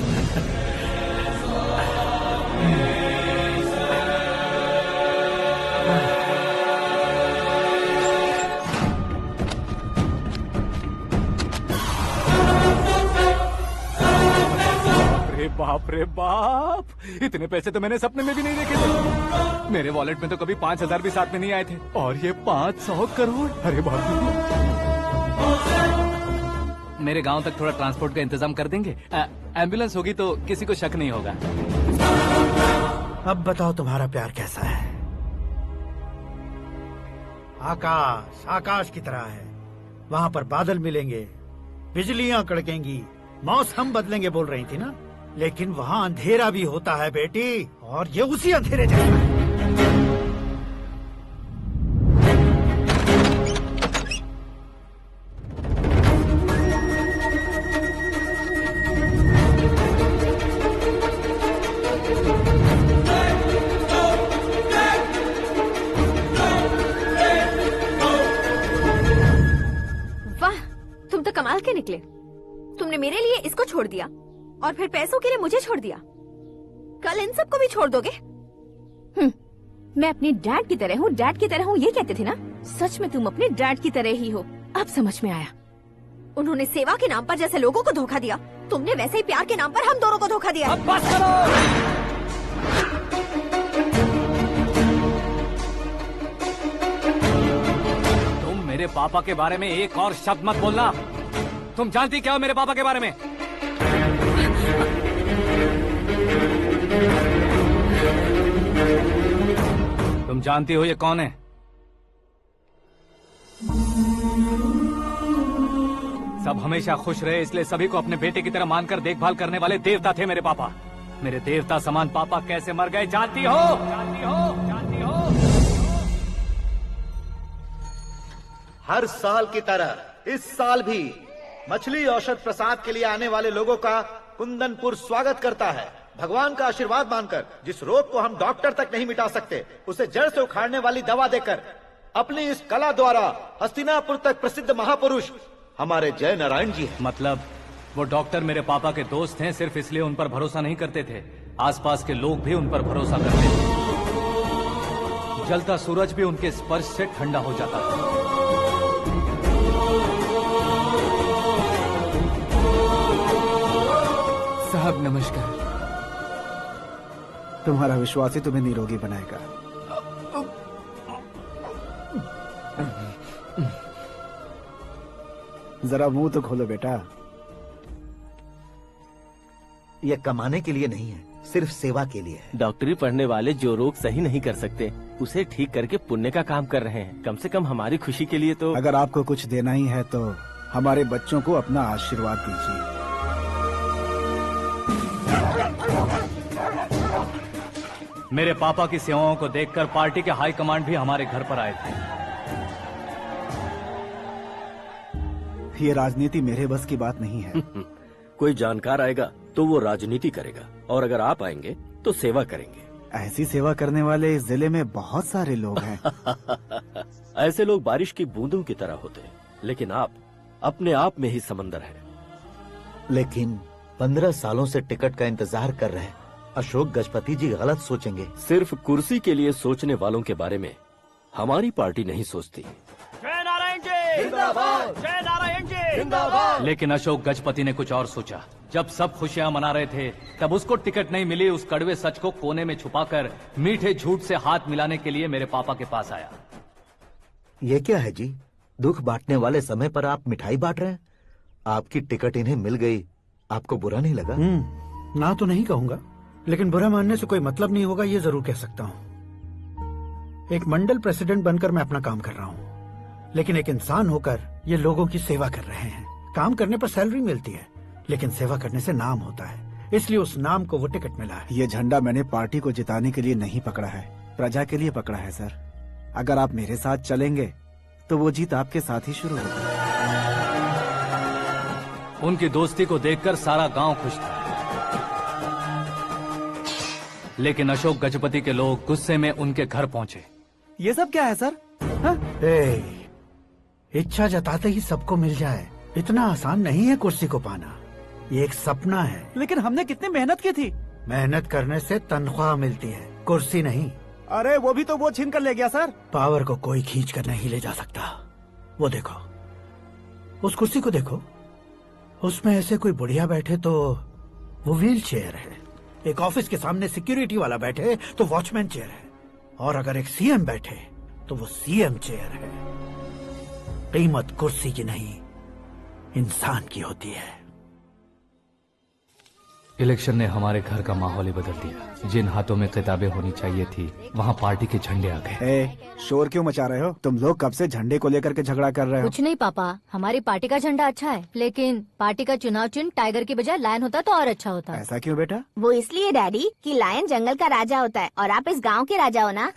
बाप रे बाप, इतने पैसे तो मैंने सपने में भी नहीं देखे थे। मेरे वॉलेट में तो कभी 5000 भी साथ में नहीं आए थे, और ये 500 करोड़। अरे बाप रे। मेरे गांव तक थोड़ा ट्रांसपोर्ट का इंतजाम कर देंगे? एम्बुलेंस होगी तो किसी को शक नहीं होगा। अब बताओ तुम्हारा प्यार कैसा है? आकाश आकाश की तरह है, वहाँ पर बादल मिलेंगे, बिजलियां कड़केंगी, मौसम बदलेंगे बोल रही थी ना। लेकिन वहाँ अंधेरा भी होता है बेटी, और ये उसी अंधेरे जैसा है। वाह, तुम तो कमाल के निकले। तुमने मेरे लिए इसको छोड़ दिया और फिर पैसों के लिए मुझे छोड़ दिया। कल इन सबको भी छोड़ दोगे? मैं अपने डैड की तरह हूँ, डैड की तरह हूँ, ये कहते थे ना। सच में तुम अपने डैड की तरह ही हो, अब समझ में आया। उन्होंने सेवा के नाम पर जैसे लोगों को धोखा दिया, तुमने वैसे ही प्यार के नाम पर हम दोनों को धोखा दिया। अब बस करो। तुम मेरे पापा के बारे में एक और शब्द मत बोलना। तुम जानती क्या हो मेरे पापा के बारे में? तुम जानती हो ये कौन है? सब हमेशा खुश रहे, इसलिए सभी को अपने बेटे की तरह मानकर देखभाल करने वाले देवता थे मेरे पापा। मेरे देवता समान पापा कैसे मर गए जानती हो? जानती हो? जानती हो? हर साल की तरह इस साल भी मछली औषध प्रसाद के लिए आने वाले लोगों का कुंदनपुर स्वागत करता है। भगवान का आशीर्वाद मानकर जिस रोग को हम डॉक्टर तक नहीं मिटा सकते, उसे जड़ से उखाड़ने वाली दवा देकर अपनी इस कला द्वारा हस्तिनापुर तक प्रसिद्ध महापुरुष हमारे जय नारायण जी हैं। मतलब वो डॉक्टर मेरे पापा के दोस्त हैं, सिर्फ इसलिए उन पर भरोसा नहीं करते थे, आसपास के लोग भी उन पर भरोसा करते थे। जलता सूरज भी उनके स्पर्श से ठंडा हो जाता था। साहब नमस्कार। तुम्हारा विश्वास ही तुम्हें निरोगी बनाएगा। जरा मुंह तो खोलो बेटा। यह कमाने के लिए नहीं है, सिर्फ सेवा के लिए है। डॉक्टरी पढ़ने वाले जो रोग सही नहीं कर सकते, उसे ठीक करके पुण्य का काम कर रहे हैं। कम से कम हमारी खुशी के लिए तो। अगर आपको कुछ देना ही है तो हमारे बच्चों को अपना आशीर्वाद दीजिए। मेरे पापा की सेवाओं को देखकर पार्टी के हाई कमांड भी हमारे घर पर आए थे। ये राजनीति मेरे बस की बात नहीं है। कोई जानकार आएगा तो वो राजनीति करेगा, और अगर आप आएंगे तो सेवा करेंगे। ऐसी सेवा करने वाले इस जिले में बहुत सारे लोग हैं। ऐसे लोग बारिश की बूंदों की तरह होते हैं, लेकिन आप अपने आप में ही समंदर हैं। लेकिन 15 सालों से टिकट का इंतजार कर रहे हैं। अशोक गजपति जी गलत सोचेंगे। सिर्फ कुर्सी के लिए सोचने वालों के बारे में हमारी पार्टी नहीं सोचती। जय नारायण जी जिंदाबाद, जय नारायण जी जिंदाबाद। लेकिन अशोक गजपति ने कुछ और सोचा। जब सब खुशियां मना रहे थे तब उसको टिकट नहीं मिली। उस कड़वे सच को कोने में छुपाकर मीठे झूठ से हाथ मिलाने के लिए मेरे पापा के पास आया। ये क्या है जी? दुख बांटने वाले समय पर आप मिठाई बांट रहे हैं। आपकी टिकट इन्हें मिल गई, आपको बुरा नहीं लगा? ना तो नहीं कहूंगा, लेकिन बुरा मानने से कोई मतलब नहीं होगा, ये जरूर कह सकता हूँ। एक मंडल प्रेसिडेंट बनकर मैं अपना काम कर रहा हूँ, लेकिन एक इंसान होकर ये लोगों की सेवा कर रहे हैं। काम करने पर सैलरी मिलती है, लेकिन सेवा करने से नाम होता है, इसलिए उस नाम को वो टिकट मिला है। ये झंडा मैंने पार्टी को जिताने के लिए नहीं पकड़ा है, प्रजा के लिए पकड़ा है सर। अगर आप मेरे साथ चलेंगे तो वो जीत आपके साथ ही शुरू होगी। उनकी दोस्ती को देखकर सारा गांव खुश था, लेकिन अशोक गजपति के लोग गुस्से में उनके घर पहुंचे। ये सब क्या है सर? इच्छा जताते ही सबको मिल जाए, इतना आसान नहीं है कुर्सी को पाना। ये एक सपना है। लेकिन हमने कितनी मेहनत की थी। मेहनत करने से तनख्वाह मिलती है, कुर्सी नहीं। अरे वो भी तो वो छीन कर ले गया सर। पावर को कोई खींच कर नहीं ले जा सकता। वो देखो, उस कुर्सी को देखो, उसमें ऐसे कोई बुढ़िया बैठे तो वो व्हील चेयर है। एक ऑफिस के सामने सिक्योरिटी वाला बैठे तो वॉचमैन चेयर है, और अगर एक सीएम बैठे तो वो सीएम चेयर है। कीमत कुर्सी की नहीं, इंसान की होती है। इलेक्शन ने हमारे घर का माहौल ही बदल दिया। जिन हाथों में किताबें होनी चाहिए थी, वहाँ पार्टी के झंडे आ गए। शोर क्यों मचा रहे हो? तुम लोग कब से झंडे को लेकर के झगड़ा कर रहे हो? कुछ नहीं पापा, हमारी पार्टी का झंडा अच्छा है, लेकिन पार्टी का चुनाव चिन्ह टाइगर की बजाय लायन होता तो और अच्छा होता। ऐसा क्यों बेटा? वो इसलिए डैडी कि लायन जंगल का राजा होता है और आप इस गांव के राजा हो ना।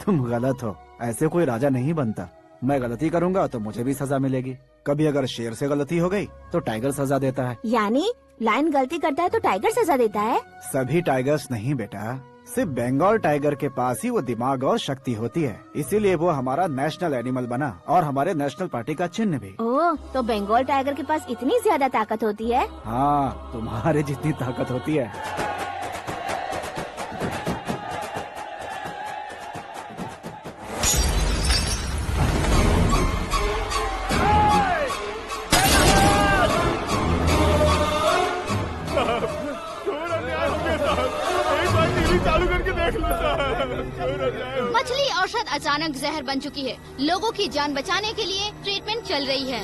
तुम गलत हो, ऐसे कोई राजा नहीं बनता। मैं गलती करूंगा तो मुझे भी सजा मिलेगी। कभी अगर शेर से गलती हो गई तो टाइगर सजा देता है। यानी लायन गलती करता है तो टाइगर सजा देता है? सभी टाइगर्स नहीं बेटा, सिर्फ बंगाल टाइगर के पास ही वो दिमाग और शक्ति होती है, इसीलिए वो हमारा नेशनल एनिमल बना और हमारे नेशनल पार्टी का चिन्ह भी। ओह, तो बंगाल टाइगर के पास इतनी ज्यादा ताकत होती है? हाँ, तुम्हारे जितनी ताकत होती है। मछली औषध अचानक जहर बन चुकी है। लोगों की जान बचाने के लिए ट्रीटमेंट चल रही है।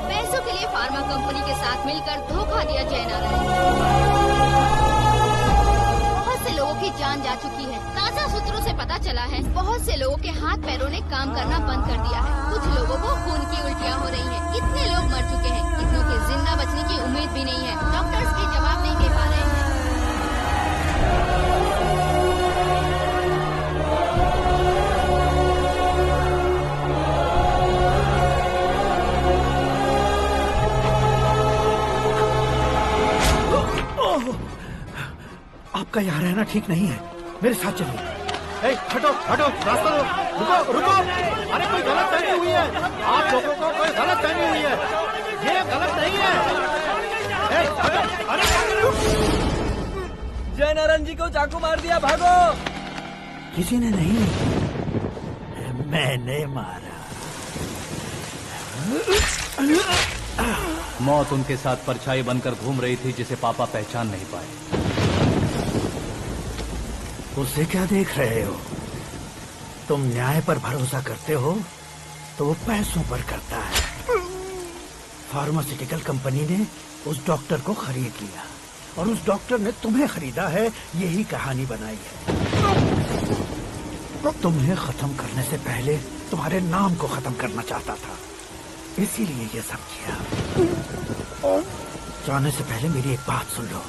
पैसों के लिए फार्मा कंपनी के साथ मिलकर धोखा दिया जय नारायण। बहुत से लोगों की जान जा चुकी है। ताजा सूत्रों से पता चला है बहुत से लोगों के हाथ पैरों ने काम करना बंद कर दिया है। कुछ लोगों को खून की उल्टियाँ हो रही हैं। कितने लोग मर चुके हैं, कितनों के जिंदा बचने की उम्मीद भी नहीं है। डॉक्टर्स के जवाब नहीं दे पा रहे हैं। आपका यहाँ रहना ठीक नहीं है, मेरे साथ चलिए। हटो हटो, रास्ता दो, रुको रुको। अरे कोई गलत फहमी हुई है, आप लोगों को कोई गलत फहमी हुई है, ये गलत नहीं है। हटो, अरे जय नारायण जी को चाकू मार दिया, भागो। किसी ने नहीं, मैंने मारा। मौत उनके साथ परछाई बनकर घूम रही थी, जिसे पापा पहचान नहीं पाए। उसे क्या देख रहे हो? तुम न्याय पर भरोसा करते हो तो वो पैसों पर करता है। फार्मास्यूटिकल कंपनी ने उस डॉक्टर को खरीद लिया और उस डॉक्टर ने तुम्हें खरीदा है, यही कहानी बनाई है। तुम्हें खत्म करने से पहले तुम्हारे नाम को खत्म करना चाहता था, इसीलिए ये सब किया। जाने से पहले मेरी एक बात सुन लो।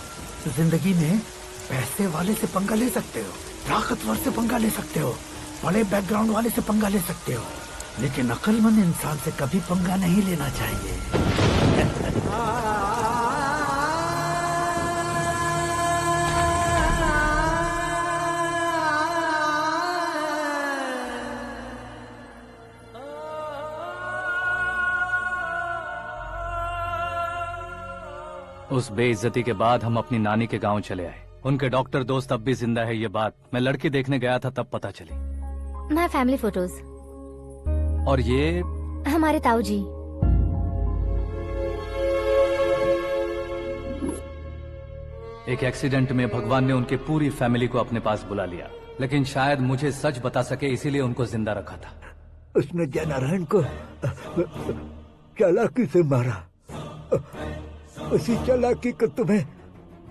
जिंदगी में पैसे वाले से पंगा ले सकते हो, ताकतवर से पंगा ले सकते हो, बड़े बैकग्राउंड वाले से पंगा ले सकते हो, लेकिन अक्लमंद इंसान से कभी पंगा नहीं लेना चाहिए। उस बेइज्जती के बाद हम अपनी नानी के गांव चले आए। उनके डॉक्टर दोस्त अब भी जिंदा है, ये बात मैं लड़की देखने गया था तब पता चली। My family photos. और ये हमारे ताऊ जी। एक एक्सीडेंट में भगवान ने उनकी पूरी फैमिली को अपने पास बुला लिया, लेकिन शायद मुझे सच बता सके इसीलिए उनको जिंदा रखा था। उसने जयनारायण को चालाकी से मारा। उसी चालाकी को तुम्हें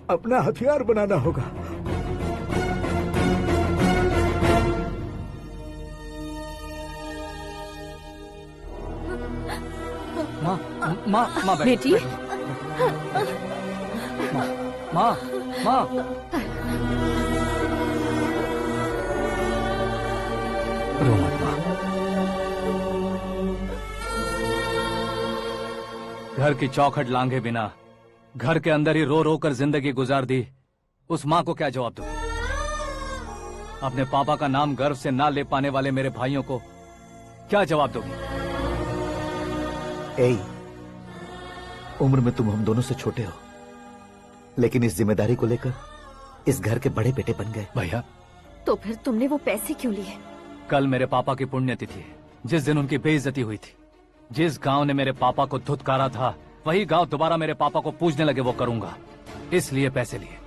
अपना हथियार बनाना होगा। माँ बेटी। माँ रो मत माँ। घर की चौखट लांघे बिना घर के अंदर ही रो रो कर जिंदगी गुजार दी उस माँ को क्या जवाब दूं? अपने पापा का नाम गर्व से ना ले पाने वाले मेरे भाइयों को क्या जवाब दोगी? उम्र में तुम हम दोनों से छोटे हो, लेकिन इस जिम्मेदारी को लेकर इस घर के बड़े बेटे बन गए। भैया, तो फिर तुमने वो पैसे क्यों लिए? कल मेरे पापा की पुण्यतिथि है, जिस दिन उनकी बेइज्जती हुई थी। जिस गांव ने मेरे पापा को धुतकारा था, वही गांव दोबारा मेरे पापा को पूजने लगे वो करूंगा, इसलिए पैसे लिए।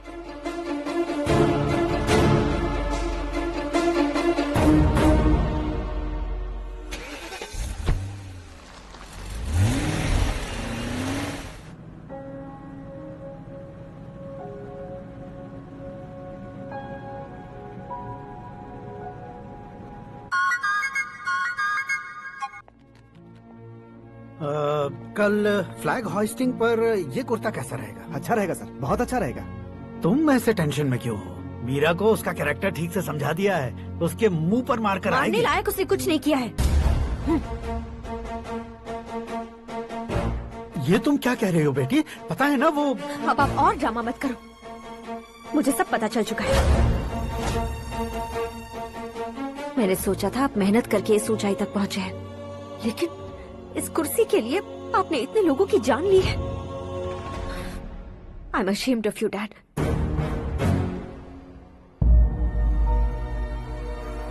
कल फ्लैग होइस्टिंग पर ये कुर्ता कैसा रहेगा? अच्छा रहेगा सर, बहुत अच्छा रहेगा। तुम ऐसे टेंशन में क्यों हो? मीरा को उसका कैरेक्टर ठीक से समझा दिया है, उसके मुंह पर मारकर मारने आएगी। लायक उसने कुछ नहीं किया है। ये तुम क्या कह रहे हो बेटी? पता है ना वो। अब आप और ड्रामा मत करो, मुझे सब पता चल चुका है। मैंने सोचा था आप मेहनत करके इस ऊंचाई तक पहुंचे हैं, लेकिन इस कुर्सी के लिए आपने इतने लोगों की जान ली है। I am ashamed of you, Dad.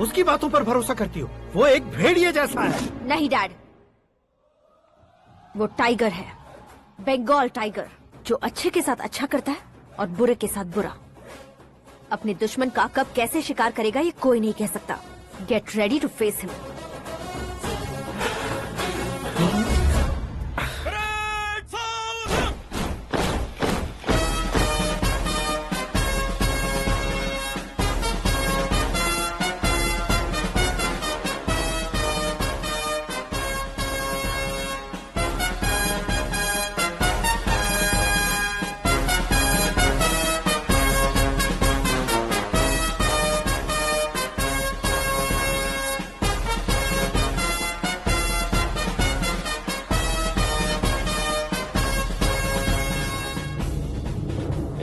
उसकी बातों पर भरोसा करती हो? वो एक भेड़िए जैसा है। नहीं डैड, वो टाइगर है, बंगाल टाइगर, जो अच्छे के साथ अच्छा करता है और बुरे के साथ बुरा। अपने दुश्मन का कब कैसे शिकार करेगा ये कोई नहीं कह सकता। Get ready to face him.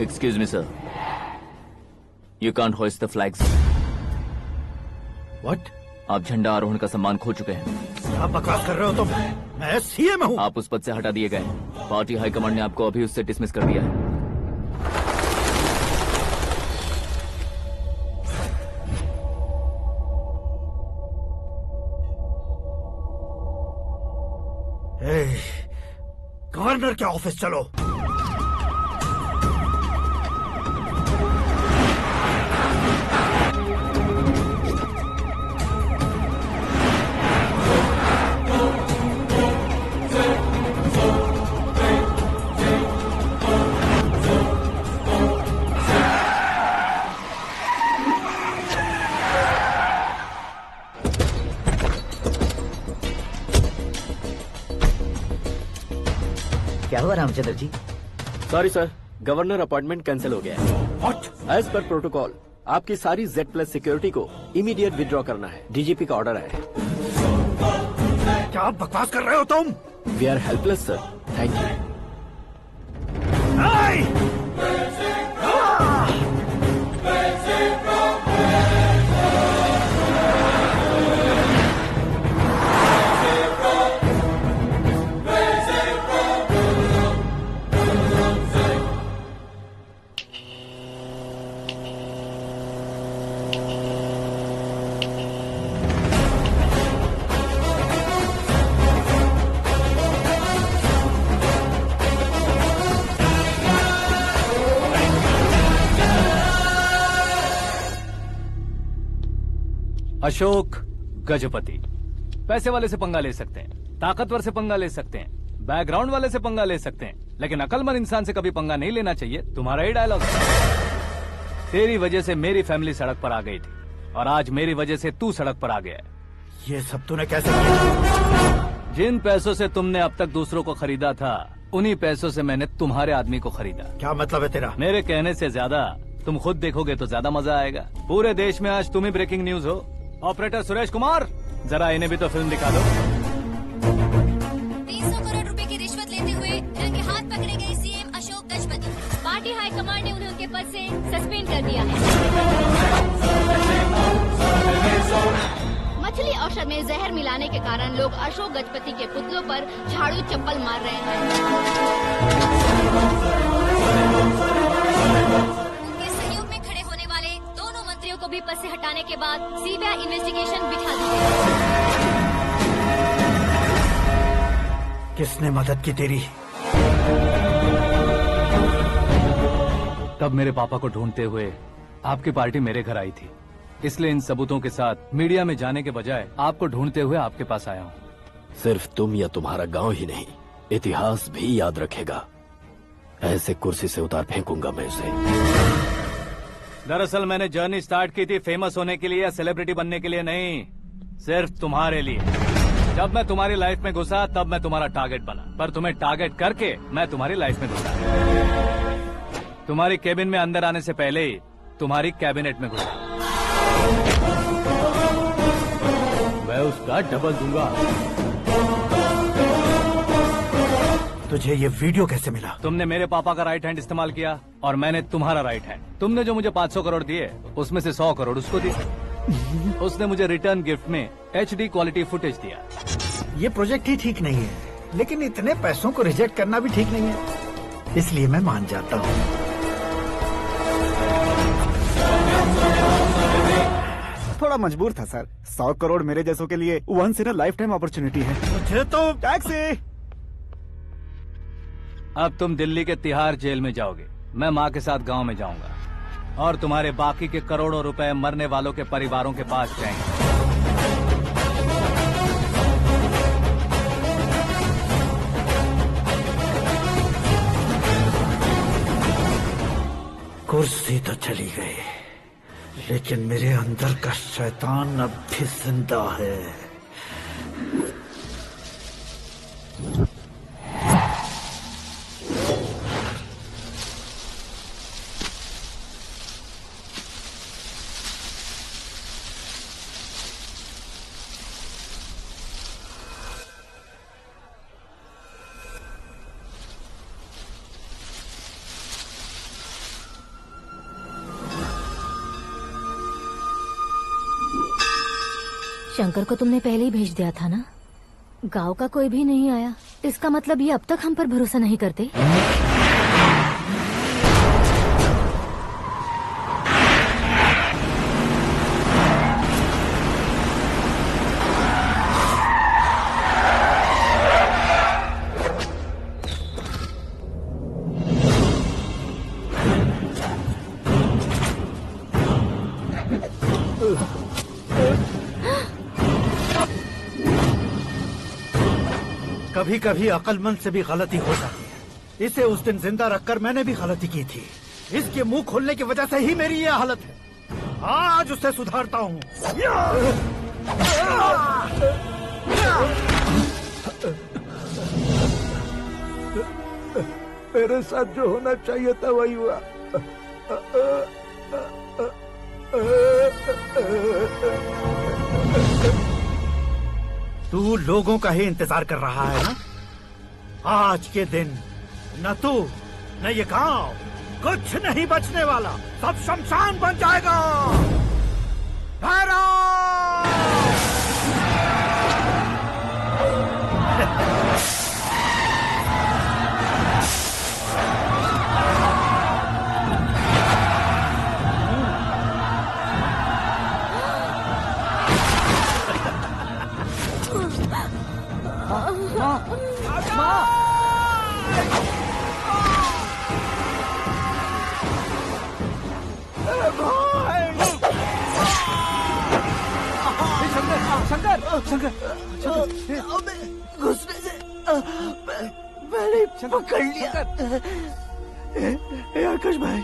Excuse me, sir. You can't hoist the flags. What? आप झंडा आरोहण का सम्मान खो चुके हैं। क्या बकवास कर रहे हो तुम? मैं सीएम हूँ। आप उस पद से हटा दिए गए। पार्टी हाईकमांड ने आपको अभी उससे डिसमिस कर दिया है। गवर्नर के ऑफिस चलो। क्या हुआ Ramchandra ji? Sorry sir, governor appointment cancel हो गया है। What? एज पर प्रोटोकॉल आपकी सारी Z+ सिक्योरिटी को इमीडिएट विड्रॉ करना है। डीजीपी का ऑर्डर आया है। क्या आप बकवास कर रहे हो तुम? We are helpless sir. Thank you. Ashok Gajapati पैसे वाले से पंगा ले सकते हैं, ताकतवर से पंगा ले सकते हैं, बैकग्राउंड वाले से पंगा ले सकते हैं, लेकिन अकलमंद इंसान से कभी पंगा नहीं लेना चाहिए। तुम्हारा ही डायलॉग। तेरी वजह से मेरी फैमिली सड़क पर आ गई थी और आज मेरी वजह से तू सड़क पर आ गया है। ये सब तूने कैसे किया? जिन पैसों से तुमने अब तक दूसरों को खरीदा था, उन्हीं पैसों से मैंने तुम्हारे आदमी को खरीदा। क्या मतलब है तेरा? मेरे कहने से ज्यादा तुम खुद देखोगे तो ज्यादा मजा आएगा। पूरे देश में आज तुम ही ब्रेकिंग न्यूज हो। ऑपरेटर सुरेश कुमार, जरा इन्हें भी तो फिल्म दिखा दो। 300 करोड़ रुपए की रिश्वत लेते हुए रंगे हाथ पकड़े गए CM Ashok Gajapati. Party high command ने उन्हें उनके पद से सस्पेंड कर दिया है। मछली औषध में जहर मिलाने के कारण लोग अशोक गजपति के पुतलों पर झाड़ू चप्पल मार रहे हैं। उनके सहयोग में खड़े होने वाले दोनों मंत्रियों को भी पद से हटाने के बाद सीबीआई इन्वेस्टिगेशन बिठा दी गई। किसने मदद की तेरी? तब मेरे पापा को ढूंढते हुए आपकी पार्टी मेरे घर आई थी, इसलिए इन सबूतों के साथ मीडिया में जाने के बजाय आपको ढूंढते हुए आपके पास आया हूँ। सिर्फ तुम या तुम्हारा गांव ही नहीं, इतिहास भी याद रखेगा। ऐसे कुर्सी से उतार फेंकूंगा मैं उसे। दरअसल मैंने जर्नी स्टार्ट की थी फेमस होने के लिए या सेलिब्रिटी बनने के लिए नहीं, सिर्फ तुम्हारे लिए। जब मैं तुम्हारी लाइफ में घुसा तब मैं तुम्हारा टारगेट बना, पर तुम्हें टारगेट करके मैं तुम्हारी लाइफ में घुसा। तुम्हारी केबिन में अंदर आने से पहले ही तुम्हारी कैबिनेट में घुसा। मैं उसका डबल दूंगा। तुझे ये वीडियो कैसे मिला? तुमने मेरे पापा का राइट हैंड इस्तेमाल किया और मैंने तुम्हारा राइट हैंड। तुमने जो मुझे 500 करोड़ दिए, उसमें से 100 करोड़ उसको दिए। उसने मुझे रिटर्न गिफ्ट में HD क्वालिटी फुटेज दिया। ये प्रोजेक्ट ही ठीक नहीं है, लेकिन इतने पैसों को रिजेक्ट करना भी ठीक नहीं है, इसलिए मैं मान जाता हूँ। थोड़ा मजबूर था सर। 100 करोड़ मेरे जैसों के लिए once in a lifetime opportunity है। मुझे तो टैक्सी। अब तुम दिल्ली के तिहाड़ जेल में जाओगे, मैं माँ के साथ गांव में जाऊंगा और तुम्हारे बाकी के करोड़ों रुपए मरने वालों के परिवारों के पास जाएंगे। कुर्सी तो चली गई, लेकिन मेरे अंदर का शैतान अब भी जिंदा है। शंकर को तुमने पहले ही भेज दिया था ना? गांव का कोई भी नहीं आया, इसका मतलब ये अब तक हम पर भरोसा नहीं करते। कभी कभी अक्लमंद से भी गलती हो जाती है। इसे उस दिन जिंदा रखकर मैंने भी गलती की थी। इसके मुंह खोलने की वजह से ही मेरी ये हालत है। आज उसे सुधारता हूँ। मेरे साथ जो होना चाहिए था वही हुआ। तू लोगों का ही इंतजार कर रहा है ना? आज के दिन न तू न ये गांव कुछ नहीं बचने वाला, सब शमशान बन जाएगा। घुसने से मैंने पकड़ लिया। आकाश भाई,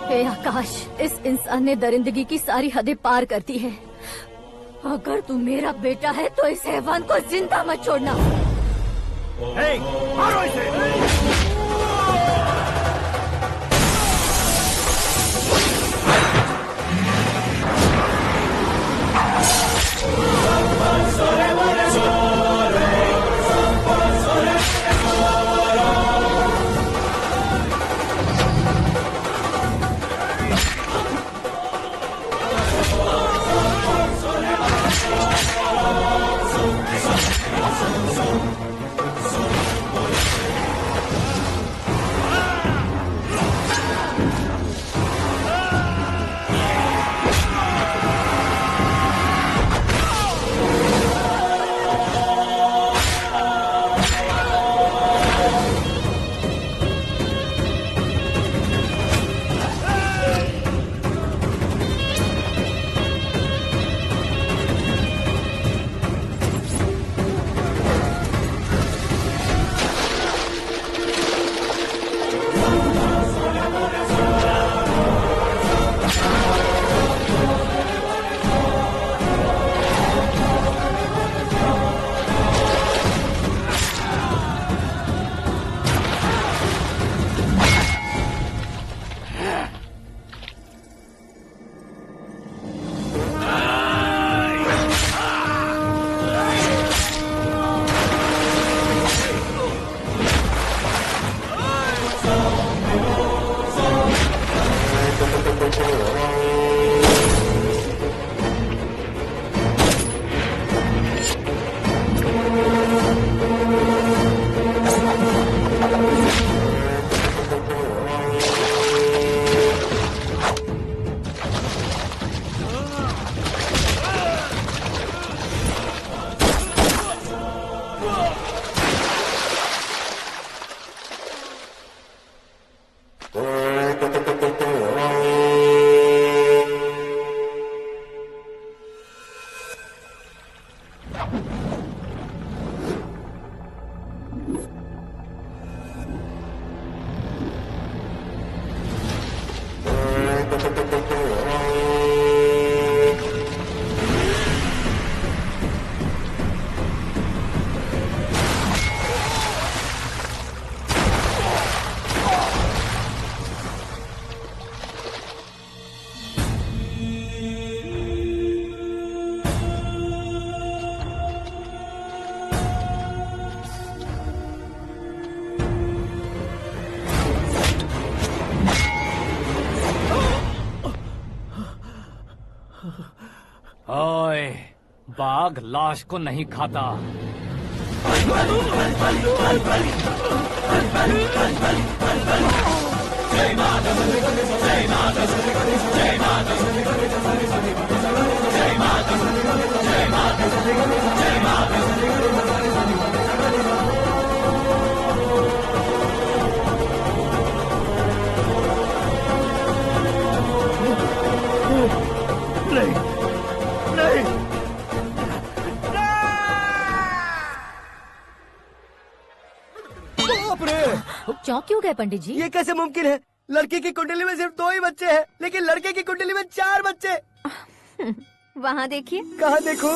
हे आकाश, इस इंसान ने दरिंदगी की सारी हदें पार कर दी है। अगर तू मेरा बेटा है तो इस हैवान को जिंदा मत छोड़ना। मारो इसे। ओए, बाघ लाश को नहीं खाता। नहीं, नहीं, चौंक क्यों गए पंडित जी? ये कैसे मुमकिन है? लड़की की कुंडली में सिर्फ 2 ही बच्चे हैं, लेकिन लड़के की कुंडली में 4 बच्चे। वहाँ देखिए। कहाँ देखूं?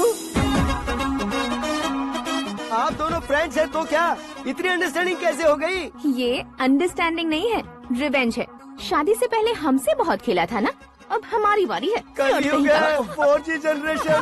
आप दोनों फ्रेंड्स हैं तो क्या इतनी अंडरस्टैंडिंग कैसे हो गई? ये अंडरस्टैंडिंग नहीं है, रिवेंज है। शादी से पहले हमसे बहुत खेला था ना, अब हमारी बारी है। कल 4G जनरेशन।